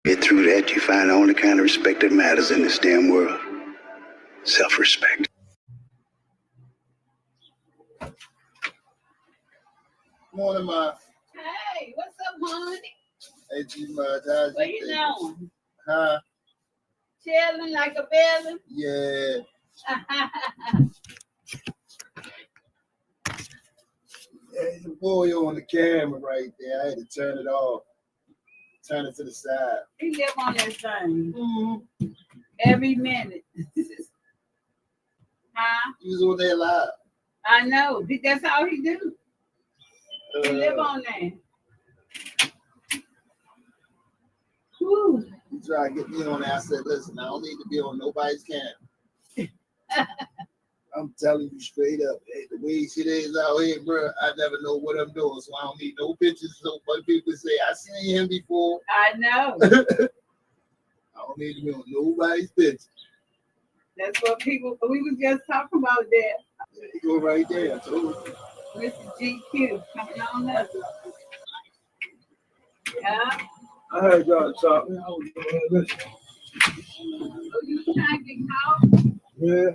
Get through that, you find the only kind of respect that matters in this damn world. Self-respect. Morning, Ma. Hey, what's up, honey? Hey, G-Mud, how's What you doing? Huh? Chilling like a belly? Yeah. There's a boy on the camera right there. I had to turn it off. Turn it to the side. He live on that thing. Mm-hmm. Every minute. Huh? He was on there live. I know. That's all he do. He live on there. Whew. He tried to get me on there. I said, listen, I don't need to be on nobody's camera. I'm telling you straight up, hey, the way shit is out here, bro, I never know what I'm doing, so I don't need no pictures. So when people say, I seen him before. I know. I don't need to be on nobody's picture. That's what we was just talking about that. There you go right there. I told you. Mr. GQ coming on up. Yeah. I heard y'all talking. I was listening. So you trying to get caught? Yeah.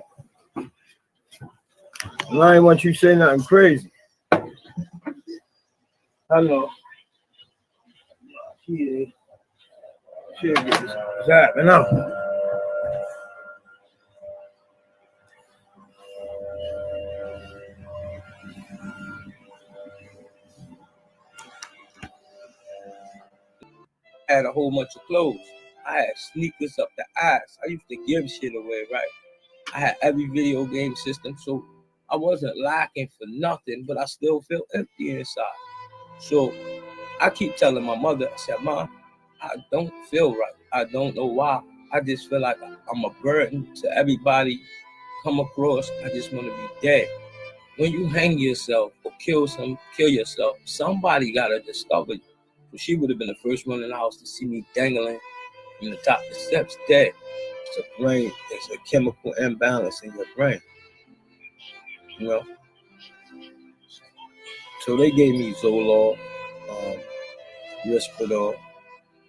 I ain't want you to say nothing crazy. I know. Shit get zapping out. Had a whole bunch of clothes. I had sneakers up the ass. I used to give shit away, right? I had every video game system, so I wasn't lacking for nothing, but I still feel empty inside. So I keep telling my mother, I said, Mom, I don't feel right. I don't know why. I just feel like I'm a burden to everybody come across. I just want to be dead. When you hang yourself or kill yourself, somebody got to discover you. So she would have been the first one in the house to see me dangling from the top of the steps dead. It's a chemical imbalance in your brain. You know? So they gave me Zoloft, Risperdal,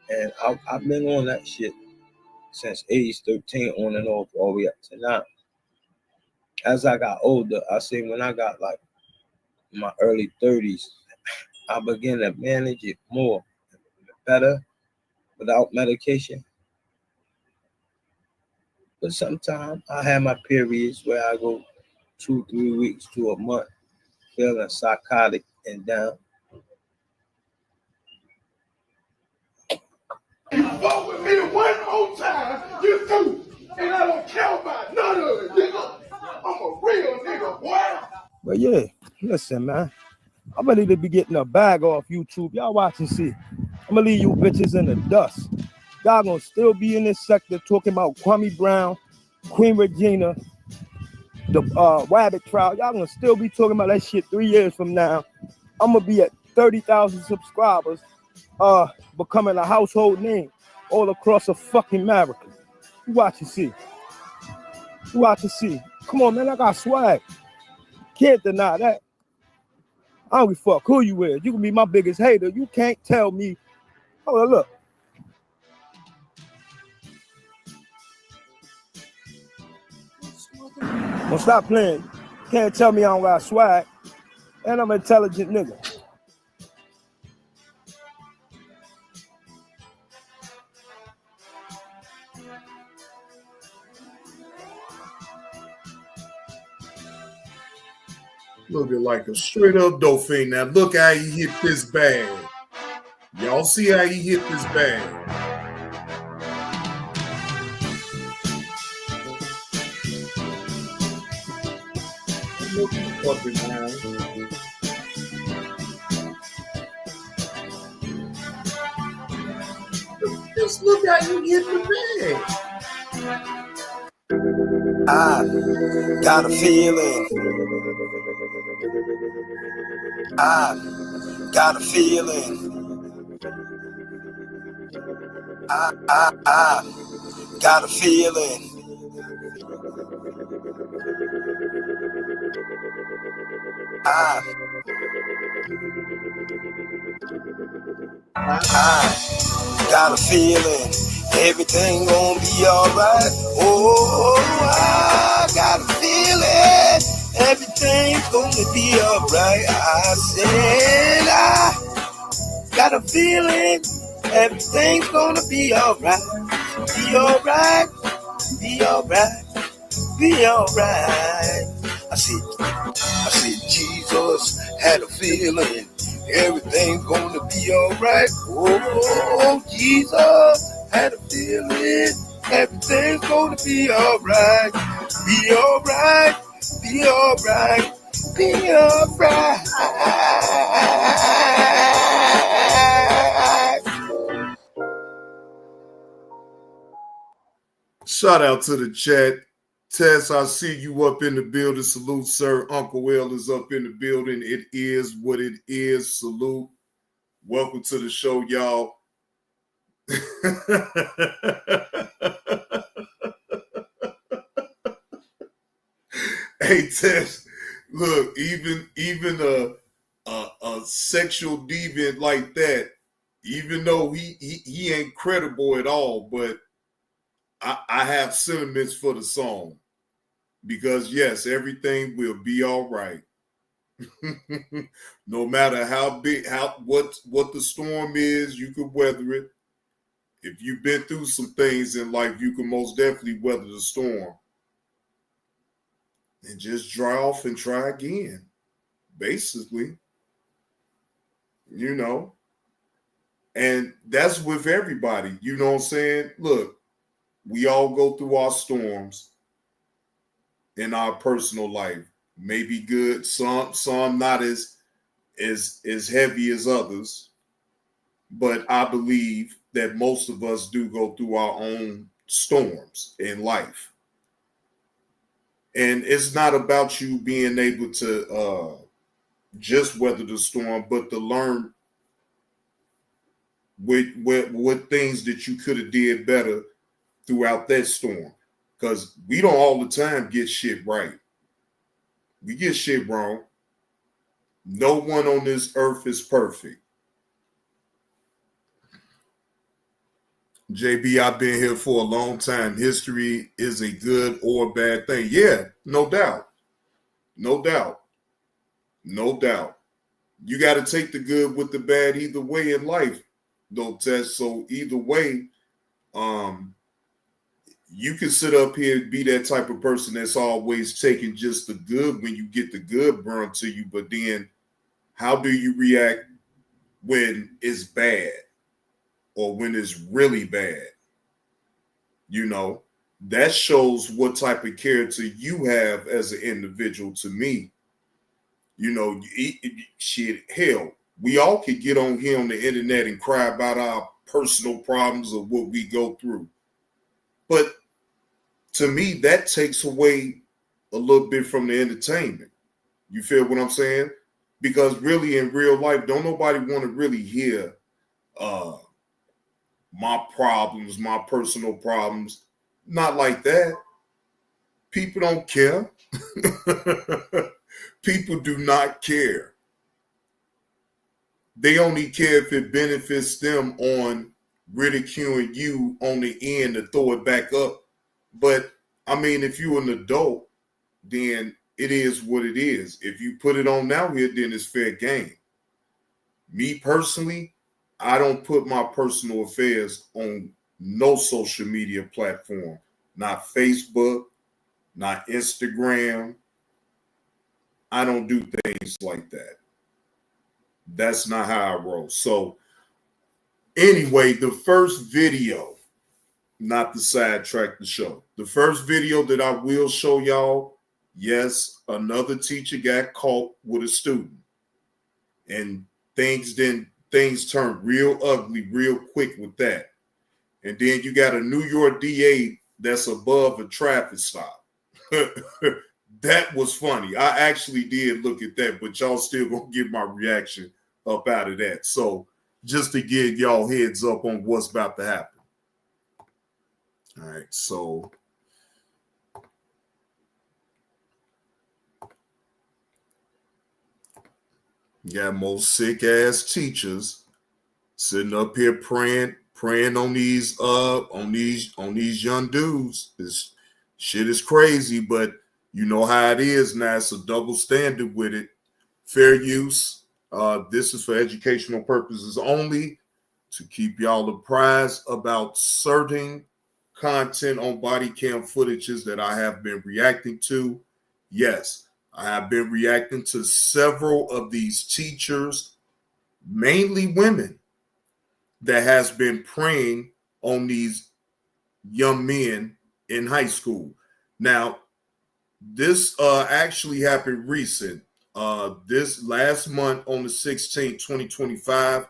and I've been on that shit since age 13 on and off all the way up to now. As I got older, I say when I got like my early 30s, I began to manage it more, better, without medication. But sometimes I have my periods where I go 2-3 weeks to a month feeling psychotic and down. Vote with me one more time, you through. And I don't care about none of it, nigga. I'm a real nigga, boy. But yeah, listen, man. I'm ready to be getting a bag off YouTube. Y'all watch and see. I'm gonna leave you bitches in the dust. Y'all gonna still be in this sector talking about Kwame Brown, Queen Regina, the Wabbit trial. Y'all gonna still be talking about that shit 3 years from now. I'm gonna be at 30,000 subscribers, becoming a household name all across the fucking America. You watch and see. You watch and see. Come on, man, I got swag. Can't deny that. I don't give a fuck who you is. You can be my biggest hater. You can't tell me. Oh, look. Well, stop playing. You can't tell me I don't got swag. And I'm an intelligent nigga. Looking like a straight up dolphin. Now look how he hit this bag. Y'all see how he hit this bag. Just look how you get the bag. I got a feeling. I got a feeling. I got a feeling. I got a feeling everything gonna be alright. Oh, I got a feeling everything's gonna be alright. I said I got a feeling everything's gonna be alright. Be alright, be alright, be alright. I said Jesus had a feeling everything's gonna be alright. Oh, Jesus had a feeling everything's gonna be alright. Be alright, be alright, be alright. Shout out to the chat. Tess, I see you up in the building. Salute, sir. Uncle Will is up in the building. It is what it is. Salute. Welcome to the show, y'all. Hey, Tess, look, even a sexual deviant like that, even though he ain't credible at all, but I have sentiments for the song. Because yes, everything will be all right. No matter how big, what the storm is, you can weather it. If you've been through some things in life, you can most definitely weather the storm. And just dry off and try again. Basically. You know. And that's with everybody. You know what I'm saying? Look, we all go through our storms in our personal life. Maybe good, some not as heavy as others, but I believe that most of us do go through our own storms in life. And it's not about you being able to just weather the storm, but to learn what things that you could have did better throughout that storm. Because we don't all the time get shit right. We get shit wrong. No one on this earth is perfect. JB, I've been here for a long time. History is a good or bad thing. Yeah, no doubt. No doubt. No doubt. You got to take the good with the bad either way in life, though, Tess. So either way, you can sit up here and be that type of person that's always taking just the good when you get the good burned to you. But then how do you react when it's bad or when it's really bad? You know, that shows what type of character you have as an individual to me. You know, shit, hell, we all could get on here on the internet and cry about our personal problems or what we go through. But to me, that takes away a little bit from the entertainment. You feel what I'm saying? Because really in real life, don't nobody want to really hear my problems, my personal problems. Not like that. People don't care. People do not care. They only care if it benefits them on ridiculing you on the end to throw it back up. But I mean, if you're an adult, then it is what it is. If you put it on out here, then it's fair game. Me personally, I don't put my personal affairs on no social media platform. Not Facebook, not Instagram. I don't do things like that. That's not how I roll. So anyway, the first video, not to sidetrack the show, the first video that I will show y'all, yes, another teacher got caught with a student. And things turned real ugly real quick with that. And then you got a New York DA that's above a traffic stop. That was funny. I actually did look at that, but y'all still gonna get my reaction up out of that. So just to give y'all heads up on what's about to happen. All right, so you got most sick ass teachers sitting up here praying on these young dudes. This shit is crazy, but you know how it is now. It's a double standard with it. Fair use. This is for educational purposes only, to keep y'all apprised about certain content on body cam footages that I have been reacting to. Yes, I have been reacting to several of these teachers, mainly women, that has been preying on these young men in high school. Now, this actually happened recent. This last month on the 16th, 2025,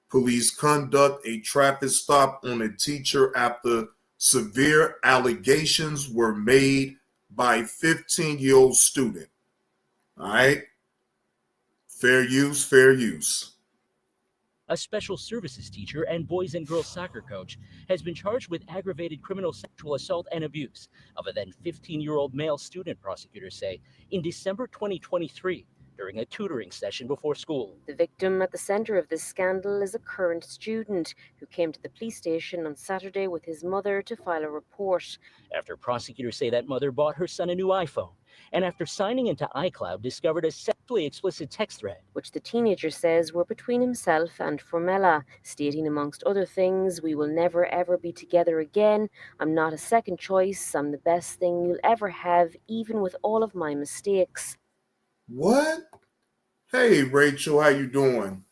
police conduct a traffic stop on a teacher after severe allegations were made by a 15-year-old student. All right? Fair use, fair use. A special services teacher and boys and girls soccer coach has been charged with aggravated criminal sexual assault and abuse of a then 15-year-old male student, prosecutors say, in December 2023 during a tutoring session before school. The victim at the center of this scandal is a current student who came to the police station on Saturday with his mother to file a report. After prosecutors say that mother bought her son a new iPhone, and after signing into iCloud, discovered a sexually explicit text thread, which the teenager says were between himself and Formella, stating amongst other things, "We will never ever be together again. I'm not a second choice. I'm the best thing you'll ever have, even with all of my mistakes." What? Hey, Rachel, how you doing?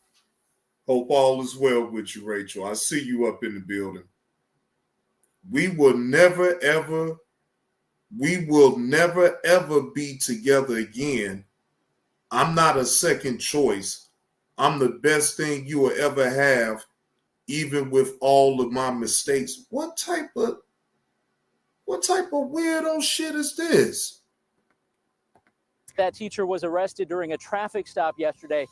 Hope all is well with you, Rachel. I see you up in the building. We will never, ever be together again. I'm not a second choice. I'm the best thing you will ever have, even with all of my mistakes. What type of weirdo shit is this? That teacher was arrested during a traffic stop yesterday.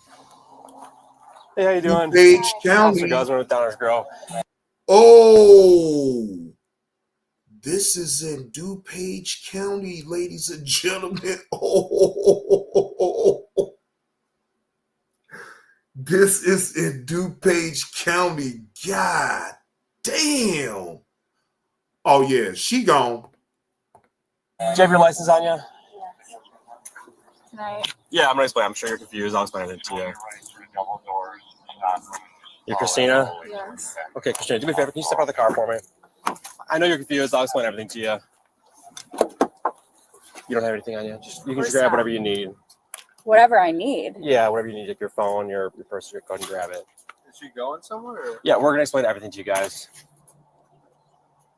Hey, how you doing? DuPage County. Officer Gosman with Downers Grove. Oh, this is in DuPage County, ladies and gentlemen. Oh, this is in DuPage County. God damn. Oh, yeah, she gone. Do you have your license on you? Tonight. Yeah, I'm gonna explain. I'm sure you're confused. I'll explain it to you. You're Christina? Yes. Okay, Christina, do me a favor. Can you step out of the car for me? I know you're confused. I'll explain everything to you. You don't have anything on you? You can just grab whatever you need. Whatever I need. Yeah, whatever you need. Like your phone, your purse, go ahead and grab it. Is she going somewhere? Or? Yeah, we're gonna explain everything to you guys.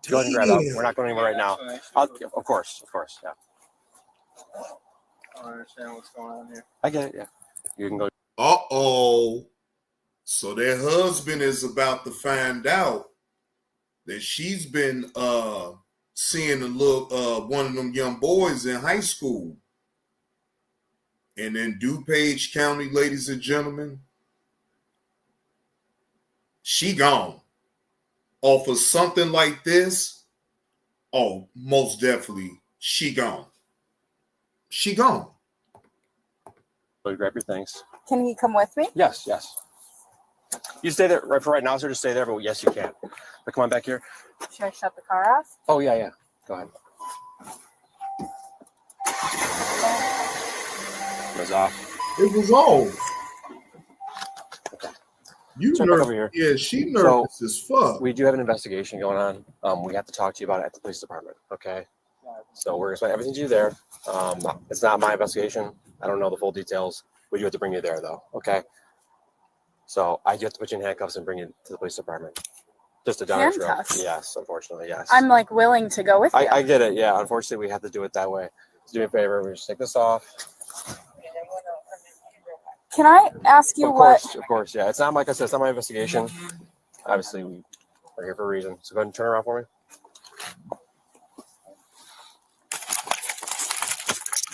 Go ahead and grab it. We're not going anywhere right now. Of course, yeah. I don't understand what's going on here. I get it, yeah. You can go. Uh-oh. So their husband is about to find out that she's been seeing one of them young boys in high school. And in DuPage County, ladies and gentlemen, she gone. Off of something like this, oh, most definitely, she gone. She gone. Go grab your things. Can he come with me? Yes. You stay there for right now, sir. Just stay there, but yes, you can. But come on back here. Should I shut the car off? Oh, yeah. Go ahead. It was off. It was off. Okay. You nervous over here? Yeah, she nervous as fuck. We do have an investigation going on. We have to talk to you about it at the police department. Okay. So we're gonna explain everything to you there. It's not my investigation. I don't know the full details. We do have to bring you there, though. Okay. So I do have to put you in handcuffs and bring you to the police department. Just a Downers Grove. Handcuffs? Yes, unfortunately, yes. I'm like willing to go with you. I get it. Yeah, unfortunately, we have to do it that way. So do me a favor. We just take this off. Can I ask you what? Of course, yeah. It's not, like I said, it's not my investigation. Obviously, we We're here for a reason. So go ahead and turn around for me.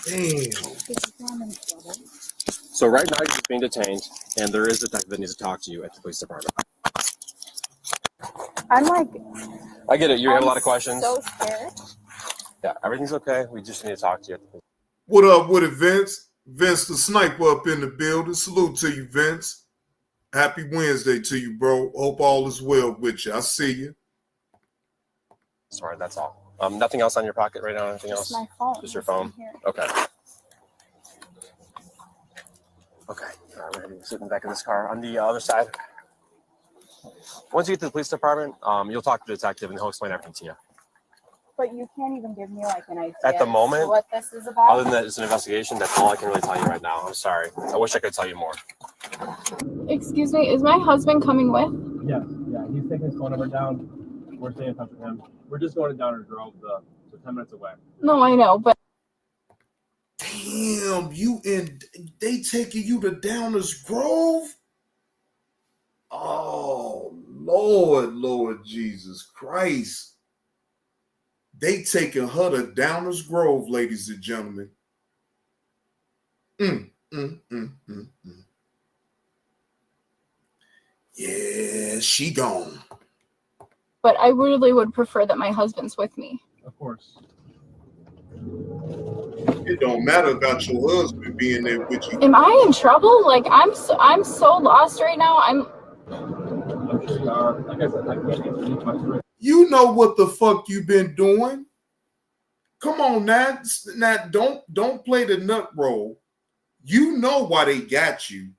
Damn. So right now you're being detained, and there is a detective that needs to talk to you at the police department. I'm like, I get it. You have I'm a lot of questions. so scared. Yeah, everything's okay. We just need to talk to you. What up with it, Vince? Vince the sniper up in the building. Salute to you, Vince. Happy Wednesday to you, bro. Hope all is well with you. I see you. Sorry, that's all. Nothing else on your pocket right now? Anything else? Just my phone. Just your phone? Here. Okay. Okay. All right, we're going to be sitting back in this car. On the other side, once you get to the police department, you'll talk to the detective and he'll explain everything to you. But you can't even give me like an idea At the moment, what this is about. Other than that it's an investigation, that's all I can really tell you right now. I'm sorry. I wish I could tell you more. Excuse me, is my husband coming with? Yeah, he's taking his phone number down. We're staying in touch with him. We're just going to Downers Grove, so 10 minutes away. No, I know, but Damn, they taking you to Downers Grove? Oh, Lord Jesus Christ. They taking her to Downers Grove, ladies and gentlemen. Yeah, she gone. but I really would prefer that my husband's with me. Of course. It don't matter about your husband being there with you. Am I in trouble? Like I'm so lost right now. I'm sure you are. Like I said, I can't answer any questions. You know what the fuck you been doing? Come on, now don't play the nut roll. You know why they got you.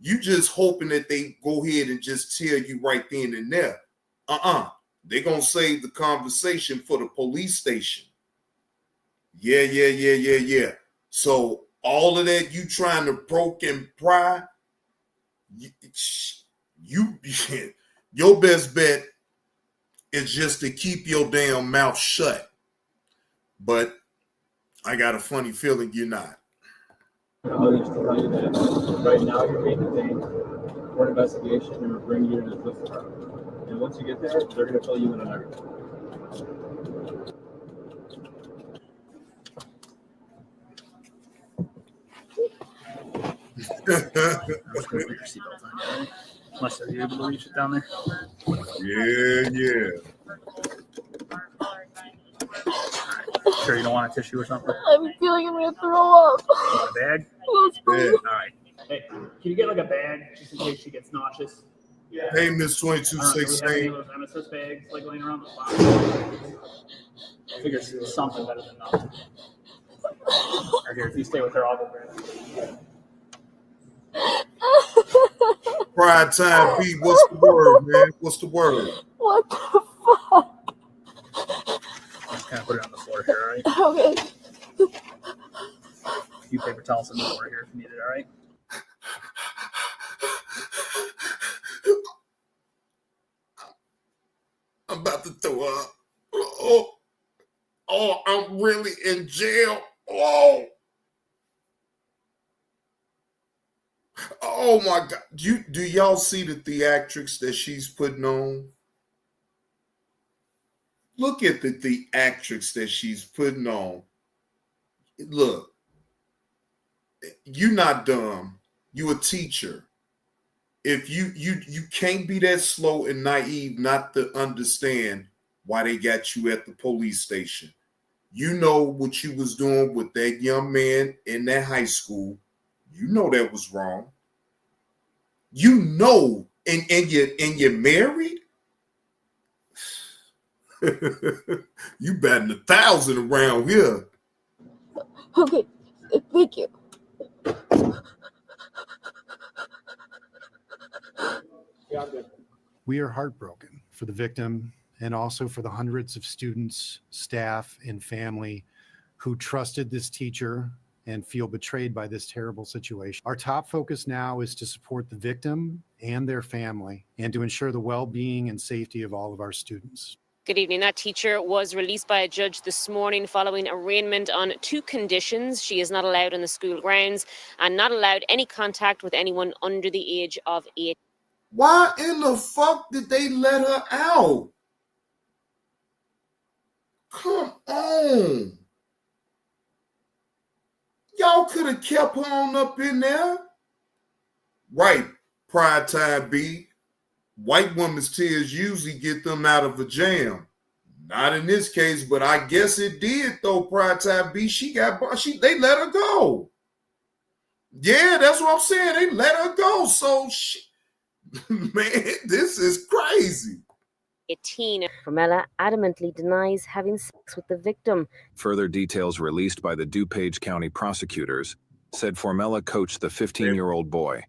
You just hoping that they go ahead and just tell you right then and there. They're gonna save the conversation for the police station. Yeah. So all of that you trying to poke and pry, you your best bet is just to keep your damn mouth shut. But I got a funny feeling you're not. I'll just tell you that right now you're being detained for an investigation and we're bringing you to the police department. And once you get there, they're going to fill you in on everything. Unless are you able to reach it down there? Yeah. Sure you don't want a tissue or something? I'm feeling I'm gonna throw up. A bag? Yes, please. All right. Hey, can you get like a bag just in case she gets nauseous? Hey, Miss Do we have any 2268. of those MSS bags like laying around the spot? I figure it's something better than nothing. Or here, if you stay with her, I'll go grab it. Pride time, Pete. What's the word, man? What's the word? What the fuck? Just kind of put it on the floor here, all right? Okay. A few paper towels on the floor here if you need it, all right? I'm about to throw up. Oh, I'm really in jail. Oh my God. Do y'all see the theatrics that she's putting on? Look at the theatrics that she's putting on. Look, you're not dumb. You a teacher. If you can't be that slow and naive not to understand why they got you at the police station. You know what you was doing with that young man in that high school. You know that was wrong. You know, and you're married. You batting 1,000 around here. Okay, thank you. We are heartbroken for the victim and also for the hundreds of students, staff, and family who trusted this teacher and feel betrayed by this terrible situation. Our top focus now is to support the victim and their family and to ensure the well-being and safety of all of our students. Good evening. That teacher was released by a judge this morning following arraignment on 2 conditions. She is not allowed on the school grounds and not allowed any contact with anyone under the age of 8. Why in the fuck did they let her out? Come on. Y'all could have kept her on up in there. Right, Pride Time B. White women's tears usually get them out of a jam. Not in this case, but I guess it did though, Pride Time B. They let her go. Yeah, that's what I'm saying. They let her go. So, man, this is crazy. 18. Formella adamantly denies having sex with the victim. Further details released by the DuPage County prosecutors said Formella coached the 15-year-old boy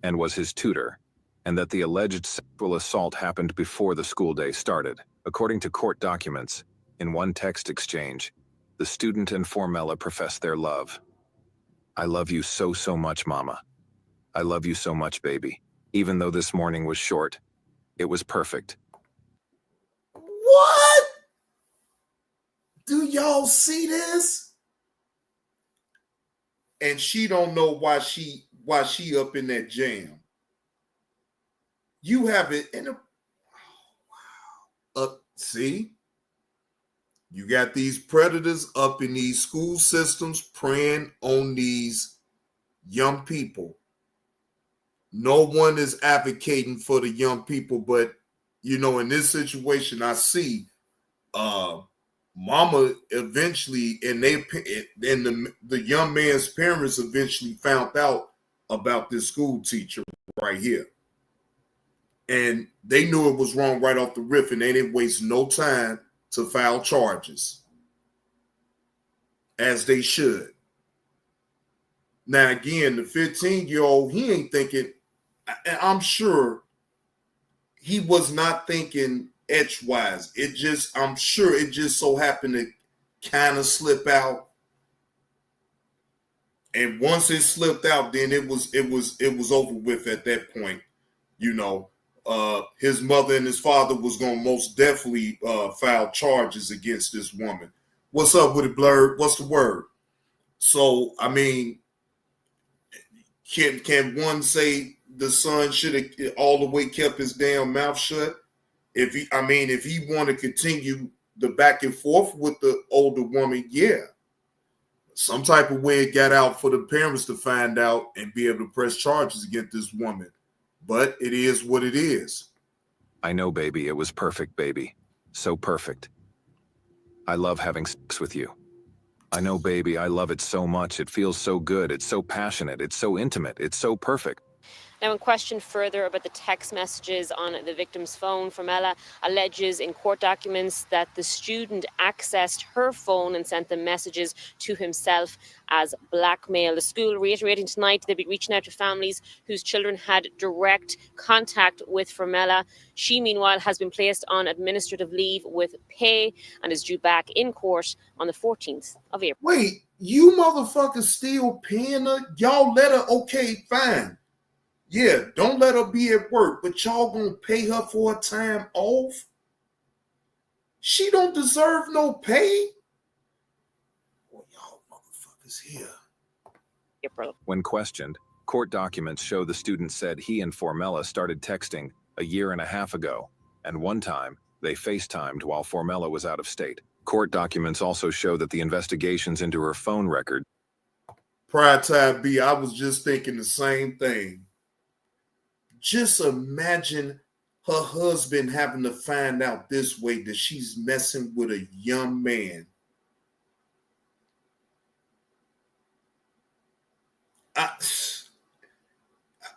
and was his tutor, and that the alleged sexual assault happened before the school day started. According to court documents, in one text exchange, the student and Formella professed their love. "I love you so, so much, Mama. I love you so much, baby. Even though this morning was short, it was perfect." What? Do y'all see this? And she don't know why she up in that jam. You have it in a see? You got these predators up in these school systems preying on these young people. No one is advocating for the young people, but in this situation, I see mama eventually, and the young man's parents eventually found out about this school teacher right here. And they knew it was wrong right off the rip, and they didn't waste no time to file charges, as they should. Now, again, the 15-year-old, he ain't thinking, I'm sure he was not thinking edgewise. I'm sure it just so happened to kind of slip out. And once it slipped out, then it was over with at that point. His mother and his father was going to most definitely file charges against this woman. What's up with it, Blurred? What's the word? So, I mean, can one say the son should have all the way kept his damn mouth shut? If he want to continue the back and forth with the older woman, yeah. Some type of way it got out for the parents to find out and be able to press charges against this woman. But it is what it is. "I know, baby, it was perfect, baby. So perfect. I love having sex with you. I know, baby, I love it so much. It feels so good. It's so passionate. It's so intimate. It's so perfect." Now, when questioned further about the text messages on the victim's phone, Formella alleges in court documents that the student accessed her phone and sent the messages to himself as blackmail. The school reiterating tonight they'll be reaching out to families whose children had direct contact with Formella. She, meanwhile, has been placed on administrative leave with pay and is due back in court on the 14th of April. Wait, you motherfuckers still paying her? Y'all let her, okay, fine. Yeah, don't let her be at work, but y'all gonna pay her for a time off? She don't deserve no pay. Well, y'all motherfuckers here. When questioned, court documents show the student said he and Formella started texting a year and a half ago, and one time they FaceTimed while Formella was out of state. Court documents also show that the investigations into her phone record. Pride Time B, I was just thinking the same thing. Just imagine her husband having to find out this way that she's messing with a young man.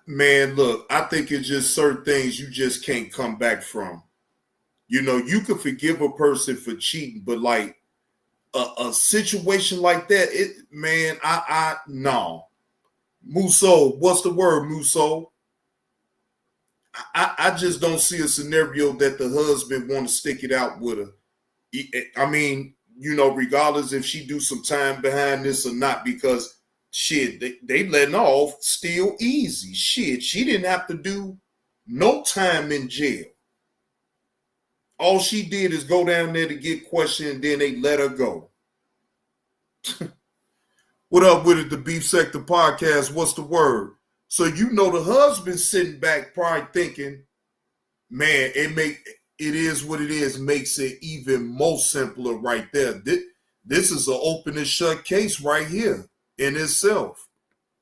Man, look, I think it's just certain things you just can't come back from. You could forgive a person for cheating, but like a situation like that, no. Musso, what's the word, Musso? I just don't see a scenario that the husband want to stick it out with her. I mean, regardless if she do some time behind this or not, because shit, they letting off still easy. Shit, she didn't have to do no time in jail. All she did is go down there to get questioned, and then they let her go. What up with it, the Beef Sector Podcast? What's the word? So you know the husband sitting back probably thinking, man, it is what it is, makes it even more simpler right there. This is an open and shut case right here in itself.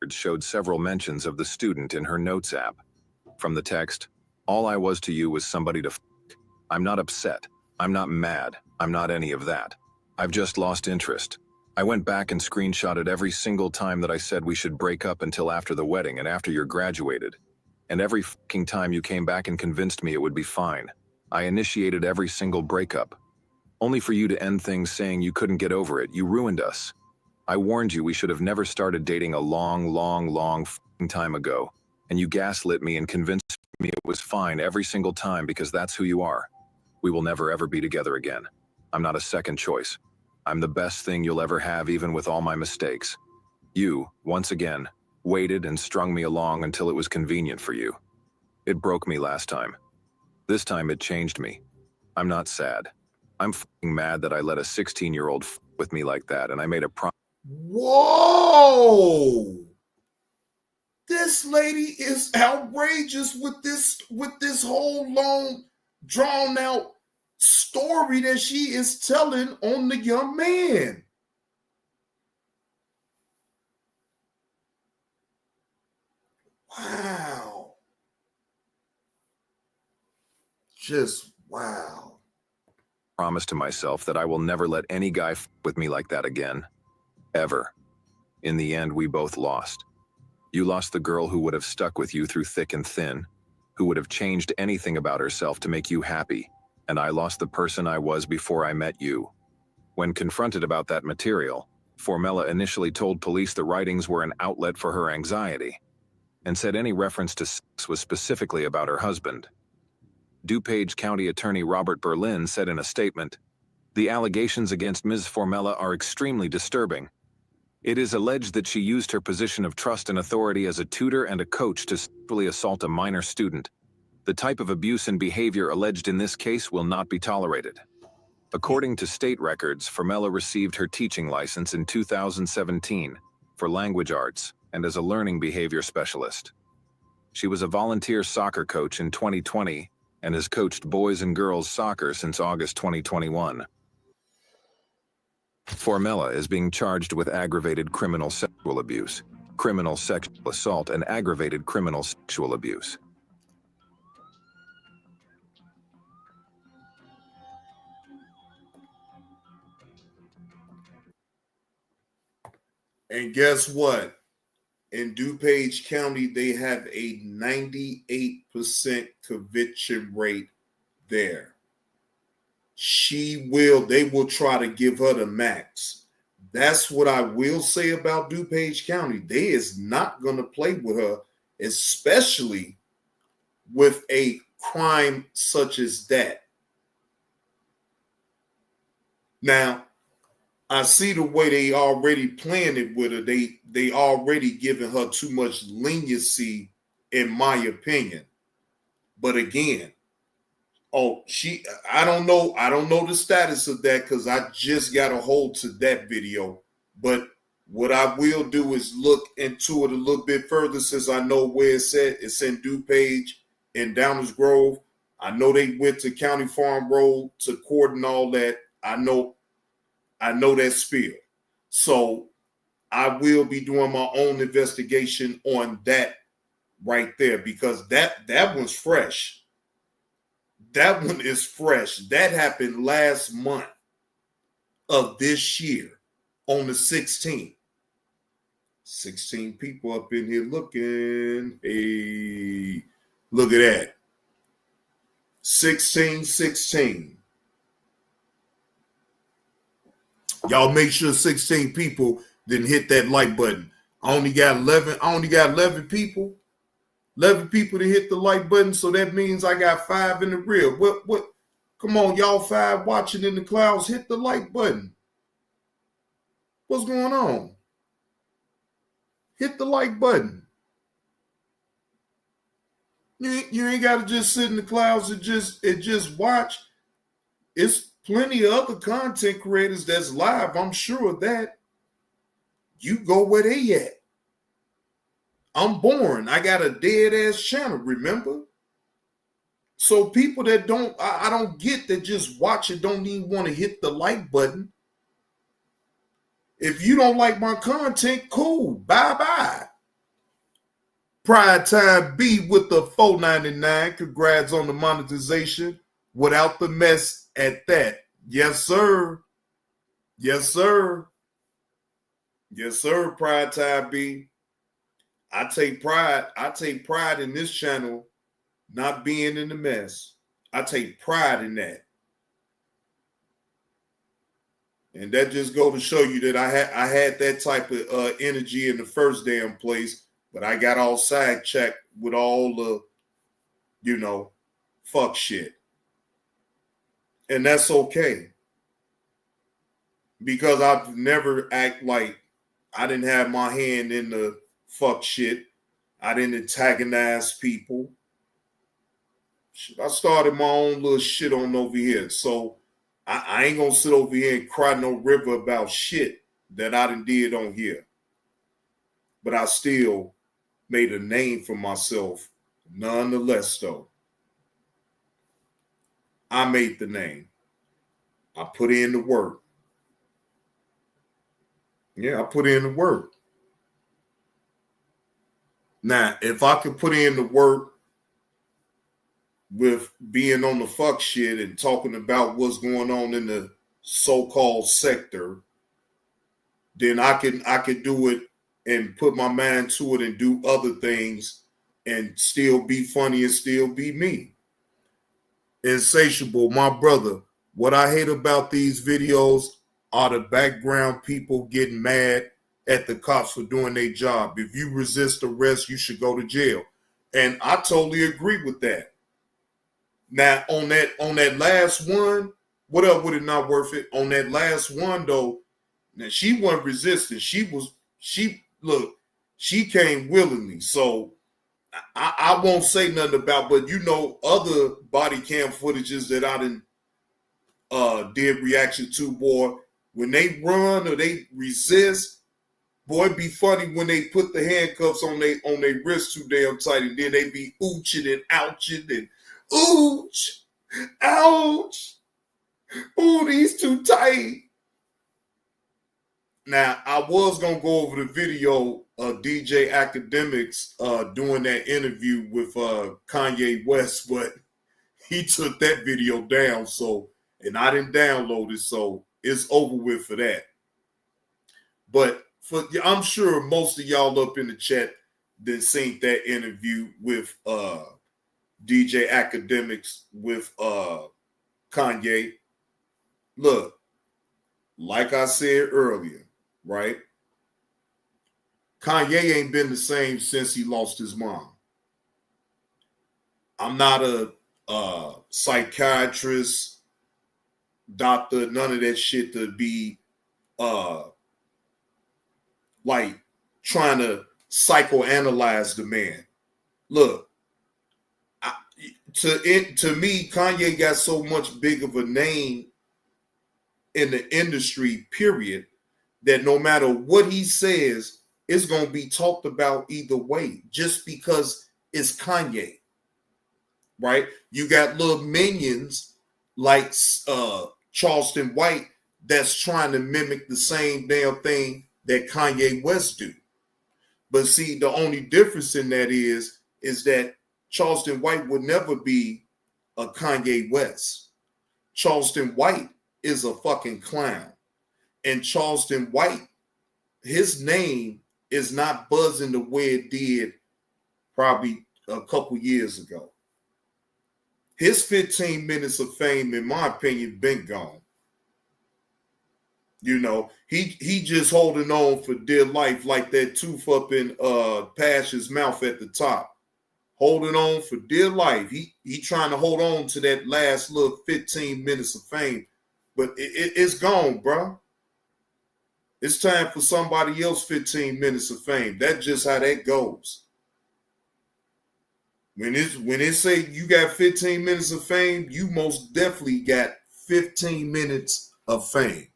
It showed several mentions of the student in her notes app. From the text, all I was to you was somebody to f***. I'm not upset. I'm not mad. I'm not any of that. I've just lost interest. I went back and screenshotted every single time that I said we should break up until after the wedding and after you're graduated. And every fucking time you came back and convinced me it would be fine. I initiated every single breakup. Only for you to end things saying you couldn't get over it. You ruined us. I warned you we should have never started dating a long fucking time ago. And you gaslit me and convinced me it was fine every single time because that's who you are. We will never ever be together again. I'm not a second choice. I'm the best thing you'll ever have even with all my mistakes. You, once again, waited and strung me along until it was convenient for you. It broke me last time. This time it changed me. I'm not sad. I'm fucking mad that I let a 16-year-old f with me like that and I made a promise. Whoa! This lady is outrageous with this whole long, drawn out story that she is telling on the young man. Wow. Just wow. Promise to myself that I will never let any guy f with me like that again. Ever. In the end, we both lost. You lost the girl who would have stuck with you through thick and thin, who would have changed anything about herself to make you happy, and I lost the person I was before I met you. When confronted about that material, Formella initially told police the writings were an outlet for her anxiety, and said any reference to sex was specifically about her husband. DuPage County Attorney Robert Berlin said in a statement, "The allegations against Ms. Formella are extremely disturbing. It is alleged that she used her position of trust and authority as a tutor and a coach to sexually assault a minor student. The type of abuse and behavior alleged in this case will not be tolerated." According to state records, Formella received her teaching license in 2017 for language arts and as a learning behavior specialist. She was a volunteer soccer coach in 2020 and has coached boys and girls soccer since August 2021. Formella is being charged with aggravated criminal sexual abuse, criminal sexual assault, and aggravated criminal sexual abuse. And guess what? In DuPage County, they have a 98% conviction rate there. They will try to give her the max. That's what I will say about DuPage County. They is not going to play with her, especially with a crime such as that. Now, I see the way they already playing it with her. They already giving her too much leniency, in my opinion. But again, I don't know the status of that because I just got a hold to that video. But what I will do is look into it a little bit further since I know where it's at. It's in DuPage in Downers Grove. I know they went to County Farm Road to court and all that. I know that spiel. So I will be doing my own investigation on that right there because that one's fresh. That one is fresh. That happened last month of this year on the 16th. 16 people up in here looking. Hey, look at that. 16. Y'all make sure 16 people didn't hit that like button. I only got 11 people. 11 people to hit the like button, so that means I got 5 in the rear. What? Come on, y'all 5 watching in the clouds, hit the like button. What's going on? Hit the like button. You ain't got to just sit in the clouds and just watch. It's plenty of other content creators that's live. I'm sure of that. You go where they at. I'm boring. I got a dead ass channel, remember? So people that I don't get that just watch it don't even want to hit the like button. If you don't like my content, cool. Bye-bye. Pride Time B with the $4.99. Congrats on the monetization. Without the mess at that. Yes, sir. Yes, sir. Yes, sir, Pride Time B. I take pride in this channel not being in the mess. I take pride in that. And that just go to show you that I had that type of energy in the first damn place, but I got all sidetracked with all the, fuck shit. And that's okay. Because I've never act like I didn't have my hand in the fuck shit. I didn't antagonize people. I started my own little shit on over here. So I ain't gonna sit over here and cry no river about shit that I done did on here. But I still made a name for myself nonetheless, though. I made the name. I put in the work. Yeah, I put in the work. Now, if I could put in the work with being on the fuck shit and talking about what's going on in the so-called sector, then I could do it and put my mind to it and do other things and still be funny and still be me. Insatiable, my brother. What I hate about these videos are the background people getting mad at the cops for doing their job. If you resist arrest, you should go to jail. And I totally agree with that. Now, on that last one, what up with it not worth it? On that last one, though, now she wasn't resisting. She came willingly. So I won't say nothing about, but other body cam footages that I did reaction to, boy, when they run or they resist, boy, it'd be funny when they put the handcuffs on their wrist too damn tight, and then they be ooching and ouching and ooch, ouch, ooh, these too tight. Now, I was going to go over the video of DJ Academics doing that interview with Kanye West, but he took that video down, and I didn't download it, so it's over with for that. But I'm sure most of y'all up in the chat then seen that interview with DJ Academics with Kanye. Look, like I said earlier, right? Kanye ain't been the same since he lost his mom. I'm not a psychiatrist, doctor, none of that shit to be like trying to psychoanalyze the man. Look, to me, Kanye got so much big of a name in the industry, period, that no matter what he says, it's going to be talked about either way, just because it's Kanye, right? You got little minions like Charleston White that's trying to mimic the same damn thing that Kanye West do. But see, the only difference in that is that Charleston White would never be a Kanye West. Charleston White is a fucking clown. And Charleston White, his name is not buzzing the way it did probably a couple years ago. His 15 minutes of fame, in my opinion, been gone. He just holding on for dear life like that tooth up in Pash's mouth at the top. Holding on for dear life. He trying to hold on to that last little 15 minutes of fame. But it's gone, bro. It's time for somebody else 15 minutes of fame. That's just how that goes. When it say you got 15 minutes of fame, you most definitely got 15 minutes of fame.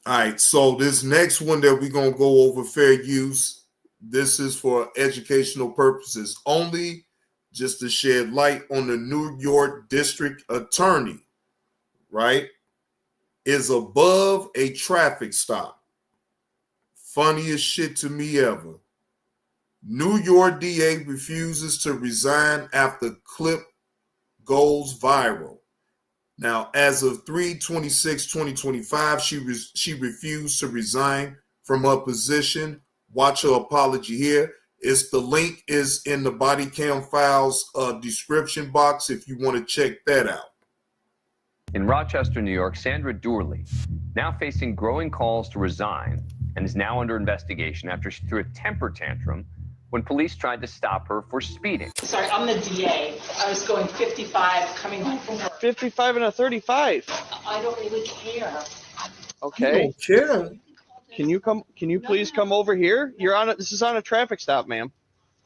All right, so this next one that we're going to go over, fair use, this is for educational purposes only, just to shed light on the New York District Attorney, right, is above a traffic stop. Funniest shit to me ever. New York DA refuses to resign after clip goes viral. Now, as of 3/26/2025, she refused to resign from her position. Watch her apology here. The link is in the body cam files description box if you want to check that out. In Rochester, New York, Sandra Doorley, now facing growing calls to resign, and is now under investigation after she threw a temper tantrum when police tried to stop her for speeding. Sorry, I'm the DA. I was going 55 coming home from work. 55 and a 35. I don't really care. Okay. You don't care. Can you please come over here? This is on a traffic stop, ma'am.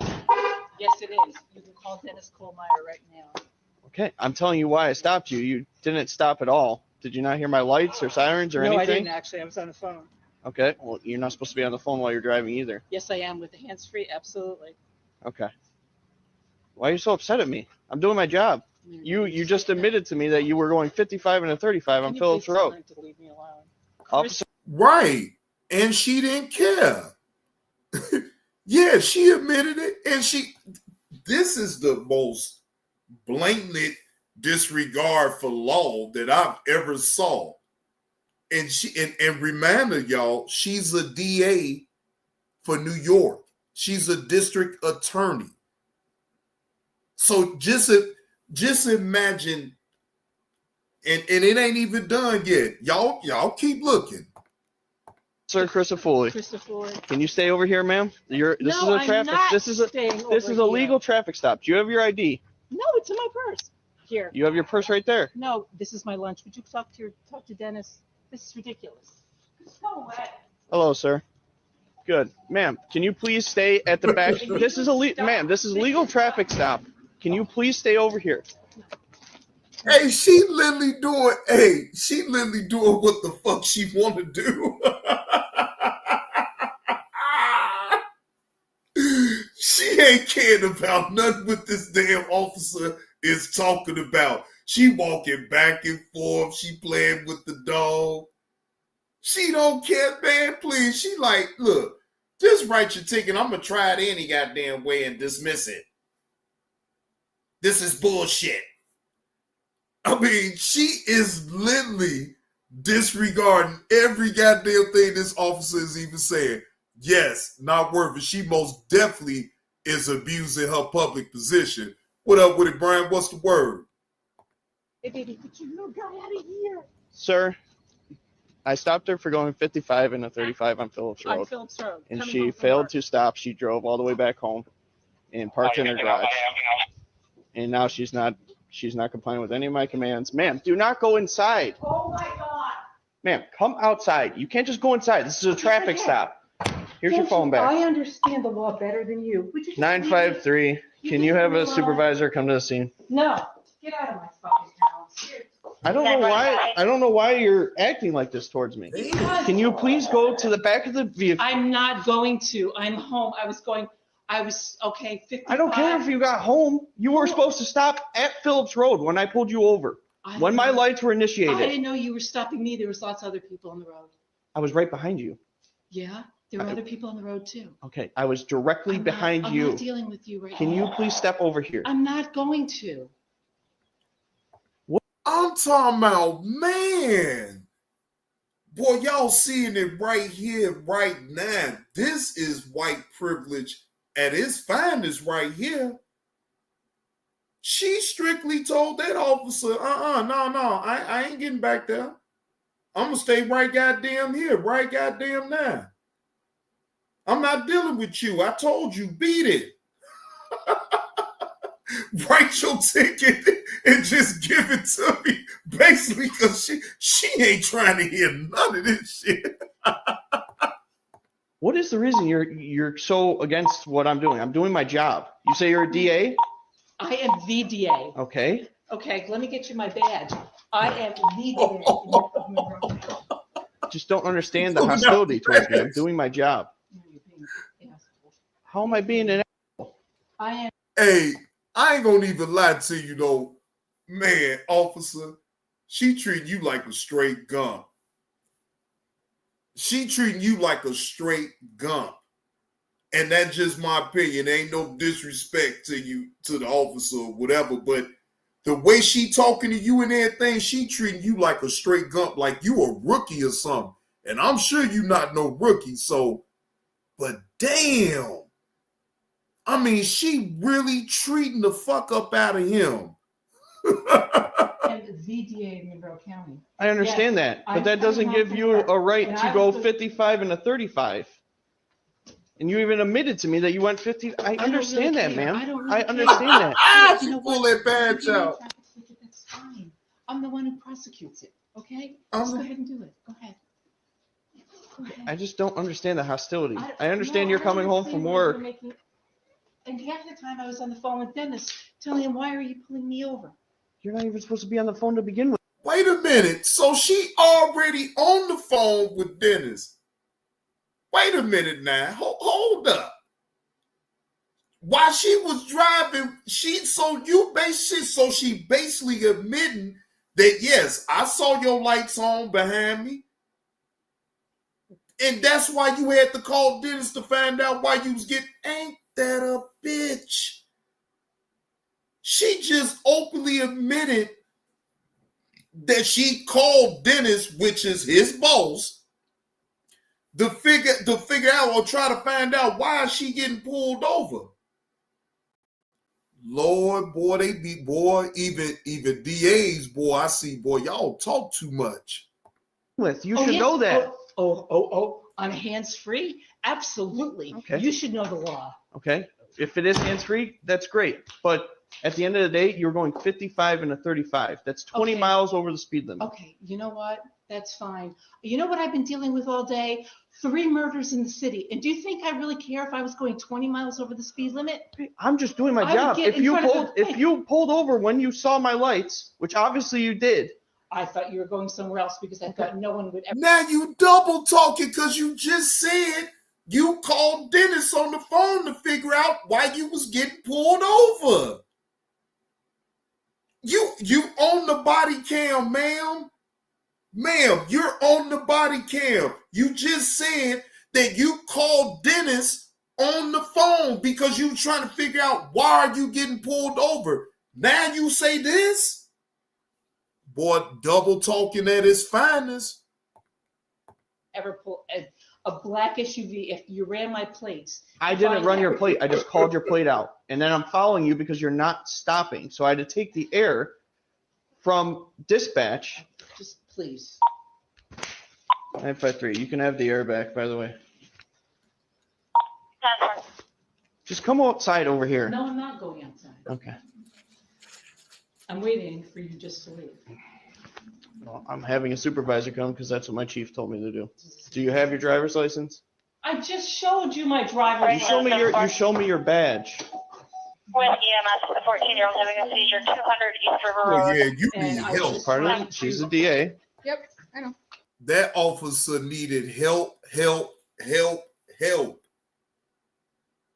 Yes, it is. You can call Dennis Kohlmeyer right now. Okay, I'm telling you why I stopped you. You didn't stop at all. Did you not hear my lights or sirens or anything? No, I didn't actually. I was on the phone. Okay, well, you're not supposed to be on the phone while you're driving either. Yes, I am with the hands-free. Absolutely. Okay. Why are you so upset at me? I'm doing my job. You just admitted to me that you were going 55 and a 35 on Phillips Road. To leave me alone. Officer. Right. And she didn't care. Yeah, she admitted it. And this is the most blatant disregard for law that I've ever saw. And and reminder, y'all, she's a DA for New York. She's a district attorney. So just imagine, and it ain't even done yet. Y'all keep looking. Sir Christopher, can you stay over here, ma'am? This is a legal traffic stop. Do you have your ID? No, it's in my purse. Here. You have your purse right there. No, this is my lunch. Would you talk to Dennis? This is ridiculous. Go away. Hello, sir. Good, ma'am. Can you please stay at the back? This is legal traffic stop. Can you please stay over here? Hey, she literally doing what the fuck she want to do. She ain't caring about nothing what this damn officer is talking about. She walking back and forth. She playing with the dog. She don't care, man, please. She like, look, just write your ticket. I'm going to try it any goddamn way and dismiss it. This is bullshit. I mean, she is literally disregarding every goddamn thing this officer is even saying. Yes, not worth it. She most definitely is abusing her public position. What up with it, Brian? What's the word? Hey, baby, get your little guy out of here. Sir, I stopped her for going 55 and a 35 on Phillips Road. On Phillips Road. And she failed to stop. She drove all the way back home and parked in her garage. And now she's not complying with any of my commands. Ma'am, do not go inside. Oh my God. Ma'am, come outside. You can't just go inside. This is a traffic stop. Here's your phone back. I understand the law better than you. 953. Can you have a supervisor come to the scene? No. Get out of my fucking house. I don't know why you're acting like this towards me. Can you please go to the back of the vehicle? I'm not going to. I'm home. Okay, 55. I don't care if you got home. You were supposed to stop at Phillips Road when I pulled you over. When my lights were initiated. I didn't know you were stopping me. There was lots of other people on the road. I was right behind you. Yeah, there were other people on the road too. Okay, I was directly behind you. I'm not dealing with you right now. Can you please step over here? I'm not going to. I'm talking about, man. Boy, y'all seeing it right here, right now. This is white privilege at its finest right here. She strictly told that officer, no, I ain't getting back there. I'm going to stay right goddamn here, right goddamn now. I'm not dealing with you. I told you, beat it. Write your ticket and just give it to me, basically, because she ain't trying to hear none of this shit. What is the reason you're so against what I'm doing? I'm doing my job. You say you're a DA? I am the DA. Okay. Okay, let me get you my badge. I am the DA. just don't understand the hostility towards me. I'm doing my job. How am I being an asshole? I am. Hey, I ain't gonna even lie to you though, man, officer. She treating you like a straight gump. She treating you like a straight gump. And that's just my opinion. Ain't no disrespect to you, to the officer or whatever, but the way she talking to you and everything, she treating you like a straight gump, like you a rookie or something. And I'm sure you not no rookie, so, but damn. I mean, she really treating the fuck up out of him. And the DA in Monroe County. I understand that, but that doesn't give you a right to go 55 and a 35. And you even admitted to me that you went 50. I understand that, ma'am. I understand that. Ah, she pull that badge out. That's fine. I'm the one who prosecutes it. Okay? I'm Just the- go ahead and do it. Go ahead. I just don't understand the hostility. I understand you're coming home from work. And half the time I was on the phone with Dennis telling him, why are you pulling me over? You're not even supposed to be on the phone to begin with. Wait a minute. So she already on the phone with Dennis. Wait a minute now. Hold up. While she was driving, she basically admitting that, yes, I saw your lights on behind me. And that's why you had to call Dennis to find out why you was getting, ain't that a bitch? She just openly admitted that she called Dennis, which is his boss, to figure out or try to find out why is she getting pulled over. Lord, boy, they be, boy, even DAs, boy, I see, boy, y'all talk too much. You should know that. On hands-free? Absolutely. Okay. You should know the law. Okay. If it is hands-free, that's great. But at the end of the day, you're going 55 and a 35. That's 20 Okay. miles over the speed limit. Okay, you know what? That's fine. You know what I've been dealing with all day? 3 murders in the city. And do you think I really care if I was going 20 miles over the speed limit? I'm just doing my I would job. get If in you front of pulled, the- if you pulled over when you saw my lights, which obviously you did. I thought you were going somewhere else because I thought no one would ever. Now you double talking because you just said you called Dennis on the phone to figure out why you was getting pulled over. You on the body cam, ma'am. Ma'am, you're on the body cam. You just said that you called Dennis on the phone because you were trying to figure out why are you getting pulled over. Now you say this? Boy, double talking at its finest. Ever pull a black SUV if you ran my plates. I didn't run your plate. I just called your plate out. And then I'm following you because you're not stopping. So I had to take the air from dispatch. Just please. 953. You can have the air back, by the way. Just come outside over here. No, I'm not going outside. Okay. I'm waiting for you just to leave. Well, I'm having a supervisor come because that's what my chief told me to do. Do you have your driver's license? I just showed you my driver's You show me your badge. With EMS, a 14-year-old having a seizure, 200 East River Road. Oh yeah, you need help. Pardon me? She's a DA. Yep, I know. That officer needed help.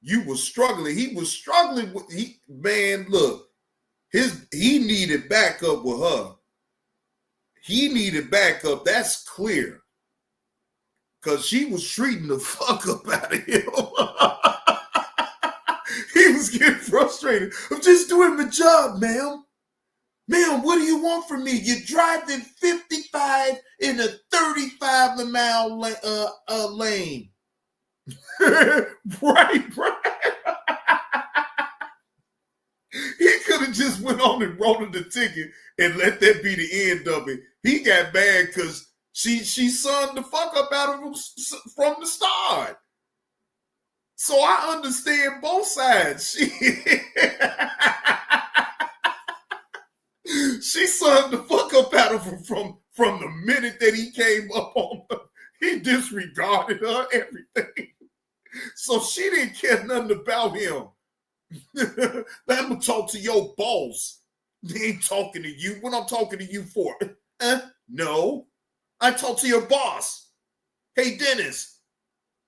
You were struggling. He was struggling with man, look. He needed backup with her. He needed backup. That's clear. Because she was treating the fuck up out of him. He was getting frustrated. I'm just doing my job, ma'am. Ma'am, what do you want from me? You're driving 55 in a 35-mile lane. Right. He could have just went on and wrote the ticket and let that be the end of it. He got mad because she sunned the fuck up out of him from the start. So I understand both sides. She sunned the fuck up out of him from the minute that he came up on her. He disregarded her, everything. So she didn't care nothing about him. I'm gonna talk to your boss. They ain't talking to you. What I'm talking to you for? No. I talk to your boss. Hey, Dennis,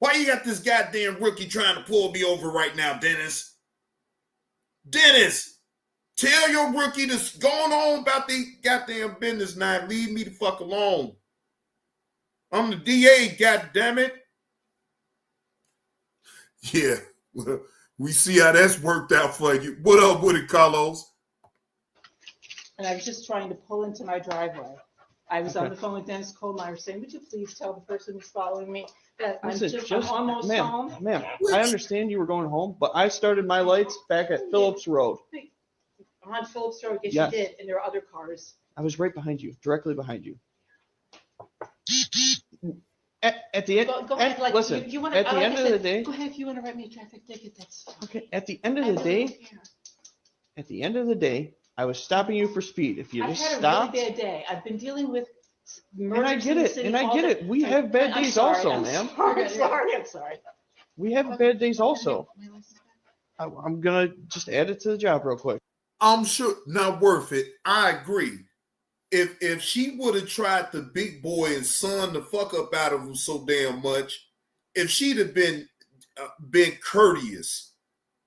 why you got this goddamn rookie trying to pull me over right now, Dennis? Dennis, tell your rookie to go on about the goddamn business now. Leave me the fuck alone. I'm the DA, goddammit. Yeah, well, we see how that's worked out for you. What up with it, Carlos? And I was just trying to pull into my driveway. I was on the phone with Dennis Kohlmeyer saying, would you please tell the person who's following me that I'm almost home? Ma'am, I understand you were going home, but I started my lights back at Phillips Road. On Phillips Road, yes, Yes. you did, and there are other cars. I was right behind you, directly behind you. At the end, Go ahead, like, listen, you wanna, at the like end I of said, the day, go ahead if you want to write me a traffic ticket, that's fine. okay, at the end of the day, I was stopping you for speed. If you I've just had stopped. a really bad day. I've been dealing with And I murders get in the it, city and I all get day. it. We have bad I'm days sorry, also, I'm ma'am. I'm sorry. We have bad days also. I'm gonna just add it to the job real quick. I'm sure not worth it. I agree. If she would have tried the big boy and son the fuck up out of him so damn much, if she'd have been courteous,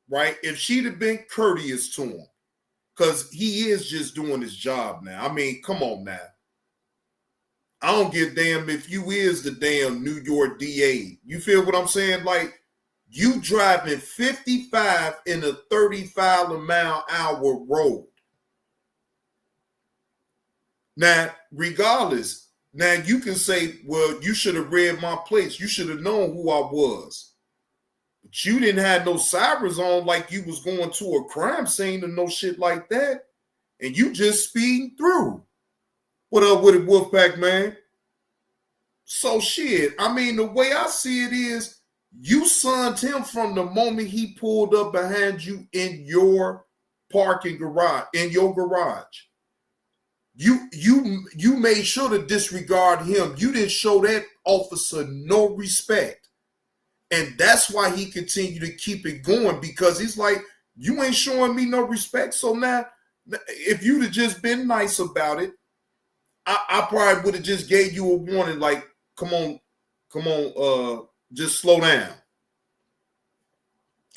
right? If she'd have been courteous to him, because he is just doing his job now. I mean, come on now. I don't give a damn if you is the damn New York DA. You feel what I'm saying? Like, you driving 55 in a 35-mile-an-hour road. Now, regardless, now you can say, well, you should have read my plates. You should have known who I was. But you didn't have no sirens on like you was going to a crime scene or no shit like that. And you just speeding through. What up with it, Wolfpack, man? So shit, I mean, the way I see it is, you sunned him from the moment he pulled up behind you in your parking garage, in your garage. You made sure to disregard him. You didn't show that officer no respect. And that's why he continued to keep it going, because he's like, you ain't showing me no respect. So now, if you'd have just been nice about it, I probably would have just gave you a warning, like, come on, just slow down.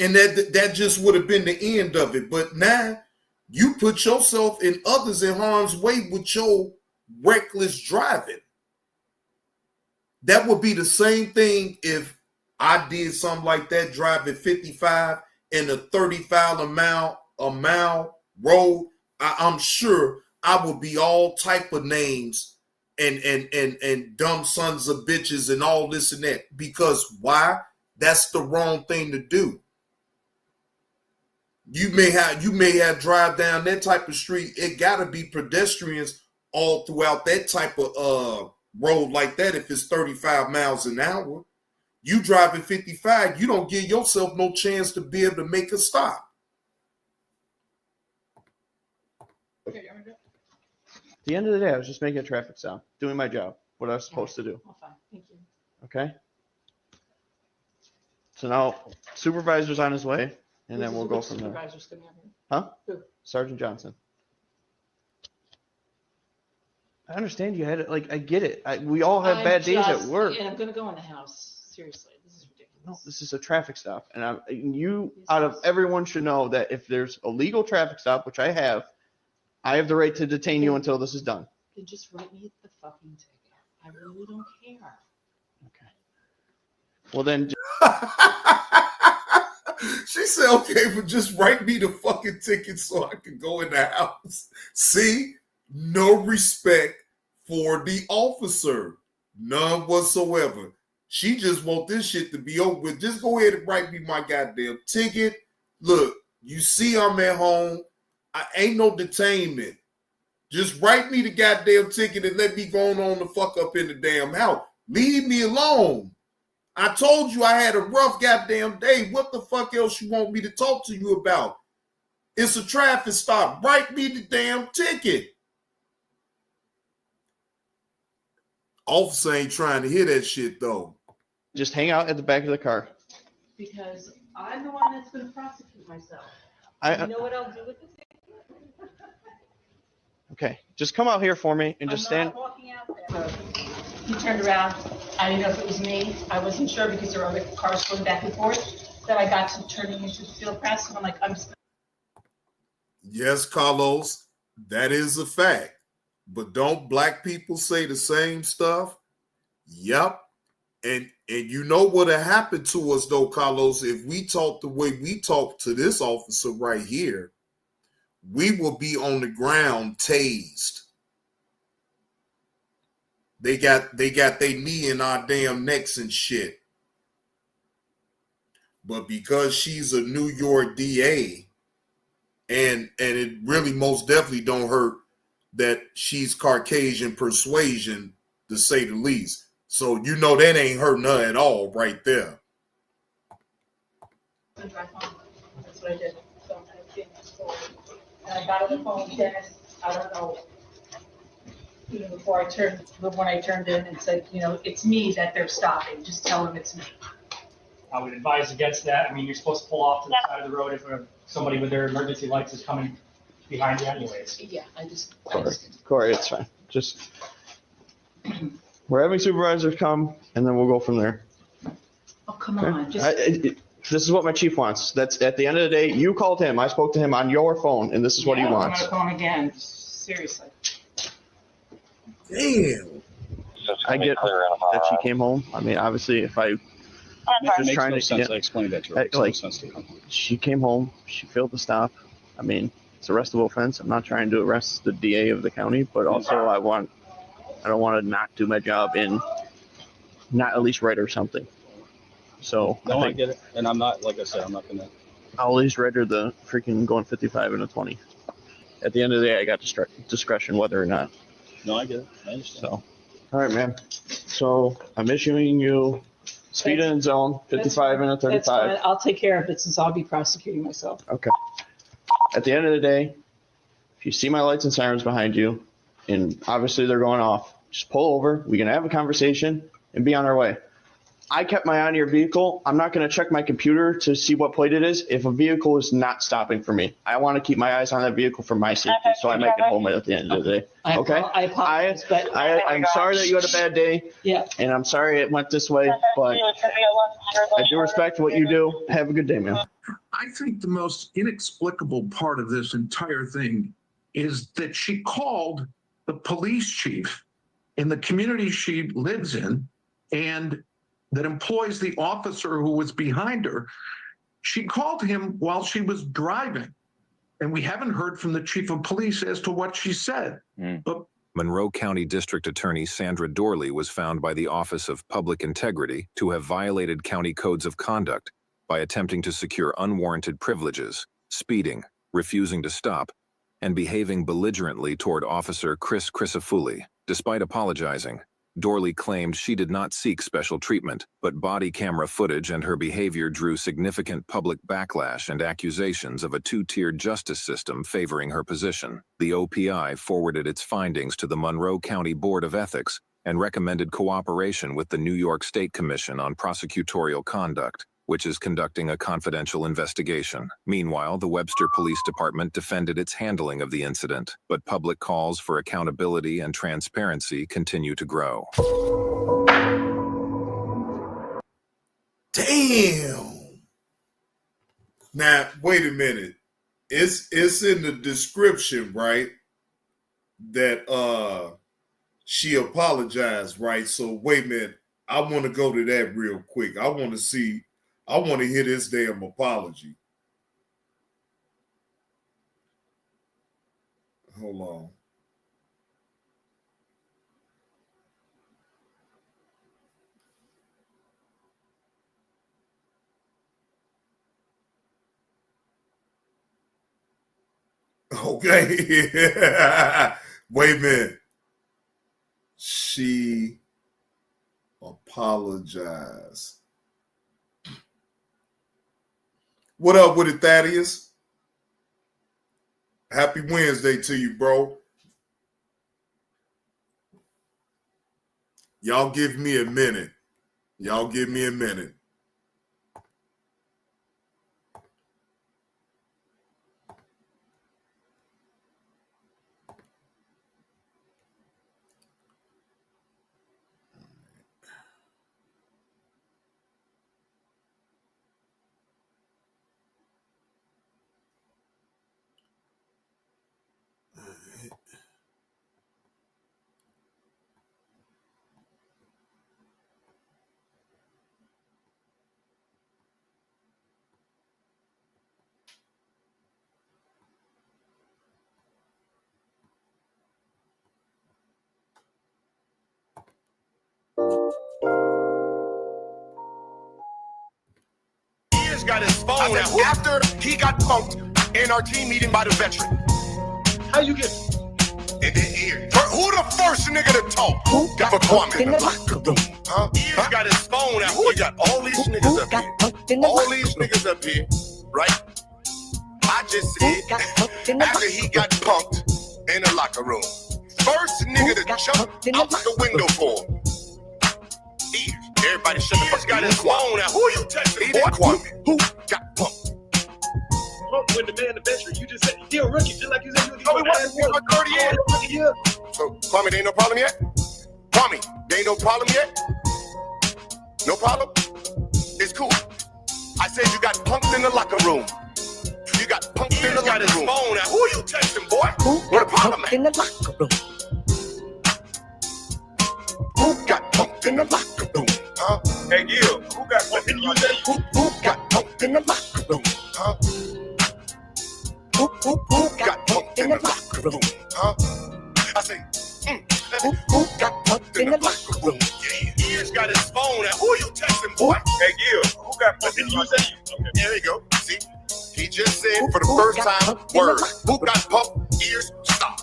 And that just would have been the end of it. But now, you put yourself and others in harm's way with your reckless driving. That would be the same thing if I did something like that, driving 55 in a 35-mile road. I'm sure I would be all type of names and dumb sons of bitches and all this and that. Because why? That's the wrong thing to do. You may have drive down that type of street. It gotta be pedestrians all throughout that type of road like that. If it's 35 miles an hour, you driving 55, you don't give yourself no chance to be able to make a stop. At the end of the day, I was just making a traffic stop, doing my job, what I was supposed to do. Oh, fine, thank you. Okay. So now supervisor's on his way, and then we'll go from there. Supervisor's coming out here. Huh? Who? Sergeant Johnson. I understand you had it. Like, I get it. We all have bad days at work. And I'm gonna go in the house. Seriously, this is ridiculous. No, this is a traffic stop, and you out of everyone should know that if there's a legal traffic stop, which I have the right to detain you until this is done. Then just write me the fucking ticket. I really don't care. Well then. She said, okay, but just write me the fucking ticket so I can go in the house. See? No respect for the officer. None whatsoever. She just want this shit to be over with. Just go ahead and write me my goddamn ticket. Look, you see I'm at home. I ain't no detainment. Just write me the goddamn ticket and let me go on the fuck up in the damn house. Leave me alone. I told you I had a rough goddamn day. What the fuck else you want me to talk to you about? It's a traffic stop. Write me the damn ticket. Officer ain't trying to hear that shit though. Just hang out at the back of the car. Because I'm the one that's gonna prosecute myself. You know what I'll do with the ticket? Okay, just come out here for me and just stand. I'm not walking out there. he turned around. I didn't know if it was me. I wasn't sure because there were other cars going back and forth. That I got to turning into the field press. And I'm like, I'm just. Yes, Carlos, that is a fact. But don't black people say the same stuff? Yep. And you know what had happened to us though, Carlos, if we talk the way we talk to this officer right here, we will be on the ground tased. They got their knee in our damn necks and shit. But because she's a New York DA, and it really most definitely don't hurt that she's Caucasian persuasion, to say the least. So you know that ain't hurting her at all right there. That's what I did. So I came to school. And I got on the phone with Dennis, I don't know, even before when I turned in and said, you know, it's me that they're stopping. Just tell them it's me. I would advise against that. I mean, you're supposed to pull off to the side of the road if somebody with their emergency lights is coming behind you anyways. Yeah, I just. Corey, it's fine. Just, we're having supervisors come, and then we'll go from there. Oh, come Okay? on, just. This is what my chief wants. That's at the end of the day, you called him. I spoke to him on your phone, and this is what he wants. I'm gonna call him again, seriously. Damn. I get that she came home. I mean, obviously, if I was just trying to sense. I explained that to her. It makes like, no sense to come home. she came home. She failed to stop. I mean, it's a arrestable offense. I'm not trying to arrest the DA of the county, but also I don't want to not do my job and not at least write her something. So No, I get it. And I'm not, like I said, I'm not going to. I'll at least write her the freaking going 55 and a 20. At the end of the day, I got discretion whether or not. No, I get it. I understand. So, all right, man. So I'm issuing you speed in zone 55 and a 35. That's fine. I'll take care of it since I'll be prosecuting myself. Okay. At the end of the day, if you see my lights and sirens behind you, and obviously they're going off, just pull over. We can have a conversation and be on our way. I kept my eye on your vehicle. I'm not going to check my computer to see what plate it is if a vehicle is not stopping for me. I want to keep my eyes on that vehicle for my safety, so I make it home at the end of the day. Okay? I apologize, but I'm sorry that you had a bad day. Yeah. And I'm sorry it went this way, but I do respect what you do. Have a good day, man. I think the most inexplicable part of this entire thing is that she called the police chief in the community she lives in and that employs the officer who was behind her. She called him while she was driving, and we haven't heard from the chief of police as to what she said. Monroe County District Attorney Sandra Dorley was found by the Office of Public Integrity to have violated county codes of conduct by attempting to secure unwarranted privileges, speeding, refusing to stop, and behaving belligerently toward Officer Chris Crisafulli. Despite apologizing, Dorley claimed she did not seek special treatment, but body camera footage and her behavior drew significant public backlash and accusations of a two-tiered justice system favoring her position. The OPI forwarded its findings to the Monroe County Board of Ethics and recommended cooperation with the New York State Commission on Prosecutorial Conduct, which is conducting a confidential investigation. Meanwhile, the Webster Police Department defended its handling of the incident, but public calls for accountability and transparency continue to grow. Damn. Now, wait a minute. It's in the description, right? That she apologized, right? So wait a minute. I want to go to that real quick. I want to hear this damn apology. Hold on. Okay. Wait a minute. She apologized. What up with it, Thaddeus? Happy Wednesday to you, bro. Y'all give me a minute. Y'all give me a minute. got his phone out after he got punked in our team meeting by the veteran. How you get? And then here, who the first nigga to talk? Who got for Kwame in the locker room? Huh? He got his phone out. Who got all these niggas up here? All these niggas up here, right? I just said after he got punked in the locker room, first nigga to jump out the window for him. Everybody shut the fuck. Got his phone out. Who you texting? Kwame. Who got punked? When the man the veteran, you just said he a rookie, just like you said you was like 30 years. So Kwame, there ain't no problem yet? Kwame, there ain't no problem yet? No problem? It's cool. I said you got punked in the locker room. You got punked in the locker room. Phone out. Who you texting, boy? What the problem at? In the locker room. Who got punked in the locker room? Huh? Hey, Gil, who got punked in the locker room? Who got punked in the locker room? Huh? Who got punked in the locker room? Huh? I say, who got punked in the locker room? Yeah, Ears got his phone out. Who you texting, boy? Hey, Gil, who got punked in the locker room? There you go. See, he just said for the first time, word. Who got punked? Ears, stop.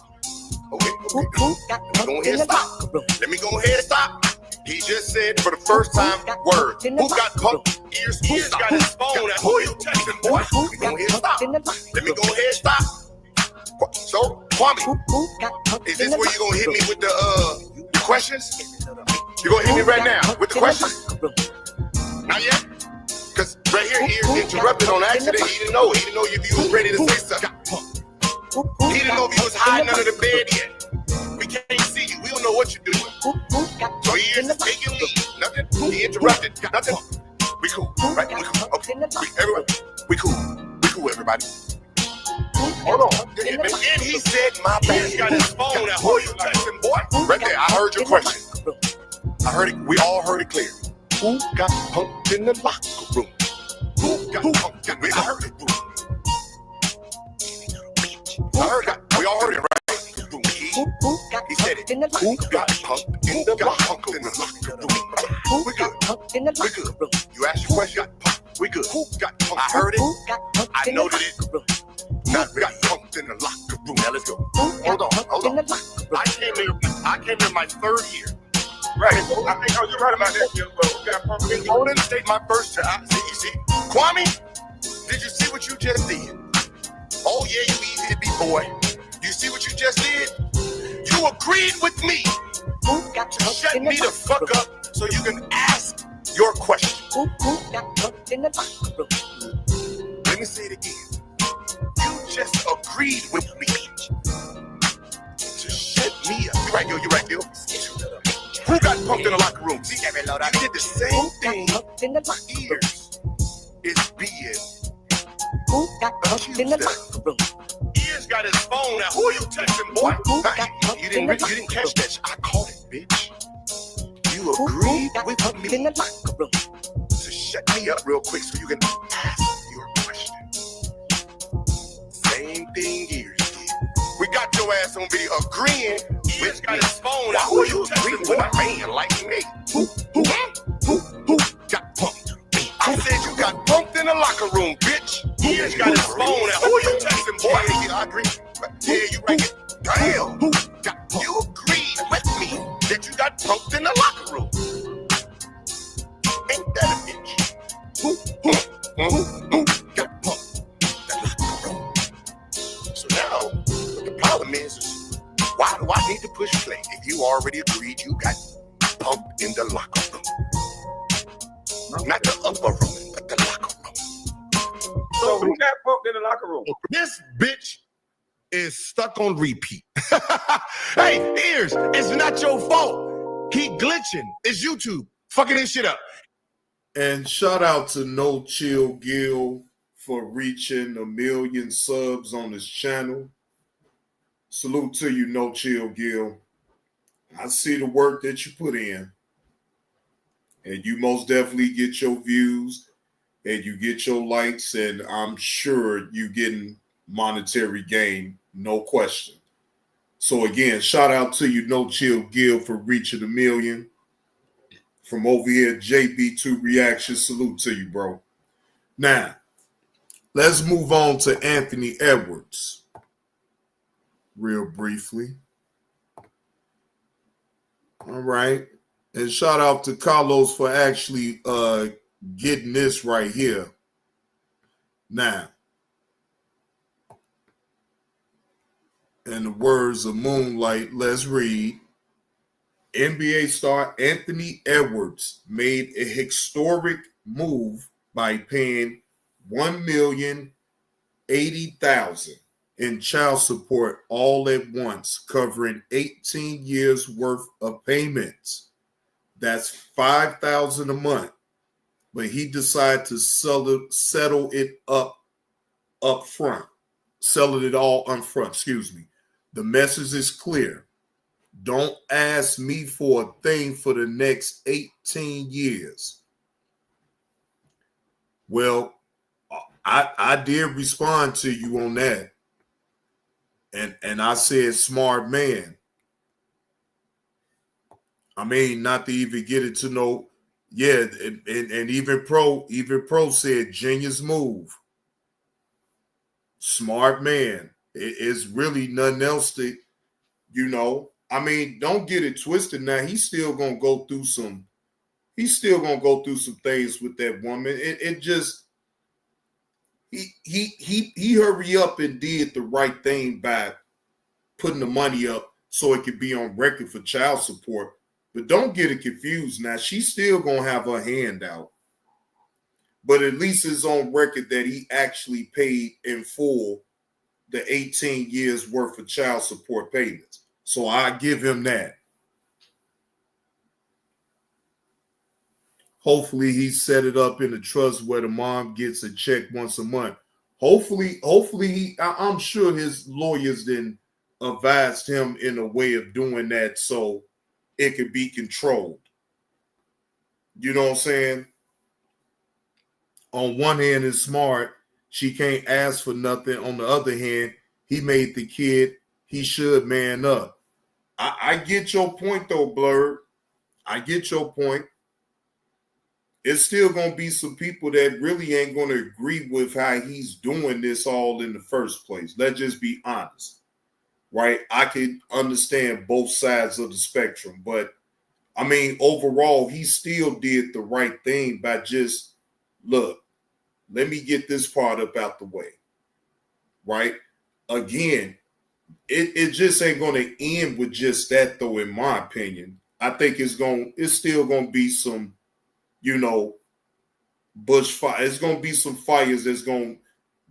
Okay, let me go ahead and stop. Let me go ahead and stop. He just said for the first time, word. Who got punked? Ears got his phone out. Who you texting, boy? Let me go ahead and stop. Let me go ahead and stop. So, Kwame, is this where you gonna hit me with the questions? You gonna hit me right now with the questions? Not yet? Cause right here, Ears interrupted on accident. He didn't know. He didn't know if you was ready to say something. He didn't know if you was hiding under the bed yet. We can't see you. We don't know what you're doing. So Ears is taking lead. Nothing. He interrupted. Nothing. We cool, right? We cool. Okay. We cool. We cool, everybody. Hold on. And he said, my bad. He got his phone out. Who are you texting, boy? Right there. I heard your question. I heard it. We all heard it clear. Who got punked in the locker room? Who got punked in the locker room? I heard it. I heard it. We all heard it, right? He said it. Who got punked in the locker room? We good. We good. You asked your question. We good. Who got punked? I heard it. I noted it. Now we got punked in the locker room. Now let's go. Hold on. I came here my third year. Right. I think you're right about that. Who got punked in the locker room? I didn't state my first time. You see, Kwame, did you see what you just did? Oh yeah, you easy to be, boy. You see what you just did? You agreed with me to shut me the fuck up so you can ask your question. Let me say it again. You just agreed with me to shut me up. You right, Gil. Who got punked in the locker room? See, you did the same thing. Ears is being accused. Ears got his phone out. Who are you texting, boy? You didn't catch that. I caught it, bitch. You agreed with me to shut me up real quick so you can ask your question. Same thing Ears did. We got your ass on video agreeing. Ears got his phone out. Who are you texting with a man like me? Who got punked? I said you got punked in the locker room, bitch. Ears got his phone out. Who are you texting, boy? Yeah, I agree. Yeah, you right. Damn. You agreed with me that you got punked in the locker room. Ain't that a bitch? Who got punked in the locker room? So now, what the problem is why do I need to push play if you already agreed you got punked in the locker room? Not the upper room, but the locker room. So who got punked in the locker room? This bitch is stuck on repeat. Hey, Ears, it's not your fault. He glitching. It's YouTube fucking this shit up. And shout out to No Chill Gil for reaching 1 million subs on his channel. Salute to you, No Chill Gil. I see the work that you put in. And you most definitely get your views and you get your likes, and I'm sure you getting monetary gain, no question. So again, shout out to you, No Chill Gil, for reaching 1 million. From over here, JB2 Reaction, salute to you, bro. Now, let's move on to Anthony Edwards real briefly. All right. And shout out to Carlos for actually getting this right here. Now, in the words of Moonlight, let's read. NBA star Anthony Edwards made a historic move by paying $1,080,000 in child support all at once, covering 18 years worth of payments. That's $5,000 a month. But he decided to settle it up front. Settle it all up front, excuse me. The message is clear. Don't ask me for a thing for the next 18 years. Well, I did respond to you on that. And I said, smart man. I mean, not to even get it to know, yeah, and even Pro said genius move. Smart man. It's really nothing else to, I mean, don't get it twisted now. He's still gonna go through some things with that woman. It just he hurry up and did the right thing by putting the money up so it could be on record for child support. But don't get it confused now. She's still gonna have her hand out. But at least it's on record that he actually paid in full the 18 years worth of child support payments. So I give him that. Hopefully he set it up in a trust where the mom gets a check once a month. Hopefully I'm sure his lawyers then advised him in a way of doing that so it could be controlled. You know what I'm saying? On one hand, it's smart. She can't ask for nothing. On the other hand, he made the kid. He should man up. I get your point, though, Blurred. I get your point. It's still going to be some people that really ain't going to agree with how he's doing this all in the first place. Let's just be honest, right? I can understand both sides of the spectrum, but I mean, overall, he still did the right thing by just, look, let me get this part up out the way, right? Again, it just ain't going to end with just that, though, in my opinion. I think it's still going to be some, bush fire. It's going to be some fires that's going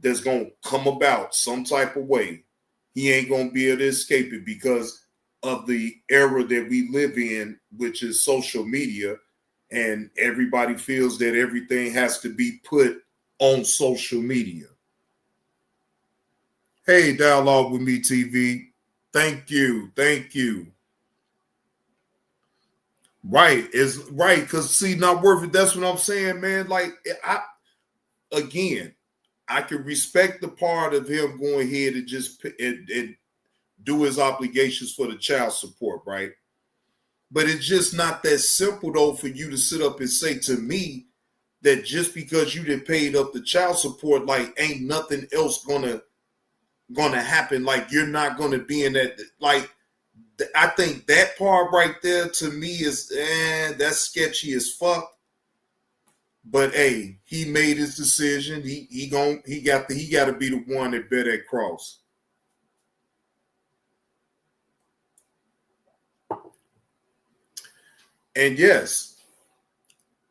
to come about some type of way. He ain't going to be able to escape it because of the era that we live in, which is social media, and everybody feels that everything has to be put on social media. Hey, Dialogue with Me TV. Thank you. Right, is right, because see, not worth it. That's what I'm saying, man. Like, I can respect the part of him going ahead and just and do his obligations for the child support, right? But it's just not that simple, though, for you to sit up and say to me that just because you did paid up the child support, like, ain't nothing else gonna happen. Like, you're not gonna be in that. Like, I think that part right there to me is that's sketchy as fuck. But hey, he made his decision. He got to be the one that bear that cross. And yes,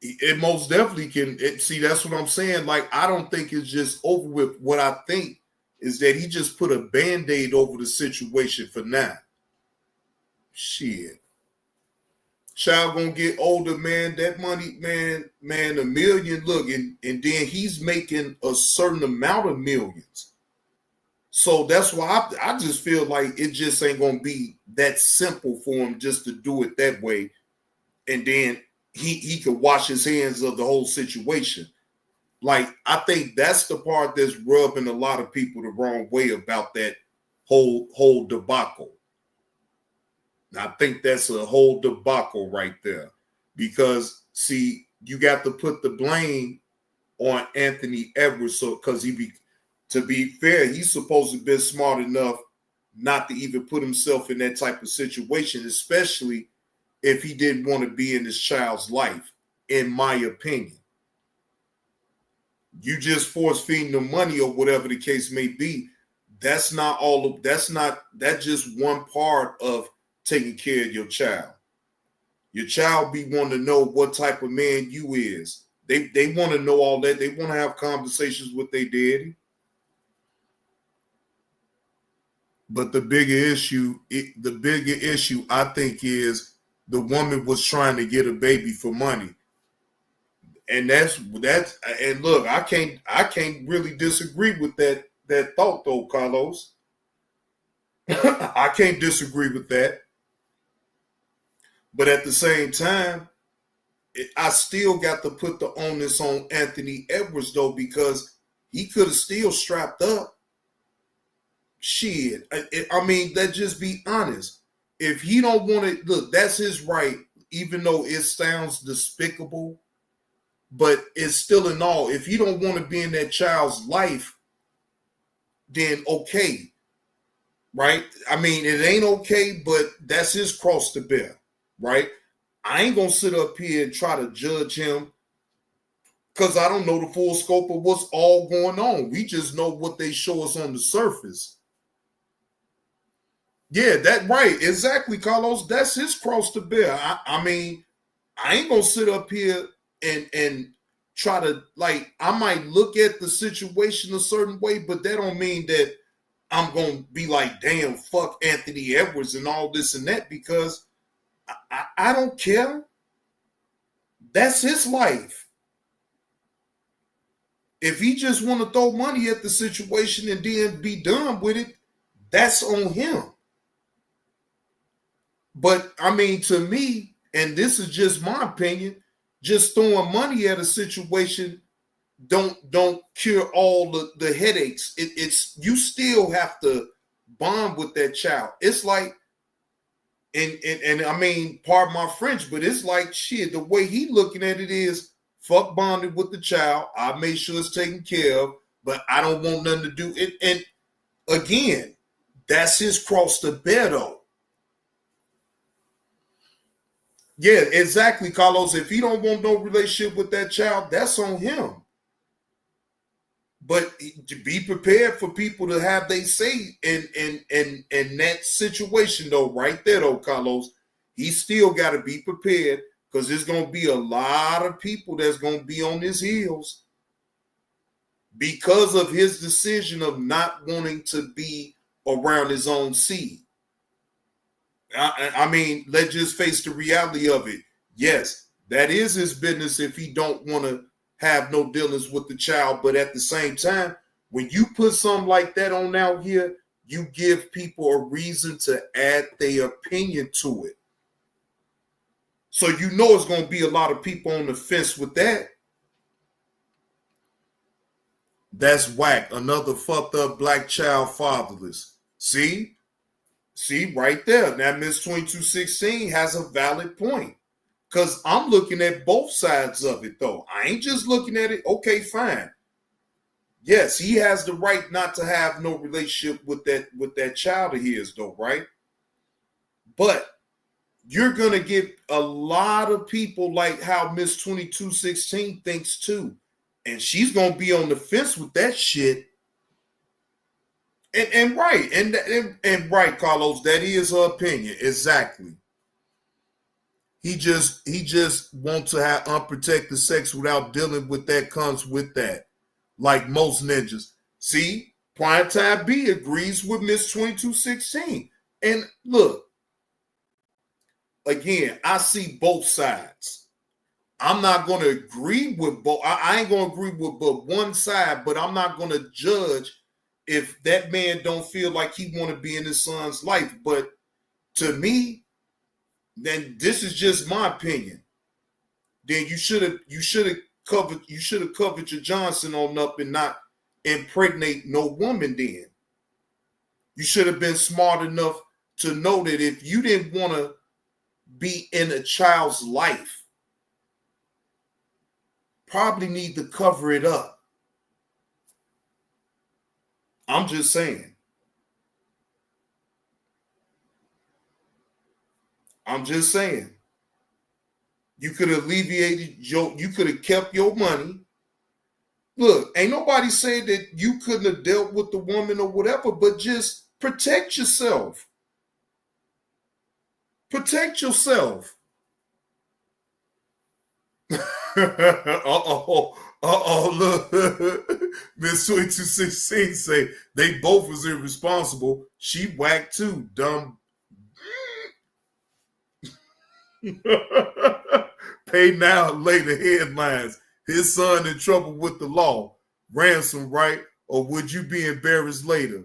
it most definitely can. See, that's what I'm saying. Like, I don't think it's just over with. What I think is that he just put a Band-Aid over the situation for now. Shit. Child gonna get older, man. That money, man, $1 million. Look, and then he's making a certain amount of millions. So that's why I just feel like it just ain't gonna be that simple for him just to do it that way. And then he could wash his hands of the whole situation. Like, I think that's the part that's rubbing a lot of people the wrong way about that whole debacle. I think that's a whole debacle right there. Because, see, you got to put the blame on Anthony Edwards. So, because to be fair, he's supposed to have been smart enough not to even put himself in that type of situation, especially if he didn't want to be in his child's life, in my opinion. You just force feeding them money or whatever the case may be. That's just one part of taking care of your child. Your child be wanting to know what type of man you is. They want to know all that. They want to have conversations with their daddy. But the bigger issue, I think, is the woman was trying to get a baby for money. And that's and look, I can't really disagree with that thought though, Carlos. I can't disagree with that. But at the same time, I still got to put the onus on Anthony Edwards though, because he could have still strapped up. Shit. I mean, let's just be honest. If he don't want to, look, that's his right, even though it sounds despicable, but it's still in all. If he don't want to be in that child's life, then okay, right? I mean, it ain't okay, but that's his cross to bear, right? I ain't gonna sit up here and try to judge him because I don't know the full scope of what's all going on. We just know what they show us on the surface. Yeah, that right. Exactly, Carlos. That's his cross to bear. I mean, I ain't gonna sit up here and try to, like, I might look at the situation a certain way, but that don't mean that I'm gonna be like, damn, fuck Anthony Edwards and all this and that, because I don't care. That's his life. If he just want to throw money at the situation and then be done with it, that's on him. But I mean, to me, and this is just my opinion, just throwing money at a situation don't cure all the headaches. It's you still have to bond with that child. It's like, and I mean, pardon my French, but it's like shit. The way he looking at it is, fuck bonded with the child. I made sure it's taken care of, but I don't want nothing to do it. And again, that's his cross to bear, though. Yeah, exactly, Carlos. If he don't want no relationship with that child, that's on him. But to be prepared for people to have they say in that situation, though, right there, though, Carlos, he still got to be prepared, because there's going to be a lot of people that's going to be on his heels because of his decision of not wanting to be around his own seed. I mean, let's just face the reality of it. Yes, that is his business if he don't want to have no dealings with the child. But at the same time, when you put something like that on out here, you give people a reason to add their opinion to it. So you know it's going to be a lot of people on the fence with that. That's whack. Another fucked up black child fatherless. See, right there. Now, Miss 2216 has a valid point. Because I'm looking at both sides of it, though. I ain't just looking at it, okay, fine. Yes, he has the right not to have no relationship with that child of his, though, right? But you're going to get a lot of people like how Miss 2216 thinks, too. And she's going to be on the fence with that shit. And right, and right, Carlos, that is her opinion, exactly. He just wants to have unprotected sex without dealing with that comes with that, like most ninjas. See, Primetime B agrees with Miss 2216. And look, again, I see both sides. I'm not going to agree with both. I ain't going to agree with but one side, but I'm not going to judge if that man don't feel like he want to be in his son's life. But to me, then this is just my opinion. Then you should have covered your Johnson on up and not impregnate no woman. Then you should have been smart enough to know that if you didn't want to be in a child's life, probably need to cover it up. I'm just saying. I'm just saying. You could have alleviated you could have kept your money. Look, ain't nobody saying that you couldn't have dealt with the woman or whatever, but just protect yourself. Protect yourself. Look. Miss Sweet 216 say they both was irresponsible. She whacked too, dumb. Pay now, later headlines. His son in trouble with the law. Ransom, right? Or would you be embarrassed later?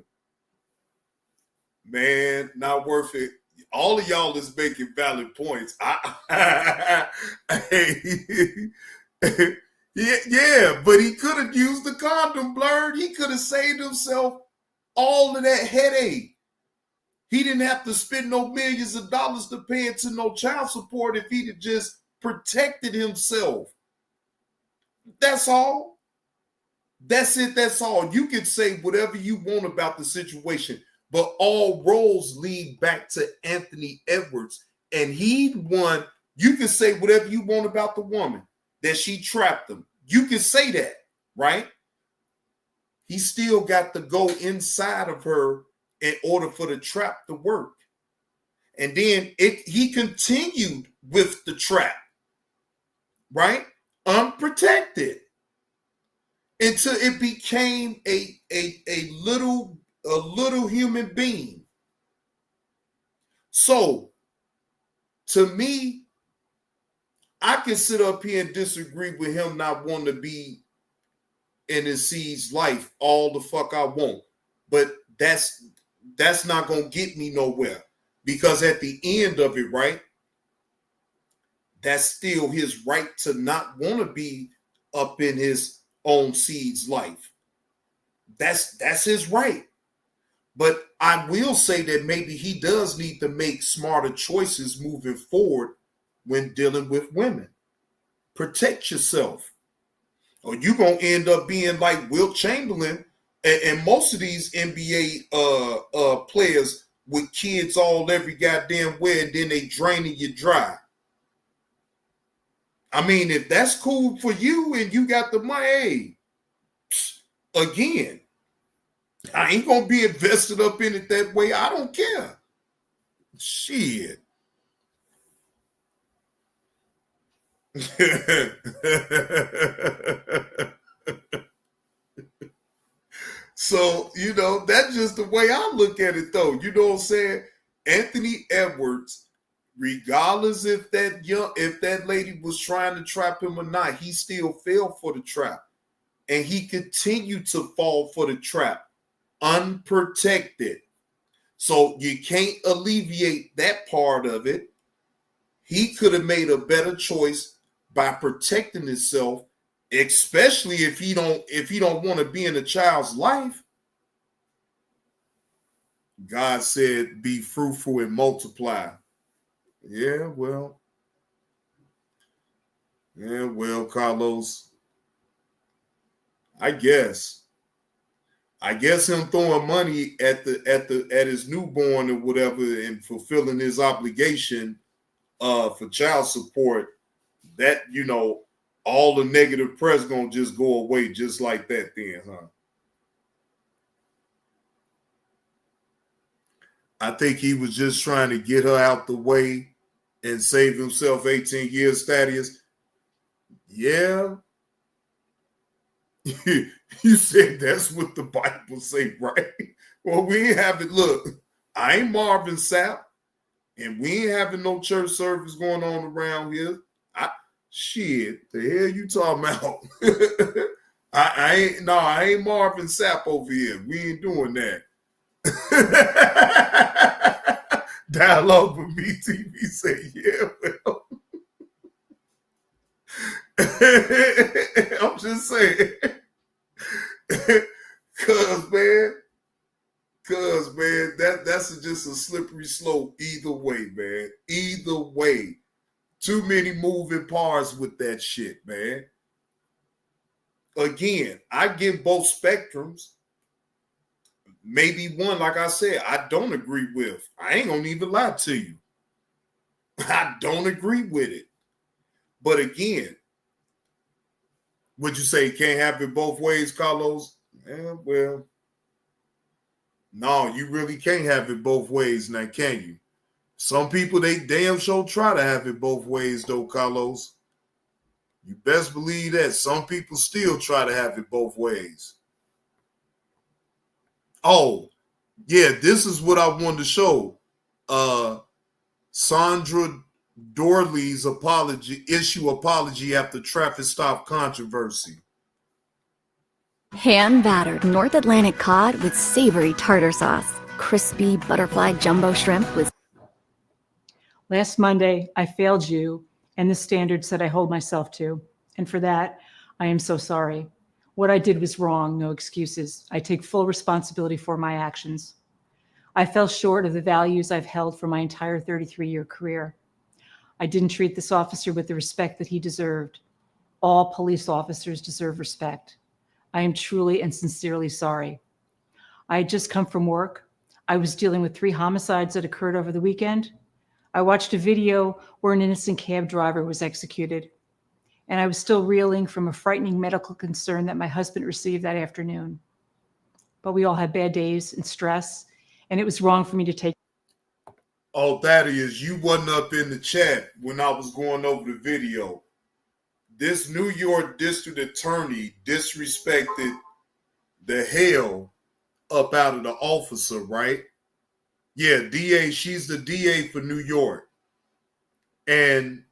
Man, not worth it. All of y'all is making valid points. Yeah, but he could have used the condom, Blurred. He could have saved himself all of that headache. He didn't have to spend no millions of dollars to pay into no child support if he'd have just protected himself. That's all. That's it. That's all. You can say whatever you want about the situation, but all roads lead back to Anthony Edwards. And he won. You can say whatever you want about the woman, that she trapped him. You can say that, right? He still got to go inside of her in order for the trap to work. And then he continued with the trap, right? Unprotected. Until it became a little human being. So, to me, I can sit up here and disagree with him not wanting to be in his seed's life all the fuck I want. But that's not going to get me nowhere. Because at the end of it, right, that's still his right to not want to be up in his own seed's life. That's his right. But I will say that maybe he does need to make smarter choices moving forward when dealing with women. Protect yourself, or you're going to end up being like Wilt Chamberlain and most of these NBA players with kids all every goddamn where, and then they draining you dry. I mean, if that's cool for you and you got the money, hey, again, I ain't going to be invested up in it that way. I don't care. Shit. So, that's just the way I look at it, though. You know what I'm saying? Anthony Edwards, regardless if that lady was trying to trap him or not, he still fell for the trap. And he continued to fall for the trap, unprotected. So you can't alleviate that part of it. He could have made a better choice by protecting himself, especially if he don't want to be in a child's life. God said, be fruitful and multiply. Yeah, well, Carlos, I guess him throwing money at his newborn or whatever and fulfilling his obligation for child support, that, all the negative press gonna just go away just like that then, huh? I think he was just trying to get her out the way and save himself 18 years status. Yeah. You said that's what the Bible say, right? Well, we ain't having, look, I ain't Marvin Sapp, and we ain't having no church service going on around here. Shit, the hell you talking about? I ain't Marvin Sapp over here. We ain't doing that. Dialogue with me TV say, yeah, well. I'm just saying. Cause man, that's just a slippery slope either way, man. Either way. Too many moving parts with that shit, man. again, I give both spectrums. Maybe one, like I said, I don't agree with. I ain't gonna even lie to you. I don't agree with it. But again, would you say you can't have it both ways, Carlos? Yeah, well, no, you really can't have it both ways now, can you? Some people, they damn sure try to have it both ways, though, Carlos. You best believe that. Some people still try to have it both ways. Oh, yeah, this is what I wanted to show. Sandra Dorley's apology after traffic stop controversy. Hand-battered North Atlantic cod with savory tartar sauce. Crispy butterfly jumbo shrimp with... Last Monday, I failed you and the standards that I hold myself to. And for that, I am so sorry. What I did was wrong, no excuses. I take full responsibility for my actions. I fell short of the values I've held for my entire 33-year career. I didn't treat this officer with the respect that he deserved. All police officers deserve respect. I am truly and sincerely sorry. I had just come from work. I was dealing with 3 homicides that occurred over the weekend. I watched a video where an innocent cab driver was executed, and I was still reeling from a frightening medical concern that my husband received that afternoon. But we all had bad days and stress, and it was wrong for me to take. Oh, Thaddeus, you wasn't up in the chat when I was going over the video. This New York district attorney disrespected the hell up out of the officer, right? Yeah, DA, she's the DA for New York. And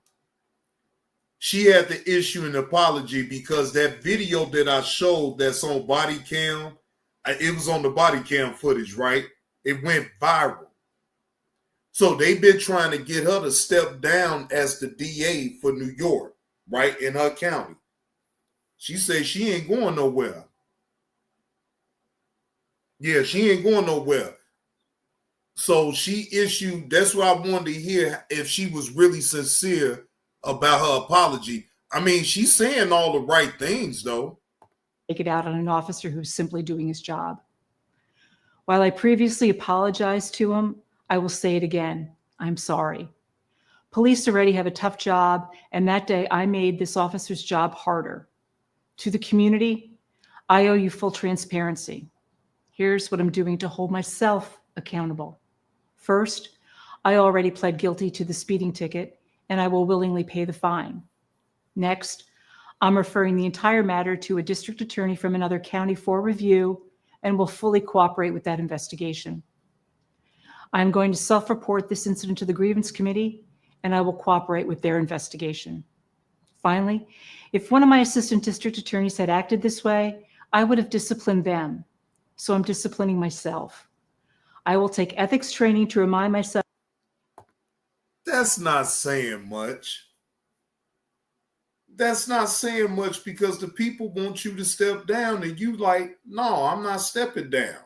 she had to issue an apology because that video that I showed that's on body cam, it was on the body cam footage, right? It went viral. So they've been trying to get her to step down as the DA for New York, right, in her county. She says she ain't going nowhere. Yeah, she ain't going nowhere. So she issued, that's why I wanted to hear if she was really sincere about her apology. I mean, she's saying all the right things, though. Take it out on an officer who's simply doing his job. While I previously apologized to him, I will say it again. I'm sorry. Police already have a tough job, and that day I made this officer's job harder. To the community, I owe you full transparency. Here's what I'm doing to hold myself accountable. First, I already pled guilty to the speeding ticket, and I will willingly pay the fine. Next, I'm referring the entire matter to a district attorney from another county for review and will fully cooperate with that investigation. I'm going to self-report this incident to the grievance committee, and I will cooperate with their investigation. Finally, if one of my assistant district attorneys had acted this way, I would have disciplined them. So I'm disciplining myself. I will take ethics training to remind myself. That's not saying much. That's not saying much because the people want you to step down and you like, no, I'm not stepping down.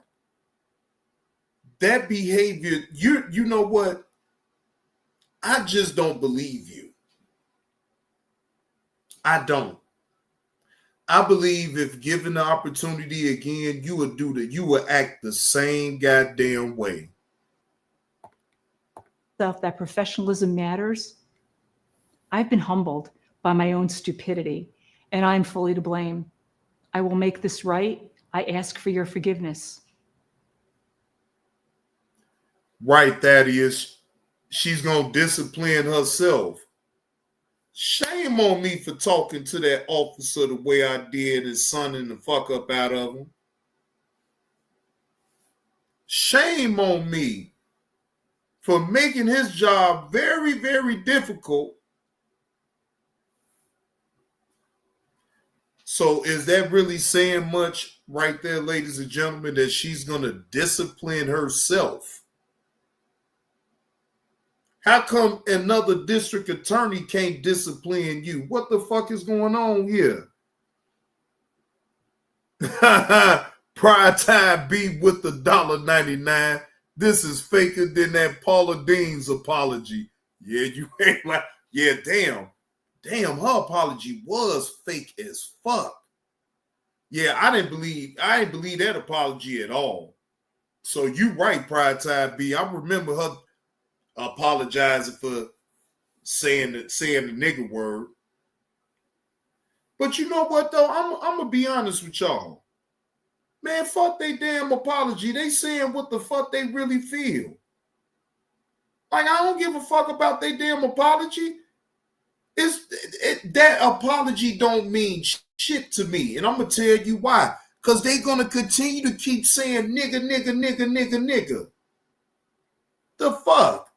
That behavior, you know what? I just don't believe you. I don't. I believe if given the opportunity again, you would act the same goddamn way. That professionalism matters. I've been humbled by my own stupidity, and I'm fully to blame. I will make this right. I ask for your forgiveness. Right, Thaddeus. She's going to discipline herself. Shame on me for talking to that officer the way I did and sunning the fuck up out of him. Shame on me for making his job very, very difficult. So is that really saying much right there, ladies and gentlemen, that she's going to discipline herself? How come another district attorney can't discipline you? What the fuck is going on here? Pride time beat with the $1.99. This is faker than that Paula Dean's apology. Yeah, you ain't like, yeah, damn. Damn, her apology was fake as fuck. Yeah, I didn't believe that apology at all. So you right, Pride Time B. I remember her apologizing for saying the nigger word. But you know what though? I'm gonna be honest with y'all. Man, fuck they damn apology. They saying what the fuck they really feel. Like, I don't give a fuck about their damn apology. That apology don't mean shit to me. And I'm going to tell you why. Because they going to continue to keep saying nigga, nigga, nigga, nigga, nigga. The fuck?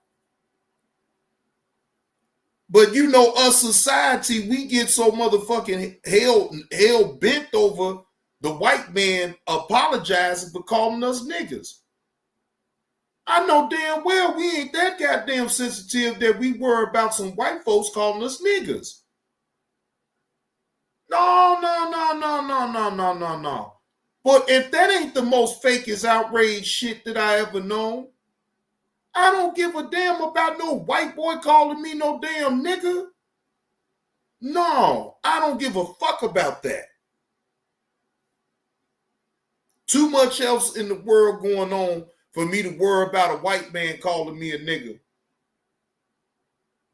But you know, us society, we get so motherfucking hell bent over the white man apologizing for calling us niggas. I know damn well we ain't that goddamn sensitive that we worry about some white folks calling us niggas. No. But if that ain't the most fakest outrage shit that I ever known, I don't give a damn about no white boy calling me no damn nigga. No, I don't give a fuck about that. Too much else in the world going on for me to worry about a white man calling me a nigga.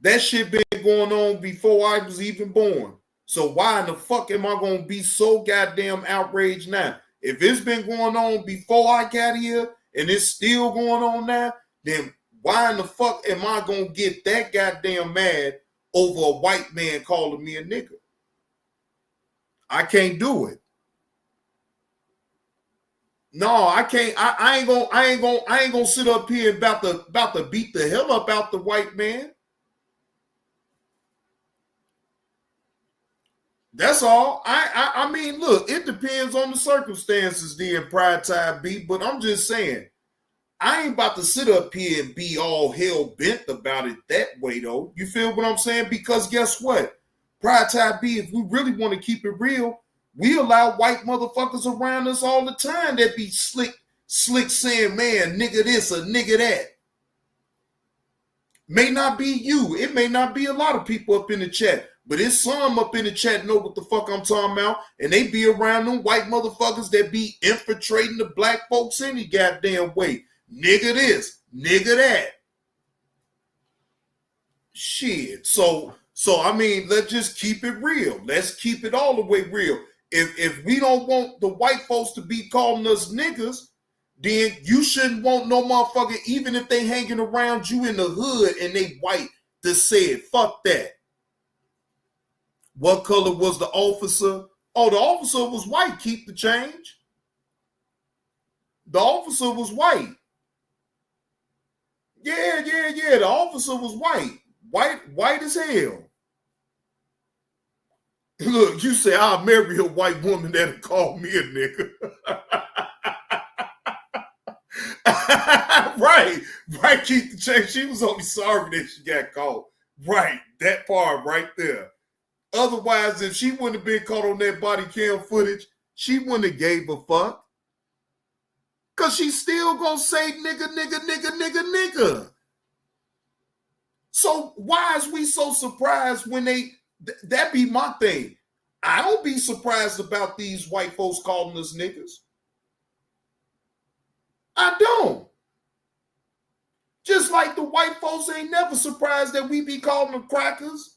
That shit been going on before I was even born. So why in the fuck am I going to be so goddamn outraged now? If it's been going on before I got here and it's still going on now, then why in the fuck am I going to get that goddamn mad over a white man calling me a nigga? I can't do it. No, I can't. I ain't gonna sit up here and about to beat the hell up out the white man. That's all. I mean, look, it depends on the circumstances, then, Pride Time B. But I'm just saying, I ain't about to sit up here and be all hell bent about it that way, though. You feel what I'm saying? Because guess what, Pride Time B, if we really want to keep it real, we allow white motherfuckers around us all the time that be slick saying, man, nigga this or nigga that. May not be you. It may not be a lot of people up in the chat, but it's some up in the chat know what the fuck I'm talking about, and they be around them white motherfuckers that be infiltrating the black folks any goddamn way. Nigga this, nigga that. Shit. So I mean, let's just keep it real. Let's keep it all the way real. If we don't want the white folks to be calling us niggas, then you shouldn't want no motherfucker, even if they hanging around you in the hood and they white, to say it. Fuck that. What color was the officer? Oh, the officer was white. Keep the change. The officer was white. Yeah. The officer was white. White as hell. Look, you say I'll marry a white woman that'll call me a nigga. Right, keep the change. She was only sorry that she got caught. Right, that part right there. Otherwise, if she wouldn't have been caught on that body cam footage, she wouldn't have gave a fuck. Because she's still going to say nigga. So why is we so surprised when that be my thing. I don't be surprised about these white folks calling us niggas. I don't. Just like the white folks ain't never surprised that we be calling them crackers.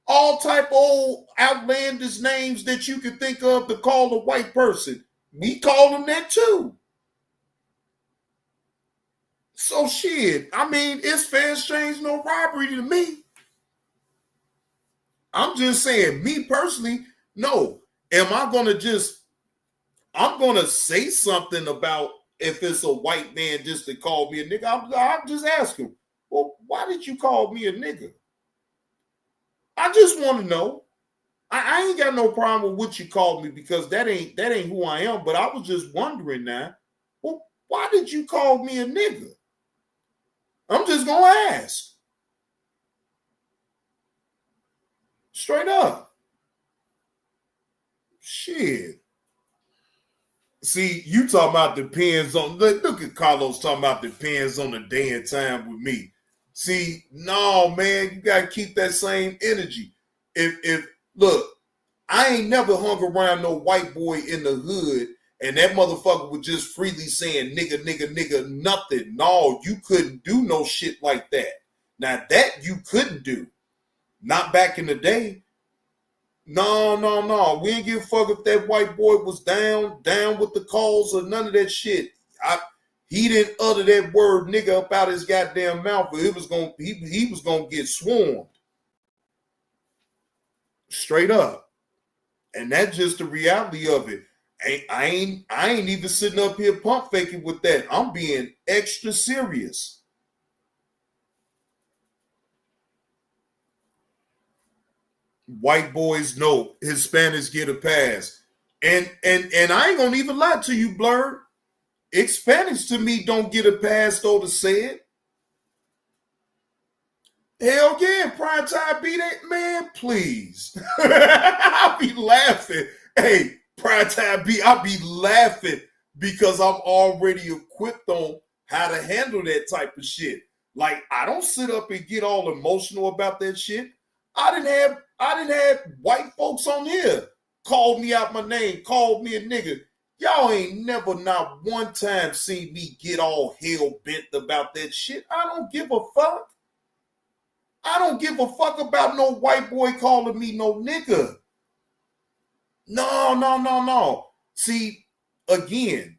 All type of old outlandish names that you can think of to call a white person. We call them that too. So shit, I mean, it's fair exchange, no robbery to me. I'm just saying, me personally, no. Am I going to I'm going to say something about if it's a white man just to call me a nigga? I'm just asking, well, why did you call me a nigga? I just want to know. I ain't got no problem with what you called me because that ain't who I am. But I was just wondering now, well, why did you call me a nigga? I'm just going to ask. Straight up. Shit. See, you talking about depends on, look at Carlos talking about depends on the day and time with me. See, no, man, you got to keep that same energy. If look, I ain't never hung around no white boy in the hood and that motherfucker was just freely saying nigga, nigga, nigga, nothing. No, you couldn't do no shit like that. Now that you couldn't do. Not back in the day. No. We ain't give a fuck if that white boy was down with the cause or none of that shit. He didn't utter that word nigga up out his goddamn mouth, but he was gonna get swarmed. Straight up. And that's just the reality of it. I ain't even sitting up here pump faking with that. I'm being extra serious. White boys know Hispanics get a pass. And I ain't gonna even lie to you, Blur. Hispanics to me don't get a pass though to say it. Hell yeah, prime time be that man, please. I'll be laughing. Hey, prime time be, I'll be laughing because I'm already equipped on how to handle that type of shit. Like, I don't sit up and get all emotional about that shit. I didn't have white folks on here call me out my name, called me a nigga. Y'all ain't never not one time seen me get all hell bent about that shit. I don't give a fuck. I don't give a fuck about no white boy calling me no nigga. No. See, again,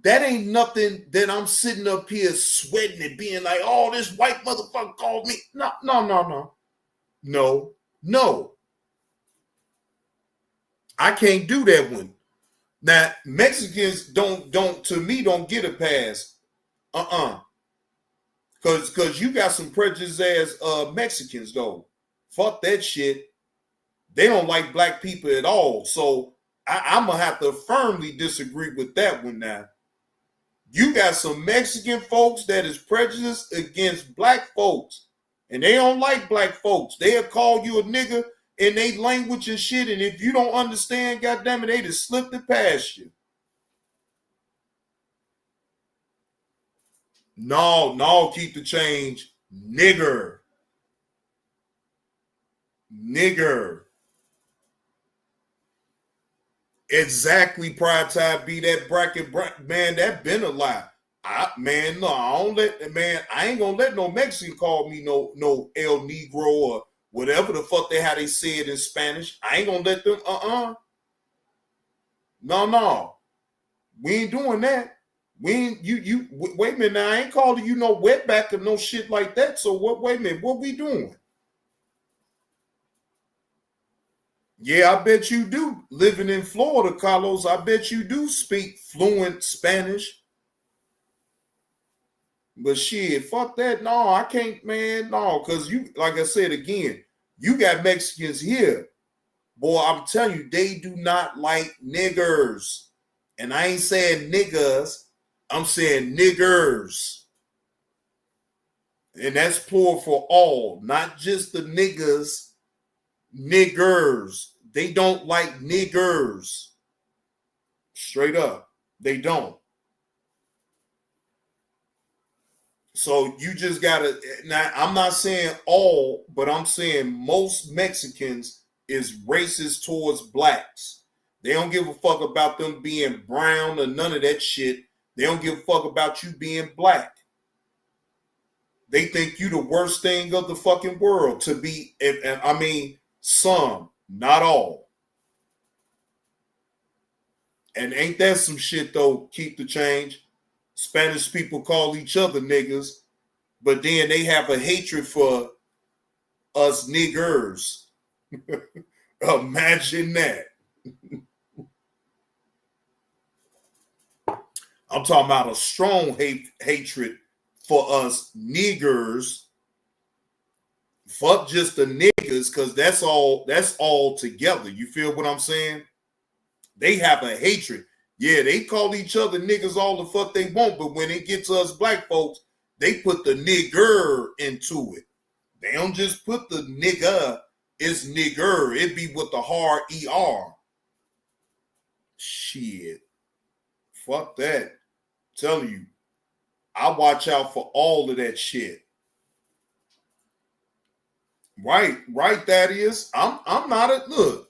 that ain't nothing that I'm sitting up here sweating and being like, oh, this white motherfucker called me. No. I can't do that one. Now, Mexicans don't get a pass. Cause you got some prejudiced ass Mexicans though. Fuck that shit. They don't like black people at all. So I'm gonna have to firmly disagree with that one now. You got some Mexican folks that is prejudiced against black folks. And they don't like black folks. They'll call you a nigga in their language and shit. And if you don't understand, goddamn it, they just slipped it past you. No, keep the change. Nigger. Exactly, prime time be that bracket, man, that been a lie. I ain't gonna let no Mexican call me no El Negro or whatever the fuck how they say it in Spanish. I ain't gonna let them, No. We ain't doing that. We ain't, wait a minute now, I ain't calling you no wetback or no shit like that. So wait a minute, what we doing? Yeah, I bet you do. Living in Florida, Carlos, I bet you do speak fluent Spanish. But shit, fuck that. No, I can't, man. No, because you, like I said again, you got Mexicans here. Boy, I'm telling you, they do not like niggers. And I ain't saying niggas, I'm saying niggers. And that's plural for all, not just the niggas, niggers. They don't like niggers. Straight up. They don't. So you just gotta, now I'm not saying all, but I'm saying most Mexicans is racist towards blacks. They don't give a fuck about them being brown or none of that shit. They don't give a fuck about you being black. They think you the worst thing of the fucking world to be, and I mean, some, not all. And ain't that some shit though, keep the change? Spanish people call each other niggas, but then they have a hatred for us niggers. Imagine that. I'm talking about a strong hatred for us niggers. Fuck just the niggas, because that's all together. You feel what I'm saying? They have a hatred. Yeah, they call each other niggas all the fuck they want, but when it gets to us black folks, they put the nigger into it. They don't just put the nigga, it's nigger. It be with the hard ER. Shit. Fuck that. I'm telling you, I watch out for all of that shit. Right, Thaddeus. I'm not a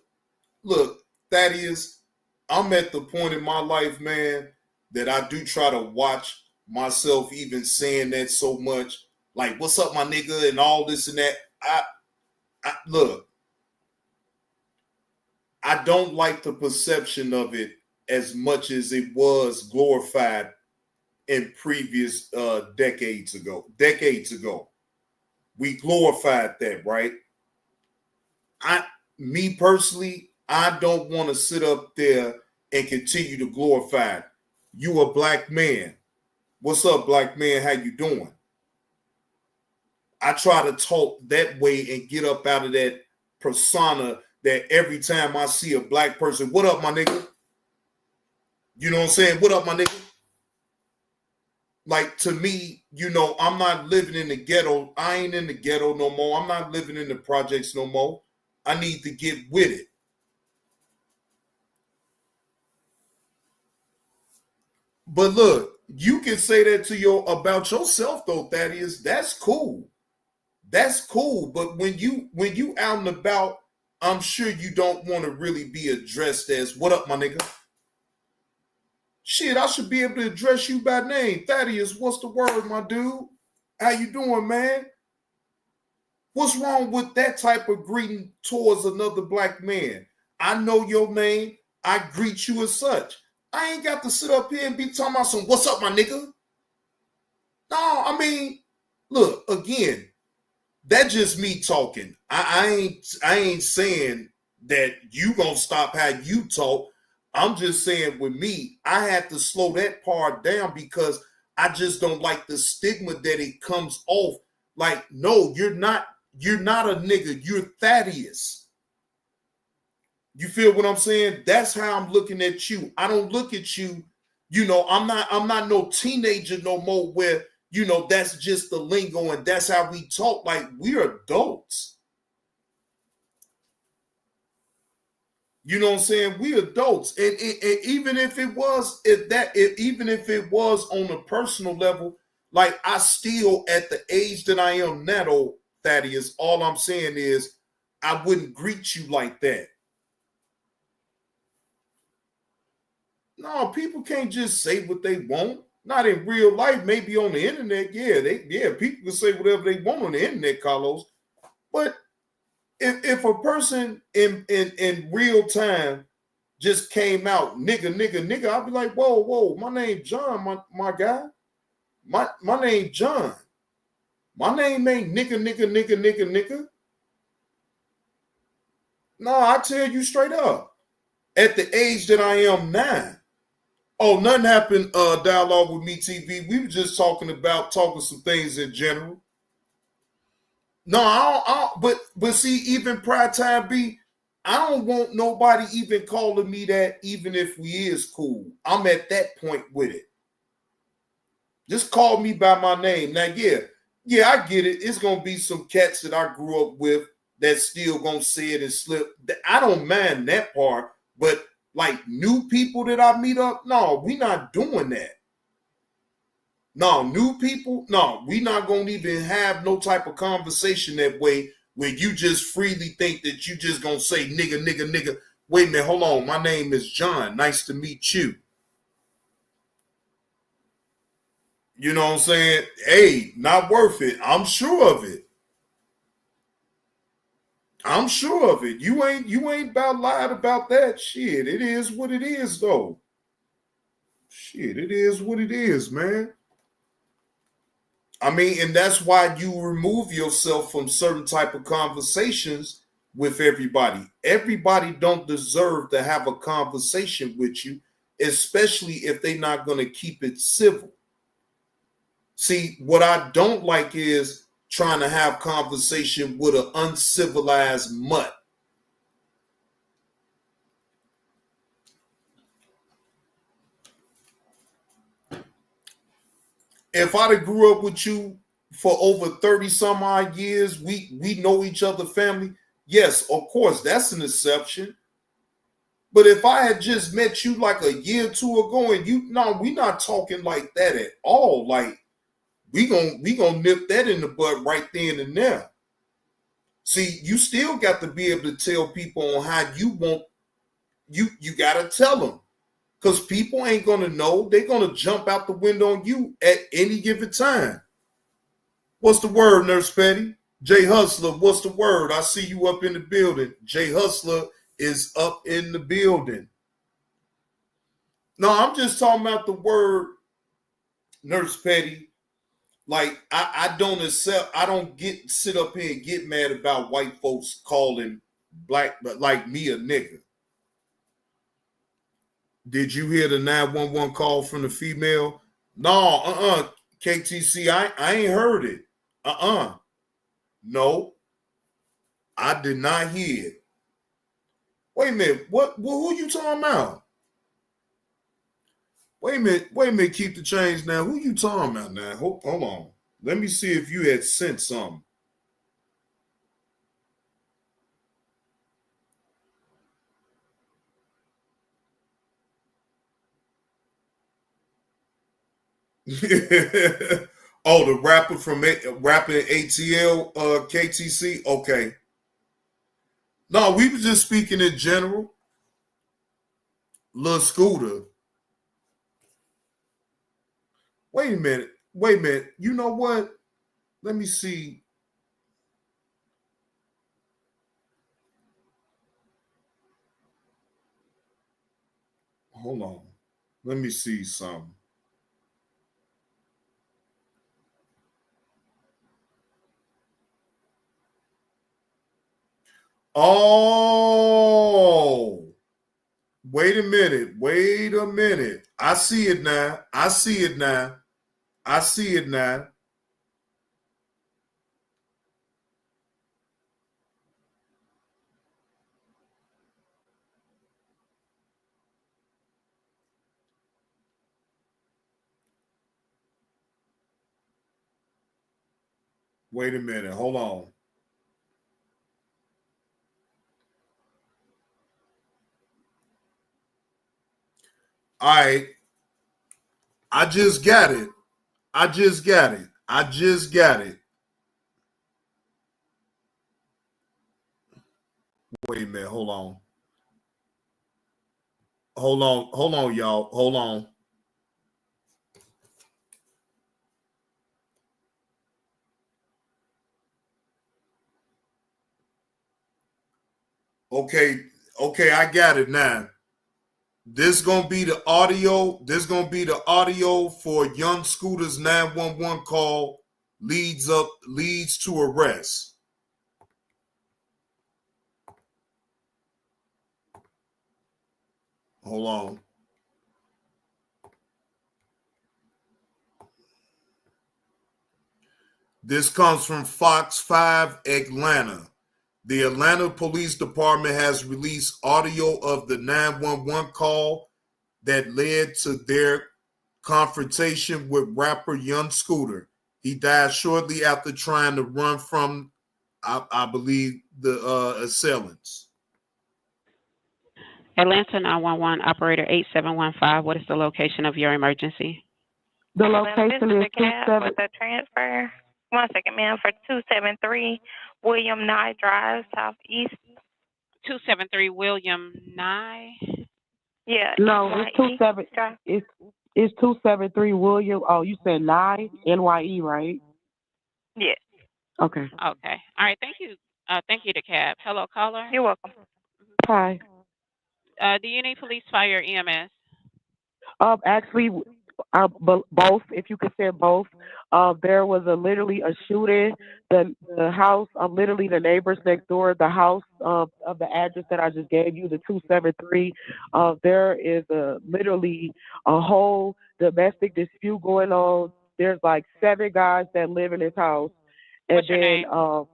look, Thaddeus, I'm at the point in my life, man, that I do try to watch myself even saying that so much. Like, what's up, my nigga, and all this and that. I look, I don't like the perception of it as much as it was glorified in previous decades ago. We glorified that, right? Me personally, I don't want to sit up there and continue to glorify it. You a black man. What's up, black man? How you doing? I try to talk that way and get up out of that persona that every time I see a black person, what up, my nigga? You know what I'm saying? What up, my nigga? Like, to me, you know, I'm not living in the ghetto. I ain't in the ghetto no more. I'm not living in the projects no more. I need to get with it. But look, you can say that to about yourself though, Thaddeus. That's cool. That's cool. But when you out and about, I'm sure you don't want to really be addressed as what up, my nigga? Shit, I should be able to address you by name. Thaddeus, what's the word, my dude? How you doing, man? What's wrong with that type of greeting towards another black man? I know your name. I greet you as such. I ain't got to sit up here and be talking about some what's up, my nigga? No, I mean, look, again, that's just me talking. I ain't saying that you gonna stop how you talk. I'm just saying with me, I had to slow that part down because I just don't like the stigma that it comes off. Like, no, you're not a nigga, you're Thaddeus. You feel what I'm saying? That's how I'm looking at you. I don't look at you, you know, I'm not no teenager no more where, you know, that's just the lingo and that's how we talk. Like, we're adults. You know what I'm saying? We adults. And even if it was on a personal level, like, I still, at the age that I am now, Thaddeus, all I'm saying is I wouldn't greet you like that. No, people can't just say what they want. Not in real life, maybe on the internet. Yeah, people can say whatever they want on the internet, Carlos. But if a person in real time just came out, nigga, I'd be like, whoa, my name's John, my guy. My name's John. My name ain't nigga. No, I tell you straight up. At the age that I am now, oh, nothing happened, dialogue with me, TV. We were just talking some things in general. No, I don't, but see, even prior time B, I don't want nobody even calling me that, even if we is cool. I'm at that point with it. Just call me by my name. Now, yeah, I get it. It's gonna be some cats that I grew up with that still gonna say it and slip. I don't mind that part, but like new people that I meet up, no, we not doing that. No, new people, no, we not gonna even have no type of conversation that way where you just freely think that you just gonna say nigga. Wait a minute, hold on. My name is John. Nice to meet you. You know what I'm saying? Hey, not worth it. I'm sure of it. I'm sure of it. You ain't about lied about that shit. It is what it is, though. Shit, it is what it is, man. I mean, and that's why you remove yourself from certain type of conversations with everybody. Everybody don't deserve to have a conversation with you, especially if they're not going to keep it civil. See, what I don't like is trying to have conversation with an uncivilized mutt. If I'd have grew up with you for over 30 some odd years, we know each other family. Yes, of course, that's an exception. But if I had just met you like a year or two ago and we're not talking like that at all. Like, we gonna nip that in the bud right then and there. See, you still got to be able to tell people on how you want. You got to tell them, because people ain't gonna know. They're gonna jump out the window on you at any given time. What's the word, Nurse Petty? Jay Hustler, what's the word? I see you up in the building. Jay Hustler is up in the building. No, I'm just talking about the word, Nurse Petty. Like, I don't accept, I don't sit up here and get mad about white folks calling black, but like me, a nigga. Did you hear the 911 call from the female? No, KTC, I ain't heard it. No, I did not hear it. Wait a minute, who you talking about? Wait a minute, keep the change now. Who you talking about now? Hold on. Let me see if you had sent something. Oh, the rapper from rapper ATL, KTC. Okay. No, we was just speaking in general. Lil Scooter. Wait a minute. You know what? Let me see. Hold on. Let me see something. Oh, wait a minute. I see it now. Wait a minute. Hold on. All right. I just got it. Wait a minute. Hold on, y'all. Hold on. Okay, I got it now. This gonna be the audio. For Young Scooter's 911 call leads to arrest. Hold on. This comes from Fox 5 Atlanta. The Atlanta Police Department has released audio of the 911 call that led to their confrontation with rapper Young Scooter. He died shortly after trying to run from, I believe, the assailants. Atlanta 911 operator 8715. What is the location of your emergency? The location is With the transfer. 1 second, ma'am, for 273 William Nye Drive, Southeast. 273 William Nye. Yeah. No, it's 273 William. Oh, you said Nye, NYE, right? Yes. Okay. Okay. All right. Thank you. Thank you to cab. Hello, caller. You're welcome. Hi. Do you need police, fire, or EMS? Actually, both. If you could say both. There was literally a shooting. The house, literally the neighbors next door, the house of the address that I just gave you, the 273. There is literally a whole domestic dispute going on. There's like 7 guys that live in this house, and What's your then name?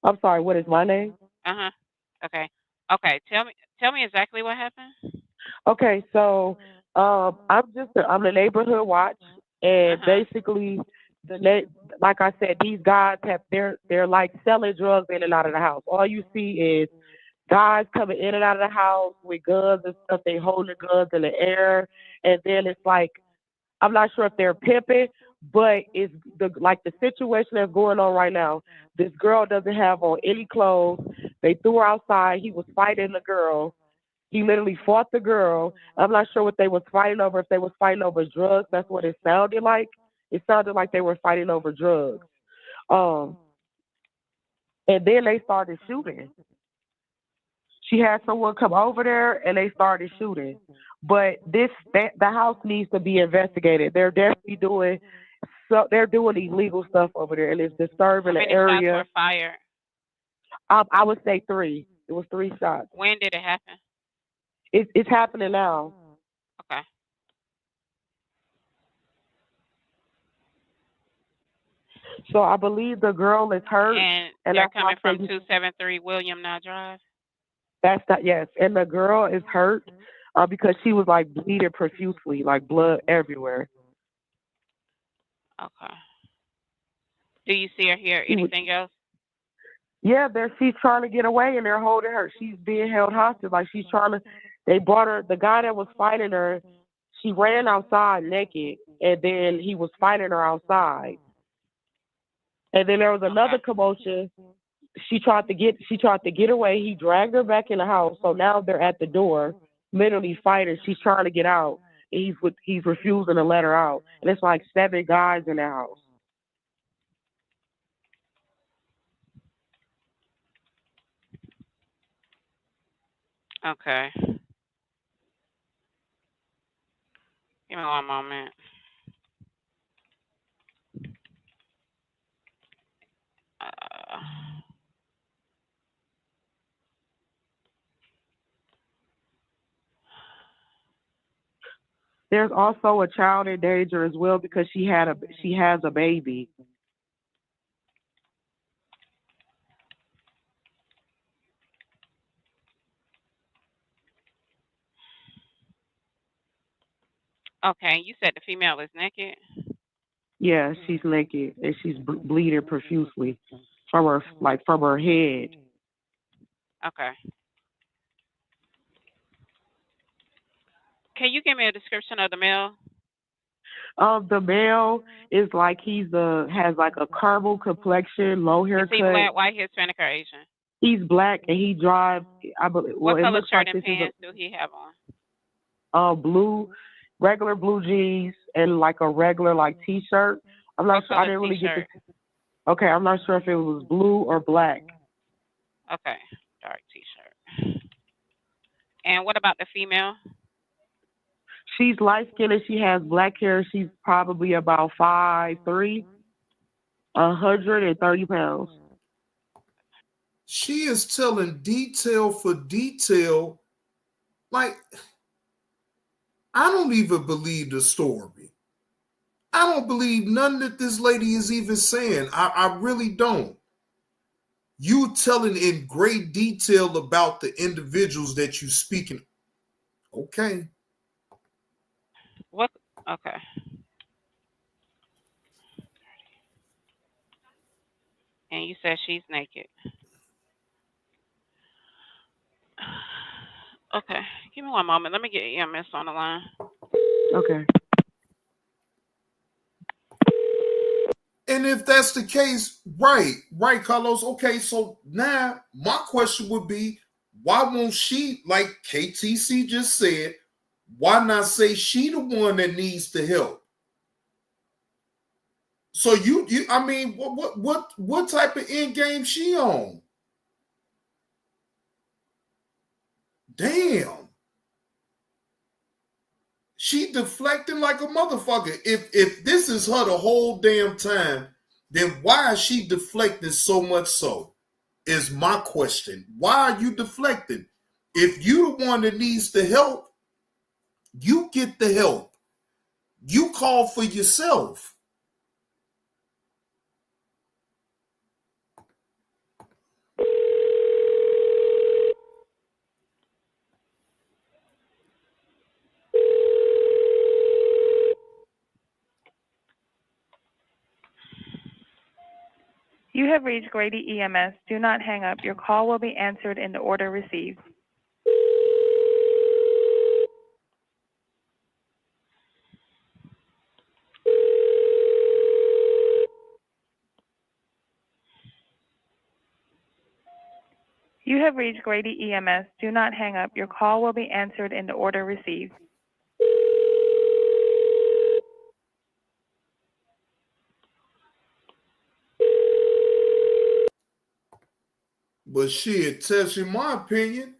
I'm sorry. What is my name? Okay. Okay. Tell me exactly what happened. Okay, so I'm the neighborhood watch, and basically like I said, these guys they're like selling drugs in and out of the house. All you see is guys coming in and out of the house with guns and stuff. They holding the guns in the air, and then it's like I'm not sure if they're pimping, but it's the situation that's going on right now. This girl doesn't have on any clothes. They threw her outside. He was fighting the girl. He literally fought the girl. I'm not sure what they was fighting over. If they was fighting over drugs, that's what it sounded like. It sounded like they were fighting over drugs. Um, and then they started shooting. She had someone come over there and they started shooting. But the house needs to be investigated. They're definitely doing they're doing illegal stuff over there and it's How disturbing the many shots area. were fired? I would say 3. It was 3 shots. When did it happen? It's happening now. Okay. So I believe the girl is hurt, And and they're that's why coming I from say 273 William Now Drive? that's that. Yes, and the girl is hurt because she was like bleeding profusely, like blood everywhere. Okay. Do you see or hear She was, anything else? yeah, she's trying to get away, and they're holding her. She's being held hostage, like she's trying to. They brought her. The guy that was fighting her, she ran outside naked, and then he was fighting her outside. And then there was another commotion. She tried to get away. He dragged her back in the house. So now they're at the door, literally fighting. She's trying to get out. He's refusing to let her out. And it's like 7 guys in the house. Okay. Give me one moment. Uh, There's also a child in danger as well because she has a baby. okay. You said the female is naked? Yeah, she's naked and she's bleeding profusely from her head. Okay. Can you give me a description of the male? The male is like has like a caramel complexion, low Is he haircut. black, white, Hispanic, or Asian? He's black and he drives. I believe. Well, What it color looks shirt like and this is pants do he have on? blue, regular blue jeans and like a regular like t-shirt. I'm not What sure. I color didn't really get t-shirt? Okay, I'm not sure if it was blue or black. Okay. Dark t-shirt. And what about the female? She's light skinned and she has black hair. She's probably about 5'3", 130 pounds. She is telling detail for detail. Like, I don't even believe the story. I don't believe none that this lady is even saying. I really don't. You telling in great detail about the individuals that you speaking. Okay. What? Okay. And you said she's naked. Okay. Give me one moment. Let me get EMS on the line. Okay. And if that's the case, right, Carlos. Okay, so now my question would be, why won't she, like KTC just said, why not say she the one that needs the help? So you I mean, what type of end game she on? Damn. She deflecting like a motherfucker. If this is her the whole damn time, then why is she deflecting so much so? Is my question. Why are you deflecting? If you the one that needs the help, you get the help. You call for yourself. You have reached Grady EMS. Do not hang up. Your call will be answered in the order received. have reached Grady EMS. Do not hang up. Your call will be answered in the order received. But shit, Tess, in my opinion,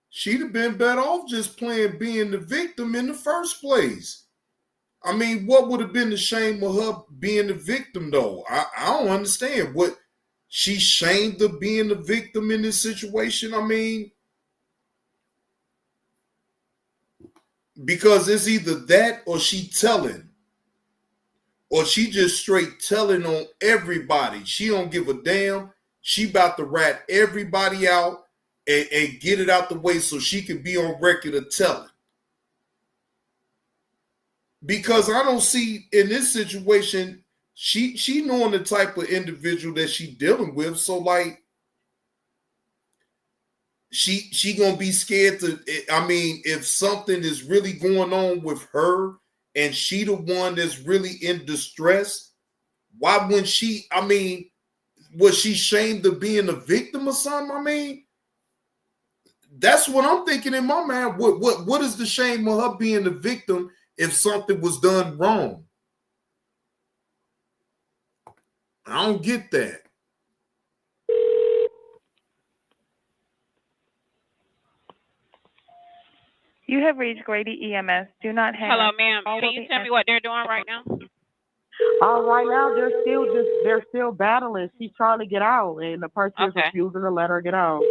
she'd have been better off just playing being the victim in the first place. I mean, what would have been the shame of her being the victim, though? I don't understand. What, she's shamed of being the victim in this situation? I mean, because it's either that or she telling. Or she just straight telling on everybody. She don't give a damn. She about to rat everybody out and get it out the way so she can be on record of telling. Because I don't see in this situation, she knowing the type of individual that she dealing with. So like, she gonna be scared to. I mean, if something is really going on with her and she the one that's really in distress, why wouldn't she? I mean, was she shamed of being a victim or something? I mean, that's what I'm thinking in my mind. What is the shame of her being the victim if something was done wrong? I don't get that. You have reached Grady EMS. Do not hang Hello, up. ma'am. Call Can will you be tell me what they're doing right now? Right now they're still battling. She's trying to get out, and the person is Okay. refusing to let her get out.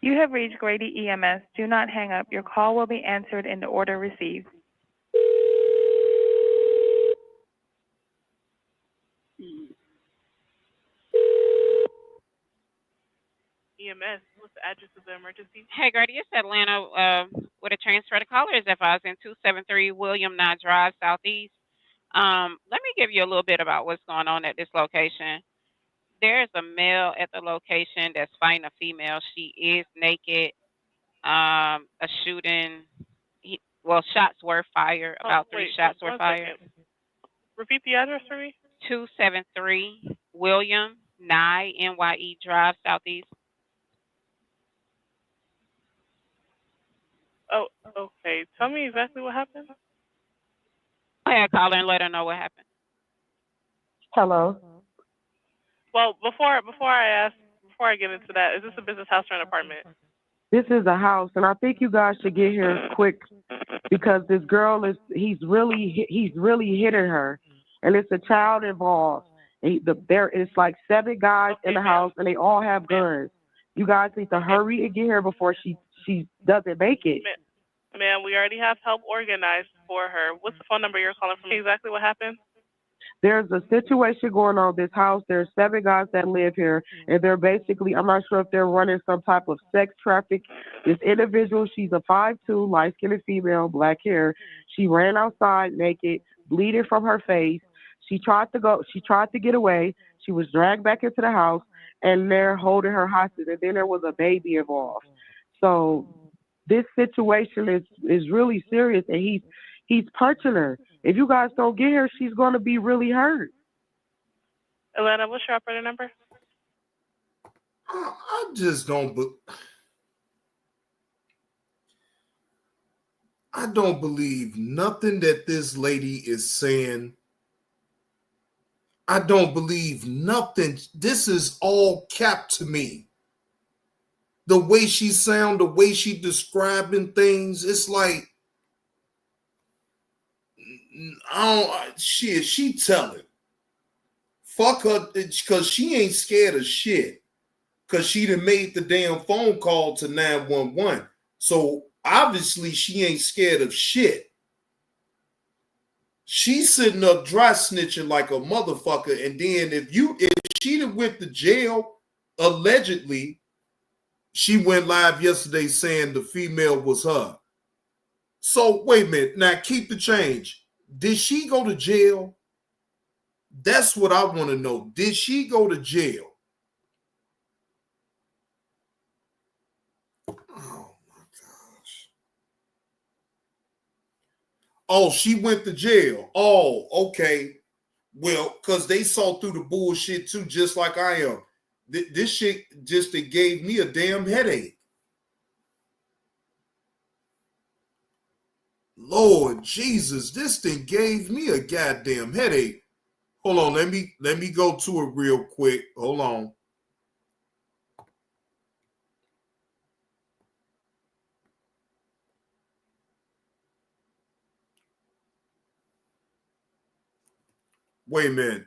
You have reached Grady EMS. Do not hang up. Your call will be answered in the order received. EMS, what's the address of the emergency? Hey, Grady, it's Atlanta with a transfer. The caller is advised in 273 William Nye Drive, Southeast. Let me give you a little bit about what's going on at this location. There's a male at the location that's fighting a female. She is naked. A shooting. Shots were fired. About three shots were fired. Second. Repeat the address for me. 273 William Nye NYE Drive, Southeast. Oh, okay. Tell me exactly what happened. Go ahead, caller, and let her know what happened. Hello. Well, before I get into that, is this a business house or an apartment? This is a house, and I think you guys should get here quick because this girl he's really hitting her, and it's a child involved. And there is like 7 guys in the house, and they all have guns. You guys need to hurry and get here before she doesn't make it. Ma'am, we already have help organized for her. What's the phone number you're calling from? Exactly what happened? There's a situation going on in this house. There's 7 guys that live here, and they're basically, I'm not sure if they're running some type of sex traffic. This individual, she's a 5'2", light-skinned female, black hair. She ran outside naked, bleeding from her face. She tried to get away. She was dragged back into the house, and they're holding her hostage, and then there was a baby involved. So this situation is really serious, and he's punching her. If you guys don't get her, she's going to be really hurt. Atlanta, what's your operator number? I just don't. I don't believe nothing that this lady is saying. I don't believe nothing. This is all cap to me. The way she sound, the way she describing things, it's like, she telling. Fuck her, because she ain't scared of shit. Because she done made the damn phone call to 911. So obviously she ain't scared of shit. She's sitting up dry snitching like a motherfucker. And then if she done went to jail, allegedly, she went live yesterday saying the female was her. So wait a minute. Now keep the change. Did she go to jail? That's what I want to know. Did she go to jail? Oh my gosh. Oh, she went to jail. Oh, okay. Well, because they saw through the bullshit too, just like I am. This shit just it gave me a damn headache. Lord Jesus, this thing gave me a goddamn headache. Hold on, let me go to it real quick. Hold on. Wait a minute.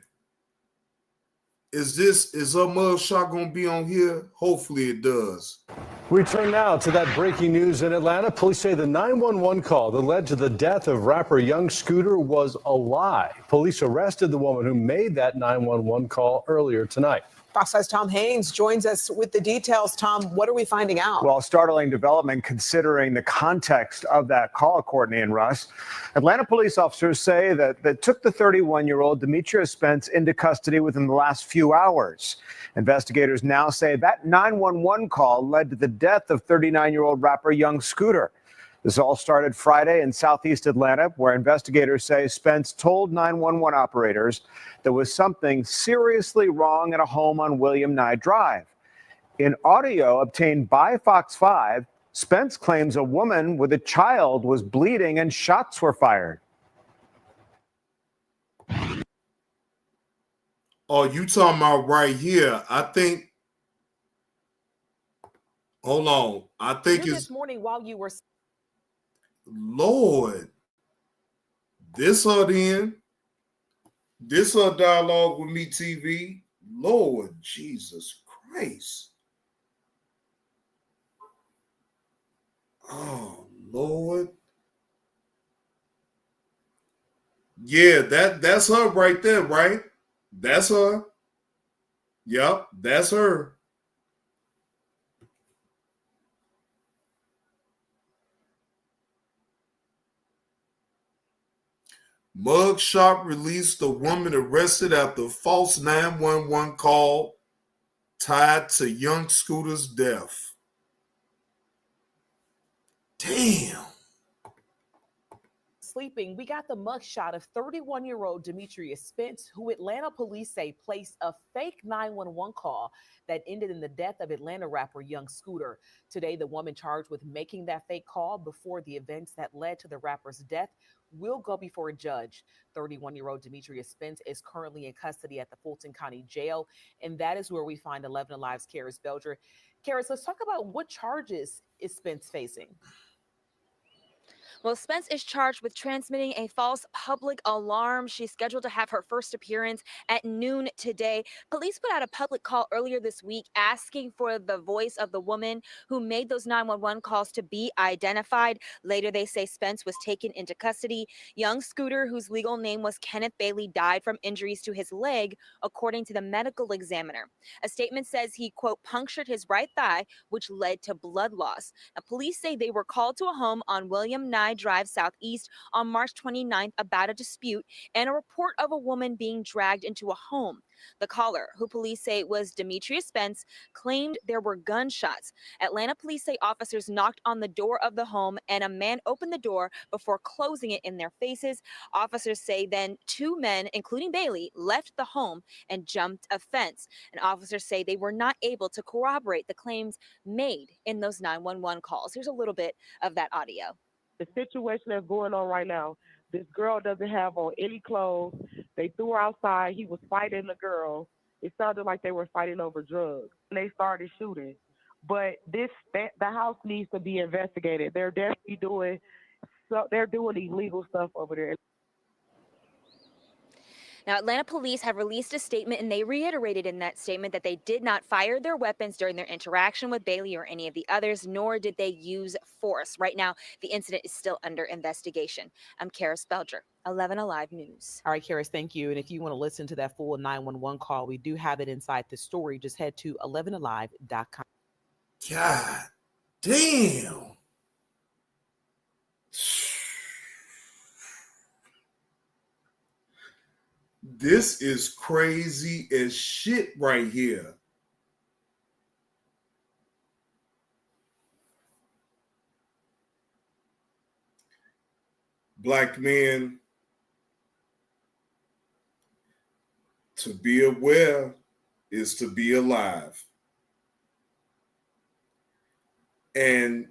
Is her mugshot gonna be on here? Hopefully it does. We turn now to that breaking news in Atlanta. Police say the 911 call that led to the death of rapper Young Scooter was a lie. Police arrested the woman who made that 911 call earlier tonight. Fox 5's Tom Haynes joins us with the details. Tom, what are we finding out? Well, startling development considering the context of that call, Courtney and Russ. Atlanta police officers say that they took the 31-year-old Demetria Spence into custody within the last few hours. Investigators now say that 911 call led to the death of 39-year-old rapper Young Scooter. This all started Friday in southeast Atlanta, where investigators say Spence told 911 operators there was something seriously wrong at a home on William Nye Drive. In audio obtained by Fox 5, Spence claims a woman with a child was bleeding and shots were fired. Oh, you talking about right here? I think. Hold on. I think it's this morning while you were. Lord. This her then. This her dialogue with me TV. Lord Jesus Christ. Oh Lord. Yeah, that's her right there, right? That's her. Yep, that's her. Mugshot released the woman arrested after false 911 call tied to Young Scooter's death. Damn. Sleeping, we got the mugshot of 31-year-old Demetria Spence, who Atlanta police say placed a fake 911 call that ended in the death of Atlanta rapper Young Scooter. Today, the woman charged with making that fake call before the events that led to the rapper's death will go before a judge. 31-year-old Demetria Spence is currently in custody at the Fulton County Jail, and that is where we find 11 Alive's Karis Belger. Karis, let's talk about what charges is Spence facing. Well, Spence is charged with transmitting a false public alarm. She's scheduled to have her first appearance at noon today. Police put out a public call earlier this week asking for the voice of the woman who made those 911 calls to be identified. Later, they say Spence was taken into custody. Young Scooter, whose legal name was Kenneth Bailey, died from injuries to his leg, according to the medical examiner. A statement says he, quote, punctured his right thigh, which led to blood loss. Now, police say they were called to a home on William Nye Drive Southeast on March 29th about a dispute and a report of a woman being dragged into a home. The caller, who police say was Demetria Spence, claimed there were gunshots. Atlanta police say officers knocked on the door of the home and a man opened the door before closing it in their faces. Officers say then two men, including Bailey, left the home and jumped a fence. And officers say they were not able to corroborate the claims made in those 911 calls. Here's a little bit of that audio. The situation that's going on right now, this girl doesn't have on any clothes. They threw her outside. He was fighting the girl. It sounded like they were fighting over drugs. And they started shooting. But the house needs to be investigated. They're definitely doing illegal stuff over there. Now, Atlanta police have released a statement, and they reiterated in that statement that they did not fire their weapons during their interaction with Bailey or any of the others, nor did they use force. Right now, the incident is still under investigation. I'm Karis Belger, 11 Alive News. All right, Karis, thank you. And if you want to listen to that full 911 call, we do have it inside the story. Just head to 11alive.com. God damn. This is crazy as shit right here. Black men, To be aware is to be alive. And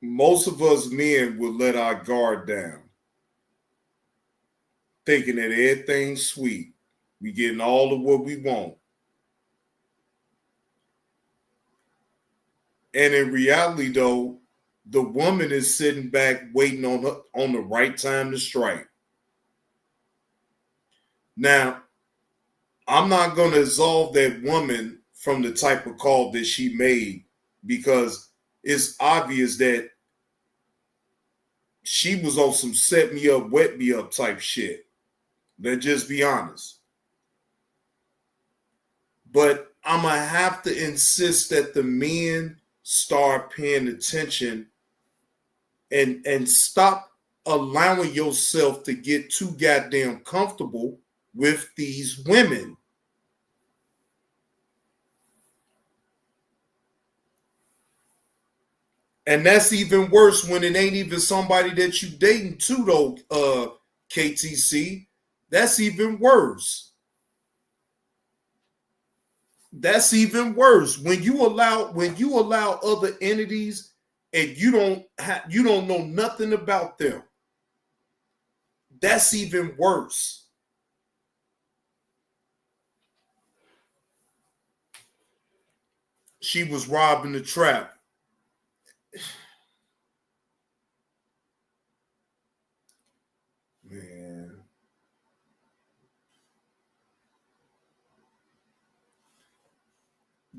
most of us men will let our guard down, thinking that everything's sweet. We getting all of what we want. And in reality, though, the woman is sitting back waiting on the right time to strike. Now, I'm not going to absolve that woman from the type of call that she made, because it's obvious that she was on some set me up, wet me up type shit. Let's just be honest. But I'm going to have to insist that the men start paying attention and stop allowing yourself to get too goddamn comfortable with these women. And that's even worse when it ain't even somebody that you dating too, though, KTC. That's even worse. That's even worse. When you allow other entities and you don't know nothing about them. That's even worse. She was robbing the trap. Man.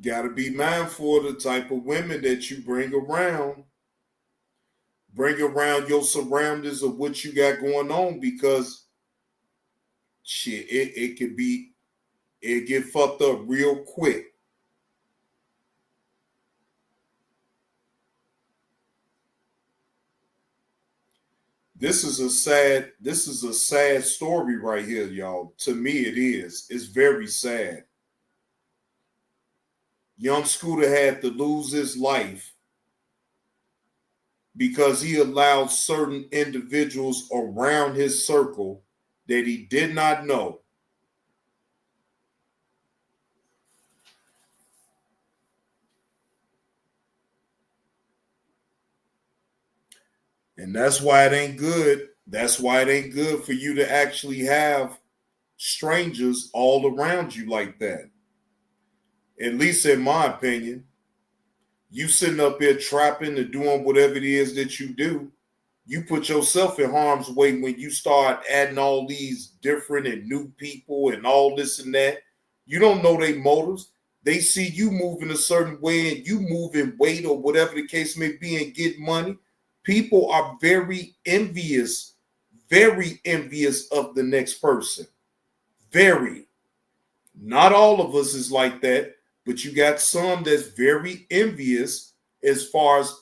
Got to be mindful of the type of women that you bring around. Bring around your surroundings of what you got going on, because shit, it get fucked up real quick. This is a sad story right here, y'all. To me, it is. It's very sad. Young Scooter had to lose his life because he allowed certain individuals around his circle that he did not know. And that's why it ain't good. That's why it ain't good for you to actually have strangers all around you like that. At least in my opinion. You sitting up here trapping and doing whatever it is that you do, you put yourself in harm's way when you start adding all these different and new people and all this and that. You don't know their motives. They see you moving a certain way and you move in weight or whatever the case may be and get money. People are very envious of the next person. Very. Not all of us is like that. But you got some that's very envious as far as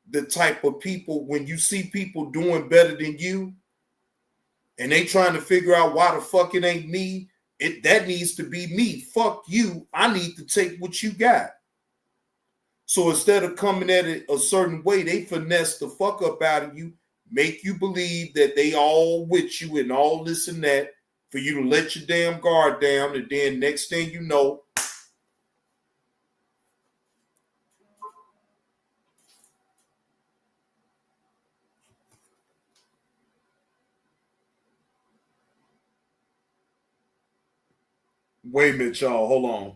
the type of people, when you see people doing better than you and they trying to figure out why the fuck it ain't me, that needs to be me. Fuck you. I need to take what you got. So instead of coming at it a certain way, they finesse the fuck up out of you, make you believe that they all with you and all this and that for you to let your damn guard down. And then next thing you know, wait a minute, y'all. Hold on.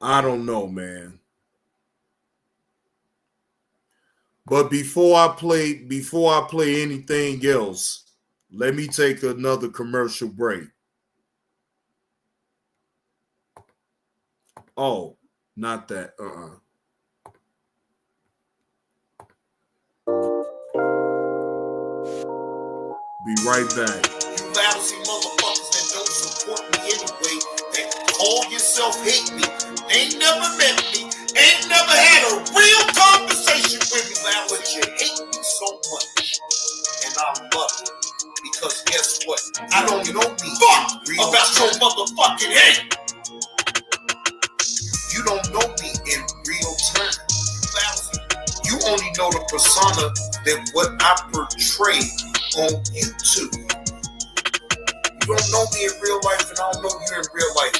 I don't know, man. But before I play anything else, let me take another commercial break. Oh, not that. Be right back. You lousy motherfuckers that don't support me anyway, that call yourself hate me, ain't never met me, ain't never had a real conversation with me, man, but you hate me so much. And I love it. I don't know me. Fuck about your motherfucking hate. You don't know me in real time. You only know the persona that what I portray on YouTube. You don't know me in real life, and I don't know you in real life.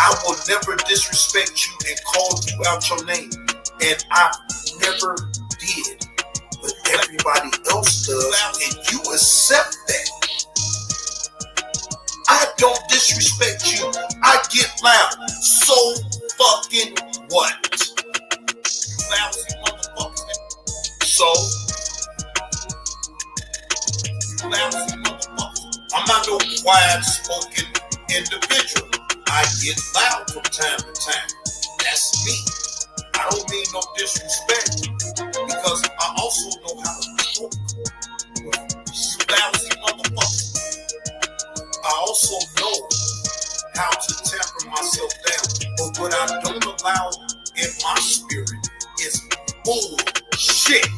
I will never disrespect you and call you out your name, and I never did. But everybody else does, and you accept that. I don't disrespect you. I get loud. So fucking what? You lousy motherfucker. So, you lousy motherfucker. I'm not no quiet-spoken individual. I get loud from time to time. That's me. I don't mean no disrespect, because I also know how to talk with lousy motherfuckers. I also know how to temper myself down, but what I don't allow in my spirit is bullshit.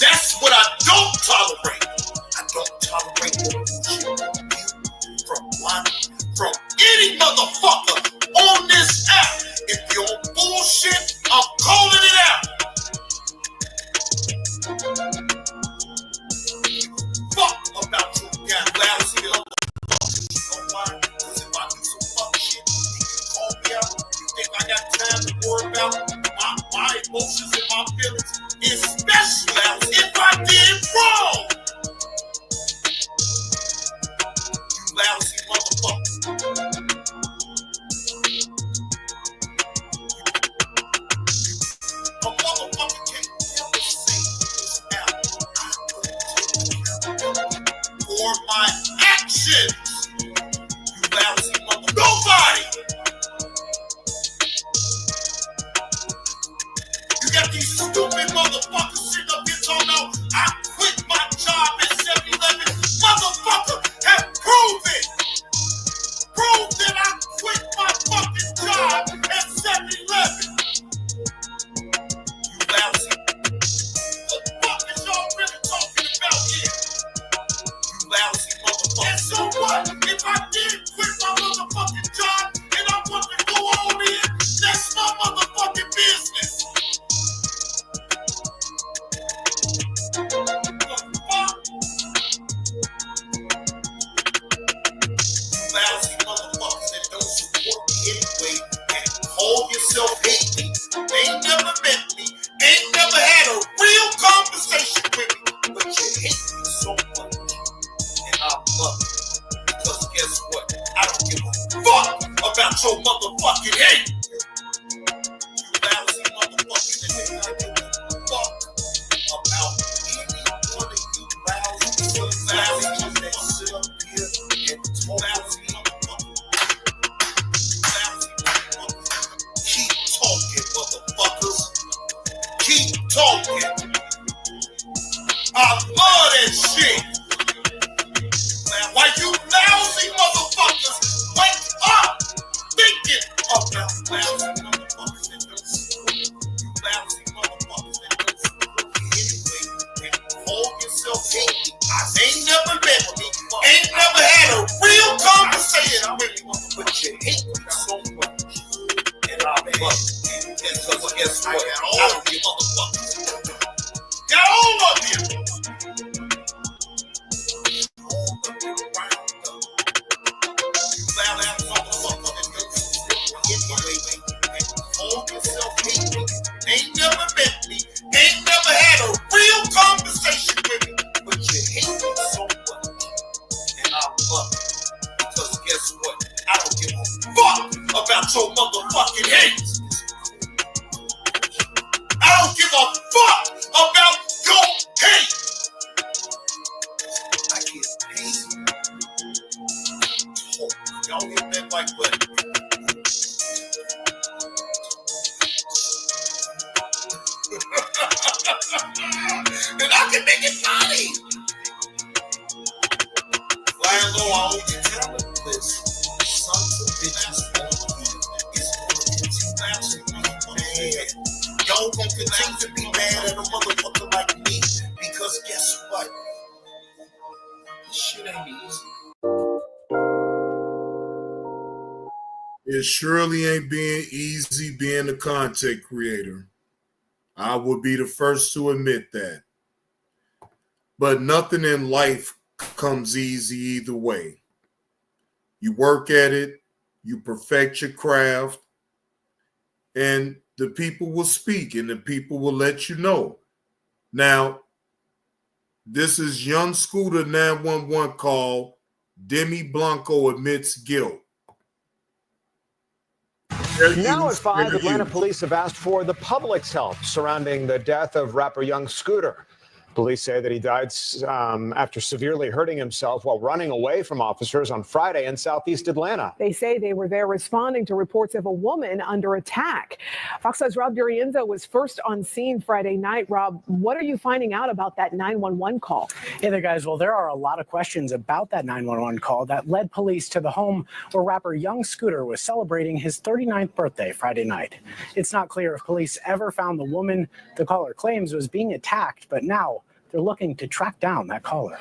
That's what I don't tolerate. I don't tolerate no bullshit from any motherfucker on this app. If you're on bullshit, I'm calling it out. Fuck about you, goddamn lousy motherfuckers. You know why? Because if I do some fuck shit, you can call me out. You think I got time to worry about my emotions and my feelings? Especially if I did wrong. You lousy motherfucker. A motherfucker can't never say this out. For my actions. You lousy motherfucker. Nobody. You got these stupid motherfuckers sitting up here talking about I quit my job at 7-Eleven. Motherfucker, have proved it. Prove that I quit my fucking job at 7-Eleven. You lousy. What the fuck is y'all really talking about here? You lousy motherfucker. And so what? If I did quit my motherfucking job and I want to go on in, that's my motherfucking business. Lousy motherfuckers that don't support me anyway and call yourself hate me. They ain't never met me, ain't never had a real conversation with me, but you hate me so much, and I love it. Because guess what? I don't give a fuck about your motherfucking hate. You lousy motherfuckers that ain't not give a fuck about any one of you lousy that sit up here and talk lousy. Keep talking, motherfuckers. Keep talking. I love that shit. Why you lousy motherfuckers wake up thinking about lousy motherfuckers that don't support you. Lousy motherfuckers that don't support me anyway and call yourself hate me. I ain't never met me, ain't never had a real conversation with me, but you hate me so much. And I love it. Because guess what? I don't give motherfuckers. Got all of you. All of you round up. You loud motherfucker that don't support me anyway and call yourself hate me. Ain't never met me, ain't never had a real conversation with me, but you hate me so much. And I love it. Because guess what? I don't give a fuck about your motherfucking hate. I don't give a fuck about your hate. I get paid. Oh, y'all hit that like button. And I can make it funny. Flying low, I owe you talentless. Sons of bitches on you. It's gonna continue, man. Y'all gonna continue to be mad at a motherfucker like me. Because guess what? This shit It surely ain't being easy being a content creator. I would be the first to admit that. But nothing in life comes easy either way. You work at it, you perfect your craft, and the people will speak and the people will let you know. Now, this is Young Scooter 911 call. Demi Blanco admits guilt. Now at 5, Atlanta police have asked for the public's help surrounding the death of rapper Young Scooter. Police say that he died after severely hurting himself while running away from officers on Friday in southeast Atlanta. They say they were there responding to reports of a woman under attack. Fox 5's Rob Durienzo was first on scene Friday night. Rob, what are you finding out about that 911 call? Hey there, guys. Well, there are a lot of questions about that 911 call that led police to the home where rapper Young Scooter was celebrating his 39th birthday Friday night. It's not clear if police ever found the woman the caller claims was being attacked, but now they're looking to track down that caller.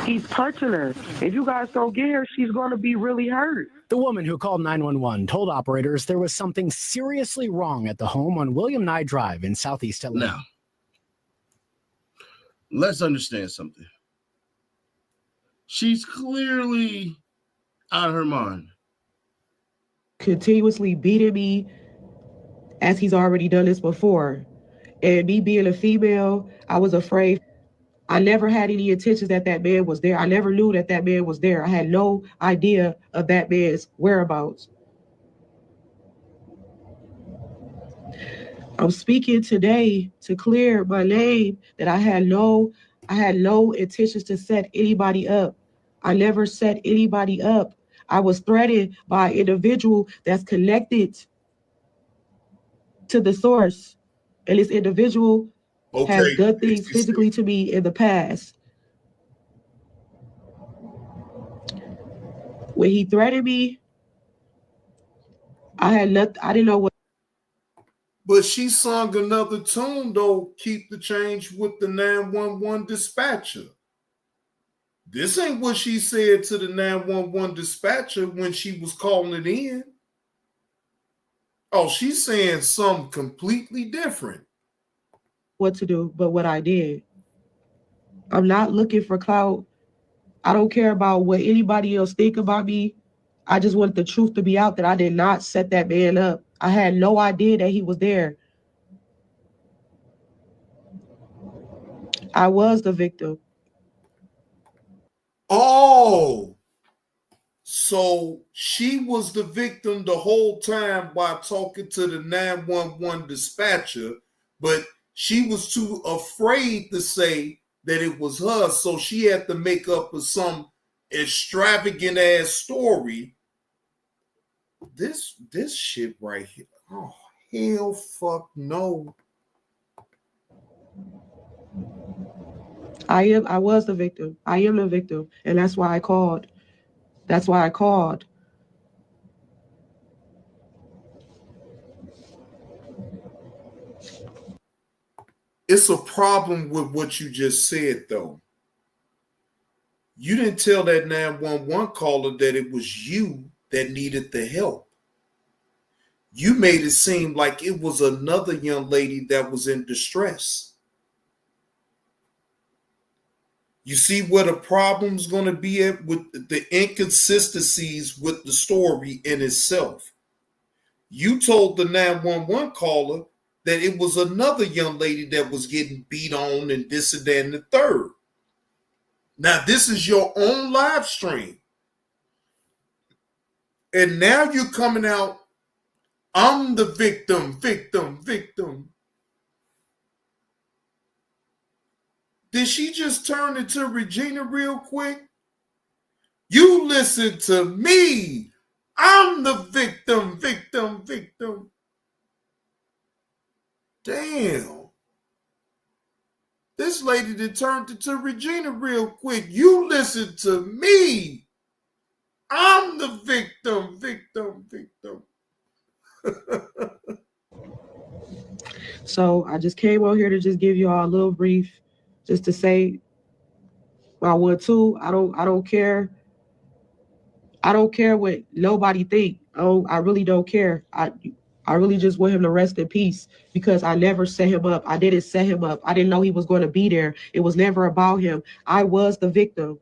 He's touching her. If you guys don't get her, she's going to be really hurt. The woman who called 911 told operators there was something seriously wrong at the home on William Nye Drive in southeast Atlanta. Now, let's understand something. She's clearly out of her mind. Continuously beating me as he's already done this before. And me being a female, I was afraid. I never had any intentions that that man was there. I never knew that that man was there. I had no idea of that man's whereabouts. I'm speaking today to clear my name that I had no intentions to set anybody up. I never set anybody up. I was threatened by an individual that's connected to the source. And this individual has done things physically to me in the past. When he threatened me, I didn't know what. But she sung another tune, though, Keep the Change with the 911 dispatcher. This ain't what she said to the 911 dispatcher when she was calling it in. Oh, she's saying something completely different. What to do, but what I did. I'm not looking for clout. I don't care about what anybody else think about me. I just want the truth to be out that I did not set that man up. I had no idea that he was there. I was the victim. Oh, so she was the victim the whole time while talking to the 911 dispatcher, but she was too afraid to say that it was her, so she had to make up some extravagant ass story. This shit right here. Oh, hell fuck no. I was the victim. I am the victim. And that's why I called. That's why I called. It's a problem with what you just said, though. You didn't tell that 911 caller that it was you that needed the help. You made it seem like it was another young lady that was in distress. You see where the problem's going to be at with the inconsistencies with the story in itself. You told the 911 caller that it was another young lady that was getting beat on and this and that and the third. Now, this is your own live stream. And now you're coming out, I'm the victim. Did she just turn into Regina real quick? You listen to me. I'm the victim. Damn. This lady that turned into Regina real quick. You listen to me. I'm the victim. So I just came on here to just give you all a little brief, just to say I would too. I don't care. I don't care what nobody think. Oh, I really don't care. I really just want him to rest in peace because I never set him up. I didn't set him up. I didn't know he was going to be there. It was never about him. I was the victim.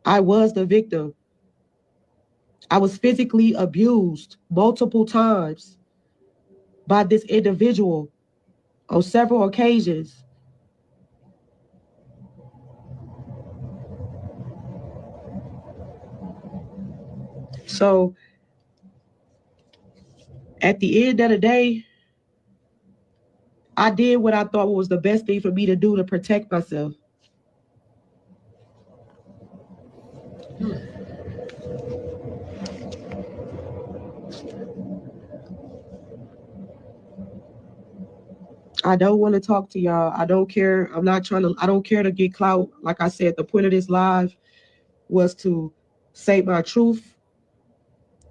I was the victim. I was physically abused multiple times by this individual on several occasions. So at the end of the day, I did what I thought was the best thing for me to do to protect myself. I don't want to talk to y'all. I don't care. I don't care to get clout. Like I said, the point of this live was to say my truth,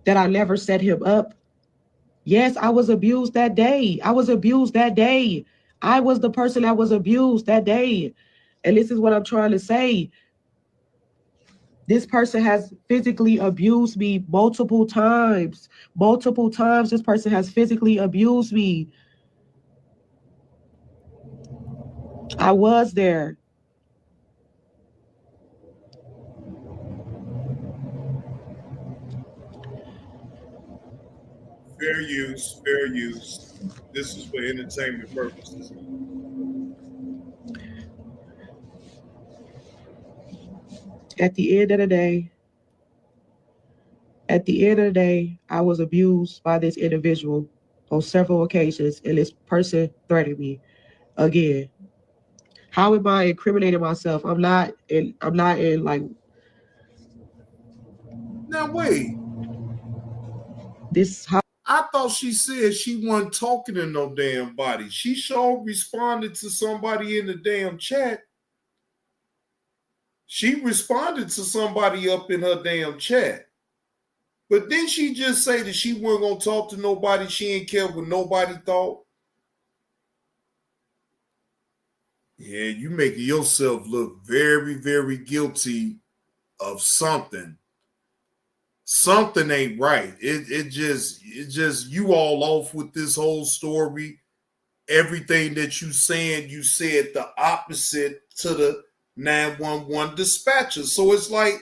that I never set him up. Yes, I was abused that day. I was abused that day. I was the person that was abused that day. And this is what I'm trying to say. This person has physically abused me multiple times. Multiple times, this person has physically abused me. I was there. Fair use, fair use. This is for entertainment purposes. At the end of the day, I was abused by this individual on several occasions, and this person threatened me again. How am I incriminating myself? I'm not in like. Now wait. This how I thought she said she wasn't talking to no damn body. She sure responded to somebody in the damn chat. She responded to somebody up in her damn chat. But then she just say that she wasn't gonna talk to nobody. She ain't care what nobody thought. Yeah, you making yourself look very, very guilty of something. Something ain't right. It just you all off with this whole story. Everything that you saying, you said the opposite to the 911 dispatcher. So it's like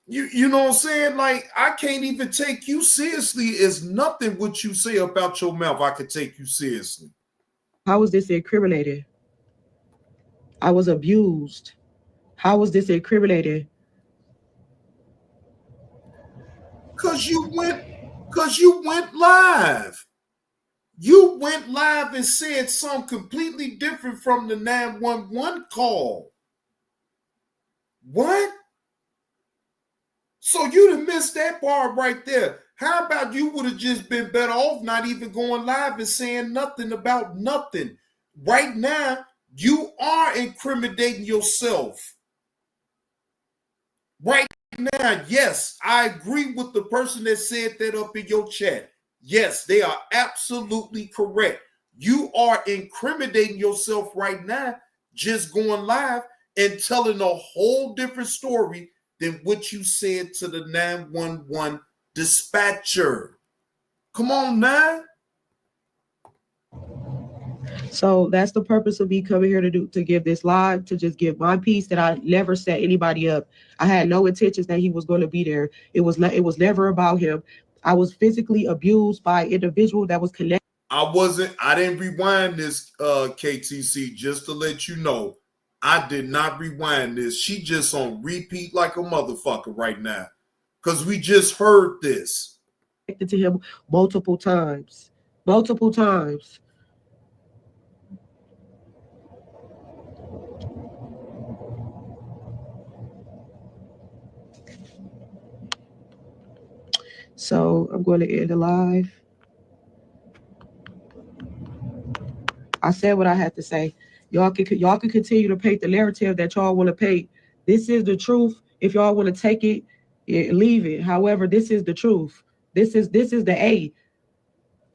you know what I'm saying? Like I can't even take you seriously. It's nothing what you say about your mouth I could take you seriously. How was this incriminated? I was abused. How was this incriminated? Cause you went live. You went live and said something completely different from the 911 call. What? So you'd have missed that part right there. How about you would have just been better off not even going live and saying nothing about nothing? Right now, you are incriminating yourself. Right now, yes, I agree with the person that said that up in your chat. Yes, they are absolutely correct. You are incriminating yourself right now, just going live and telling a whole different story than what you said to the 911 dispatcher. Come on now. So that's the purpose of me coming here to give this live, to just give my piece, that I never set anybody up. I had no intentions that he was going to be there. It was never about him. I was physically abused by an individual that was connected. I didn't rewind this KTC, just to let you know. I did not rewind this. She just on repeat like a motherfucker right now. Because we just heard this. To him multiple times. Multiple times. So I'm going to end the live. I said what I had to say. Y'all can continue to paint the narrative that y'all want to paint. This is the truth. If y'all want to take it, leave it. However, this is the truth. This is the A.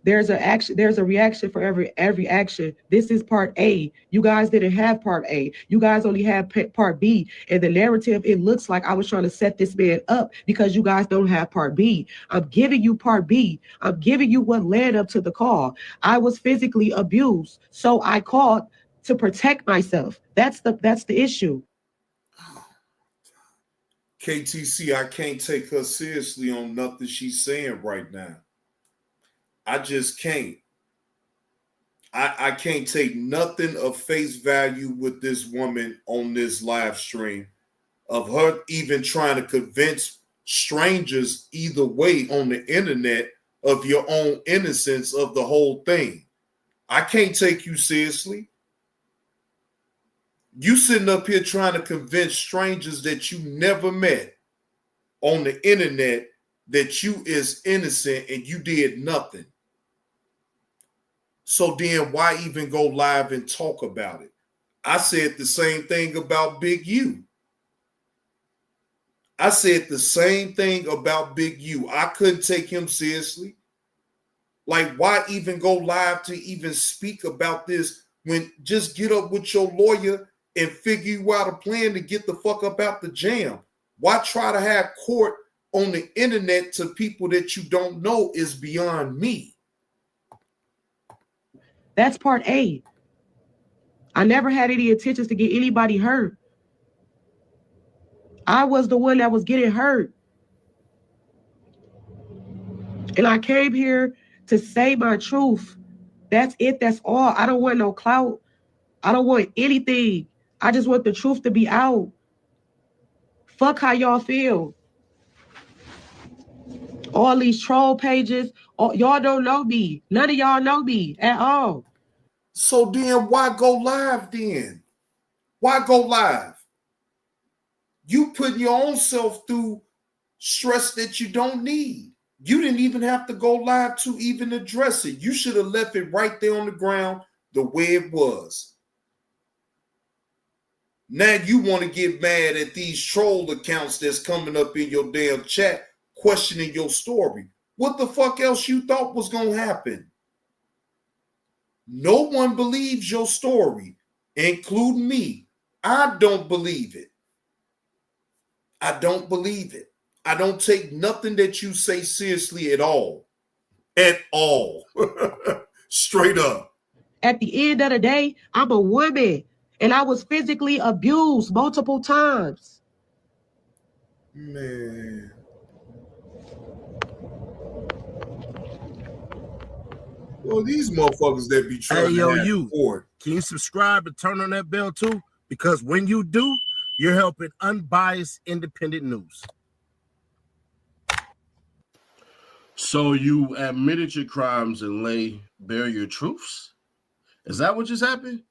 There's a action, there's a reaction for every action. This is part A. You guys didn't have part A. You guys only had part B. And the narrative, it looks like I was trying to set this man up because you guys don't have part B. I'm giving you part B. I'm giving you what led up to the call. I was physically abused, so I called to protect myself. That's the issue. KTC, I can't take her seriously on nothing she's saying right now. I just can't. I can't take nothing of face value with this woman on this live stream of her even trying to convince strangers either way on the internet of your own innocence of the whole thing. I can't take you seriously. You sitting up here trying to convince strangers that you never met on the internet that you is innocent and you did nothing. So then why even go live and talk about it? I said the same thing about Big U. I said the same thing about Big U. I couldn't take him seriously. Like, why even go live to even speak about this when just get up with your lawyer and figure you out a plan to get the fuck up out the jam? Why try to have court on the internet to people that you don't know is beyond me. That's part A. I never had any intentions to get anybody hurt. I was the one that was getting hurt. And I came here to say my truth. That's it. That's all. I don't want no clout. I don't want anything. I just want the truth to be out. Fuck how y'all feel. All these troll pages, y'all don't know me. None of y'all know me at all. So then why go live then? Why go live? You put your own self through stress that you don't need. You didn't even have to go live to even address it. You should have left it right there on the ground the way it was. Now you want to get mad at these troll accounts that's coming up in your damn chat questioning your story. What the fuck else you thought was going to happen? No one believes your story, including me. I don't believe it. I don't believe it. I don't take nothing that you say seriously at all. At all. Straight up. At the end of the day, I'm a woman and I was physically abused multiple times. Man. Well, these motherfuckers that be trying to have support. Can you subscribe and turn on that bell too? Because when you do, you're helping unbiased, independent news. So you admitted your crimes and lay bare your truths? Is that what just happened?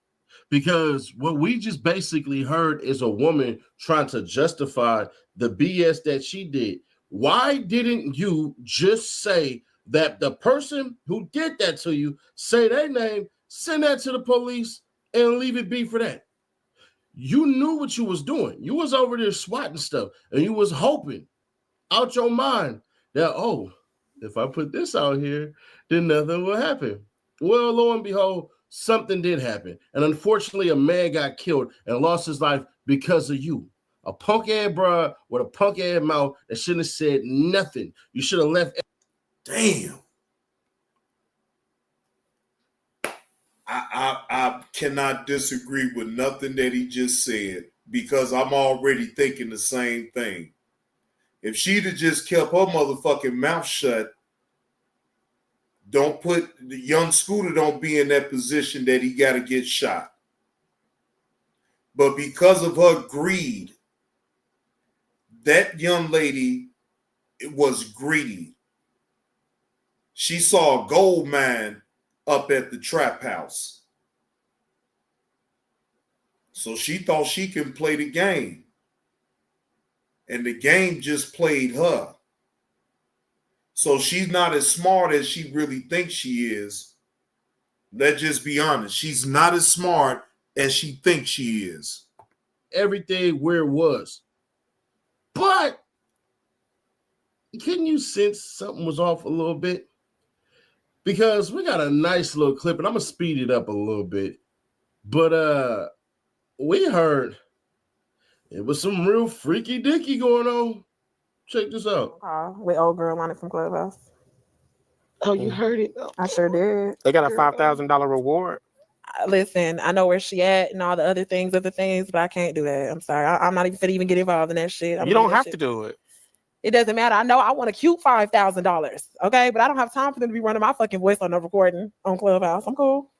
Because what we just basically heard is a woman trying to justify the BS that she did. Why didn't you just say that the person who did that to you, say their name, send that to the police, and leave it be for that? You knew what you was doing. You was over there swatting stuff, and you was hoping out your mind that, oh, if I put this out here, then nothing will happen. Well, lo and behold, something did happen. And unfortunately, a man got killed and lost his life because of you. A punk-ass bruh with a punk-ass mouth that shouldn't have said nothing. You should have left. Damn. I cannot disagree with nothing that he just said because I'm already thinking the same thing. If she'd have just kept her motherfucking mouth shut, don't put the young Scooter, don't be in that position that he got to get shot. But because of her greed, that young lady was greedy. She saw a gold mine up at the trap house. So she thought she can play the game. And the game just played her. So she's not as smart as she really thinks she is. Let's just be honest. She's not as smart as she thinks she is. Everything where it was. But couldn't you sense something was off a little bit? because we got a nice little clip, and I'm gonna speed it up a little bit. But we heard it was some real freaky dicky going on. Check this out. With old girl on it from Clubhouse. Oh, you heard it? I sure did. They got a $5,000 reward. Listen, I know where she at and all the other things, but I can't do that. I'm sorry. I'm not even finna even get involved in that shit. You don't have to do it. It doesn't matter. I know I want a cute $5,000. Okay, but I don't have time for them to be running my fucking voice on the recording on Clubhouse. I'm cool.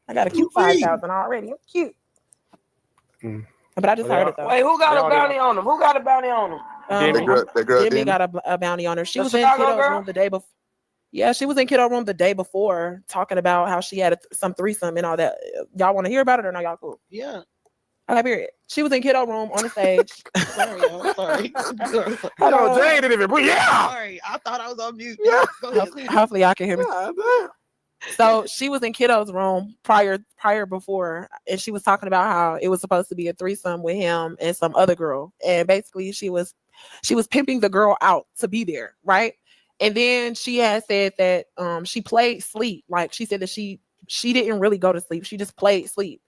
I got a cute 5,000 already. I'm cute. But I just heard it though. Wait, who got a bounty on him? Who got a bounty on him? That girl Demi got a bounty on her. She The was in Chicago Kiddo's girl? room the day before. Yeah, she was in Kiddo room the day before talking about how she had some threesome and all that. Y'all want to hear about it or no? Y'all cool? Yeah. Okay, period. She was in Kiddo room on the stage. Sorry, y'all. Sorry. Hold on. Jay didn't even breathe. Yeah. Sorry, I thought I was on mute. Yeah. Hopefully y'all can hear me. So she was in Kiddo's room prior before, and she was talking about how it was supposed to be a threesome with him and some other girl, and basically she was pimping the girl out to be there, right? And then she had said that she played sleep. Like she said that she didn't really go to sleep. She just played sleep.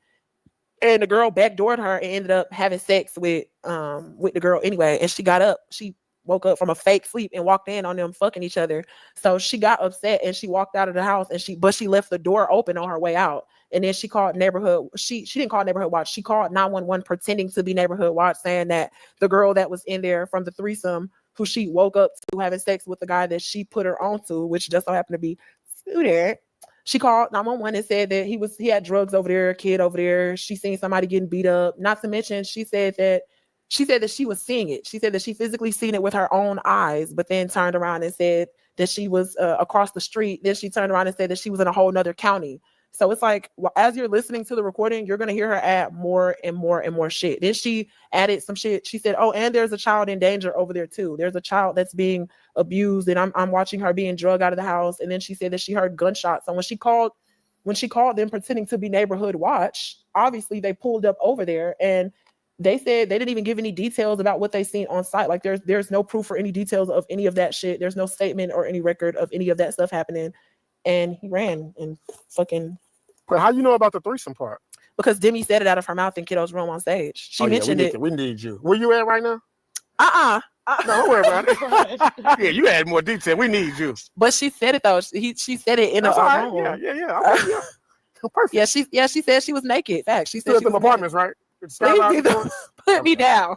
And the girl backdoored her and ended up having sex with the girl anyway. And she got up. She woke up from a fake sleep and walked in on them fucking each other. So she got upset and she walked out of the house and she left the door open on her way out. And then she called neighborhood. She didn't call neighborhood watch. She called 911 pretending to be neighborhood watch, saying that the girl that was in there from the threesome, who she woke up to having sex with the guy that she put her onto, which just so happened to be Scooter. She called 911 and said that he had drugs over there, a kid over there. She seen somebody getting beat up. Not to mention, she said that she was seeing it. She said that she physically seen it with her own eyes, but then turned around and said that she was across the street. Then she turned around and said that she was in a whole nother county. So it's like, as you're listening to the recording, you're going to hear her add more and more and more shit. Then she added some shit. She said, oh, and there's a child in danger over there too. There's a child that's being abused and I'm watching her being drugged out of the house. And then she said that she heard gunshots. So when she called them pretending to be neighborhood watch, obviously they pulled up over there and they said they didn't even give any details about what they seen on site. Like there's no proof or any details of any of that shit. There's no statement or any record of any of that stuff happening. And he ran and fucking. But how you know about the threesome part? Because Demi said it out of her mouth in Kiddo's room on stage. She mentioned it. We need you. Where you at right now? No, don't worry about it. Yeah, you add more detail. We need you. But she said it though. She said it in a room. Yeah. Okay, yeah. Perfect. She said she was naked. Fact. She said Still at them apartments, right? Put me down.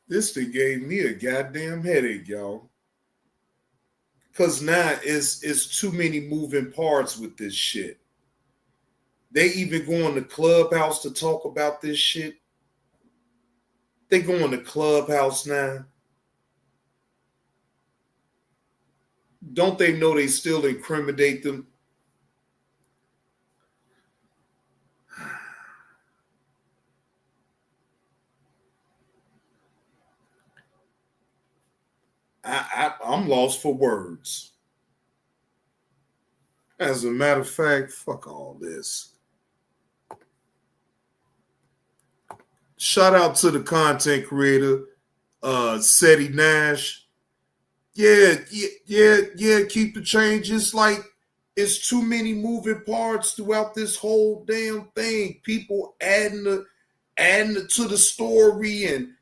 This thing gave me a goddamn headache, y'all. Cause now it's too many moving parts with this shit. They even go on the Clubhouse to talk about this shit. They go on the Clubhouse now. Don't they know they still incriminate them? I'm lost for words. As a matter of fact, fuck all this. Shout out to the content creator, Seti Nash. Yeah, keep the change. It's like it's too many moving parts throughout this whole damn thing. People adding to the story, and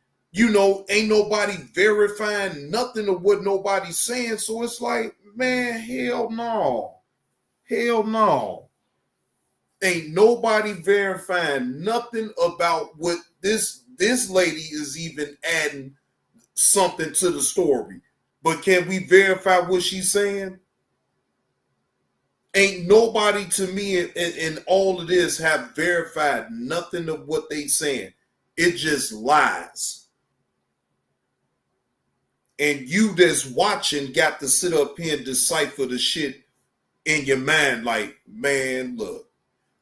ain't nobody verifying nothing of what nobody's saying. So it's like, man, hell no. Hell no. Ain't nobody verifying nothing about what this lady is even adding something to the story. But can we verify what she's saying? Ain't nobody to me in all of this have verified nothing of what they saying. It just lies. And you that's watching got to sit up here and decipher the shit in your mind. Like, man, look.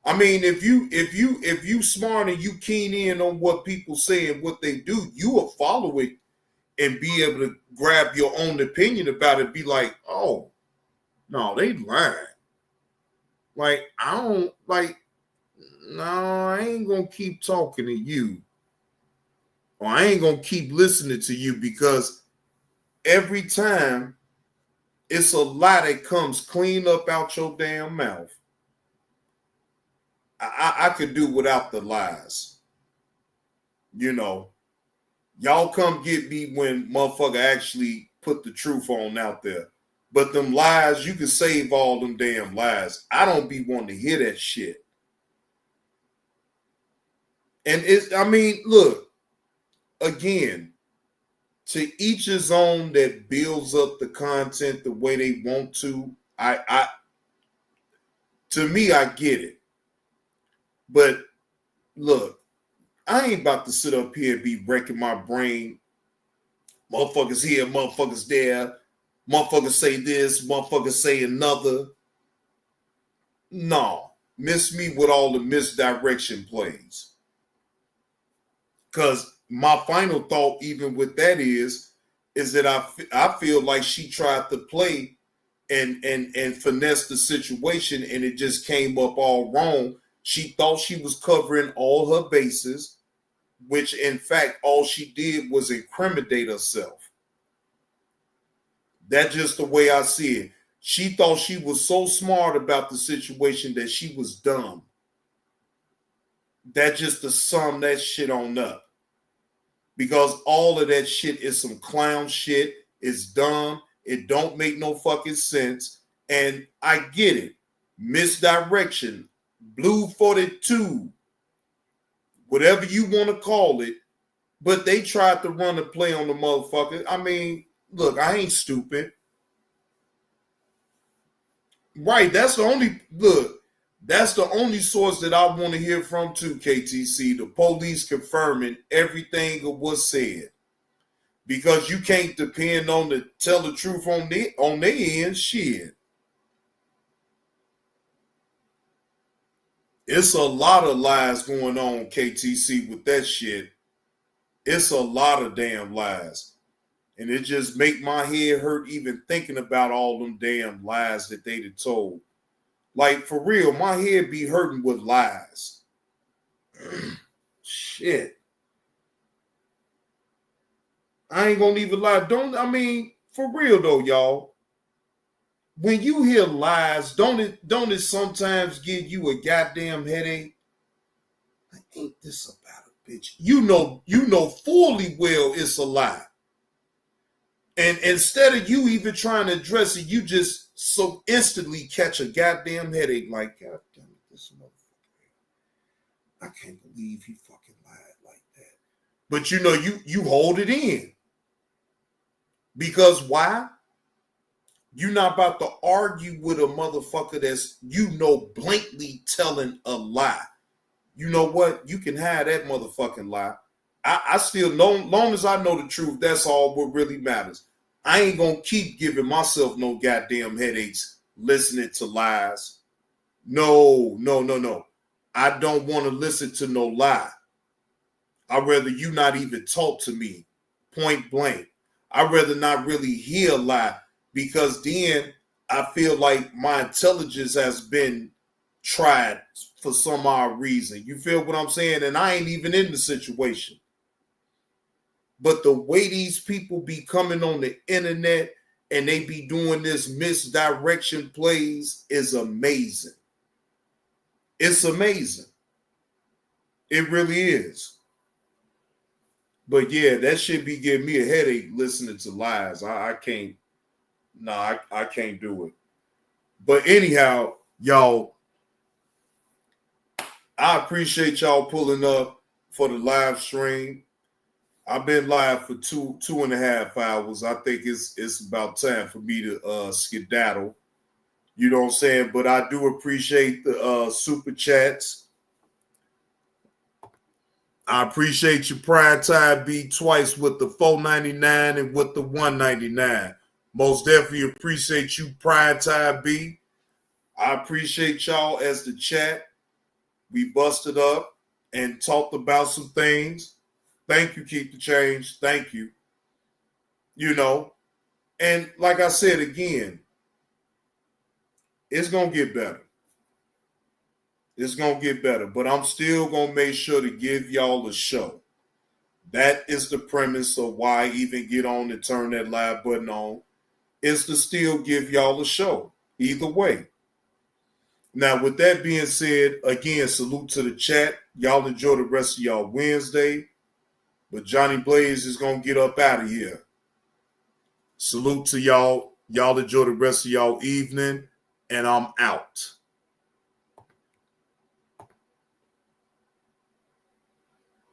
I mean, if you smart and you keen in on what people say and what they do, you will follow it and be able to grab your own opinion about it. Be like, oh, no, they lying. Like, I don't like, no, I ain't gonna keep talking to you. Or I ain't gonna keep listening to you because every time it's a lie that comes clean up out your damn mouth. I could do without the lies. You know, y'all come get me when motherfucker actually put the truth on out there. But them lies, you can save all them damn lies. I don't be wanting to hear that shit. And I mean, look, again, to each his own that builds up the content the way they want to. To me, I get it. But look, I ain't about to sit up here and be wrecking my brain. Motherfuckers here, motherfuckers there. Motherfuckers say this, motherfuckers say another. No. Miss me with all the misdirection plays. Because my final thought, even with that, is that I feel like she tried to play and finesse the situation, and it just came up all wrong. She thought she was covering all her bases, which in fact all she did was incriminate herself. That's just the way I see it. She thought she was so smart about the situation that she was dumb. That just to sum that shit on up. Because all of that shit is some clown shit. It's dumb. It don't make no fucking sense. And I get it. Misdirection. Blue 42. Whatever you want to call it. But they tried to run a play on the motherfucker. I mean, look, I ain't stupid. Right, that's the only source that I want to hear from too, KTC. The police confirming everything that was said. Because you can't depend on the tell the truth on their end. Shit. It's a lot of lies going on, KTC, with that shit. It's a lot of damn lies. And it just make my head hurt even thinking about all them damn lies that they'd have told. Like, for real, my head be hurting with lies. Shit. I ain't gonna even lie. For real though, y'all. When you hear lies, don't it sometimes give you a goddamn headache? Ain't this about a bitch? You know fully well it's a lie. And instead of you even trying to address it, you just so instantly catch a goddamn headache. Like, God damn it, this motherfucker. I can't believe he fucking lied like that. But you hold it in. Because why? You're not about to argue with a motherfucker that's, blatantly telling a lie. You know what? You can have that motherfucking lie. I still, long as I know the truth, that's all what really matters. I ain't gonna keep giving myself no goddamn headaches listening to lies. No. I don't want to listen to no lie. I'd rather you not even talk to me, point blank. I'd rather not really hear a lie, because then I feel like my intelligence has been tried for some odd reason. You feel what I'm saying? And I ain't even in the situation. But the way these people be coming on the internet and they be doing this misdirection plays is amazing. It's amazing. It really is. But yeah, that shit be giving me a headache listening to lies. I can't. No, I can't do it. But anyhow, y'all, I appreciate y'all pulling up for the live stream. I've been live for two and a half hours. I think it's about time for me to skedaddle. You know what I'm saying? But I do appreciate the super chats. I appreciate your Prime Time B twice with the $4.99 and with the $1.99. Most definitely appreciate you, Prime Time B. I appreciate y'all as the chat. We busted up and talked about some things. Thank you, Keep the Change. Thank you. And like I said again, it's going to get better. It's going to get better, but I'm still going to make sure to give y'all a show. That is the premise of why I even get on and turn that live button on, is to still give y'all a show. Either way. Now, with that being said, again, salute to the chat. Y'all enjoy the rest of y'all Wednesday. But Johnny Blaze is going to get up out of here. Salute to y'all. Y'all enjoy the rest of y'all evening. And I'm out.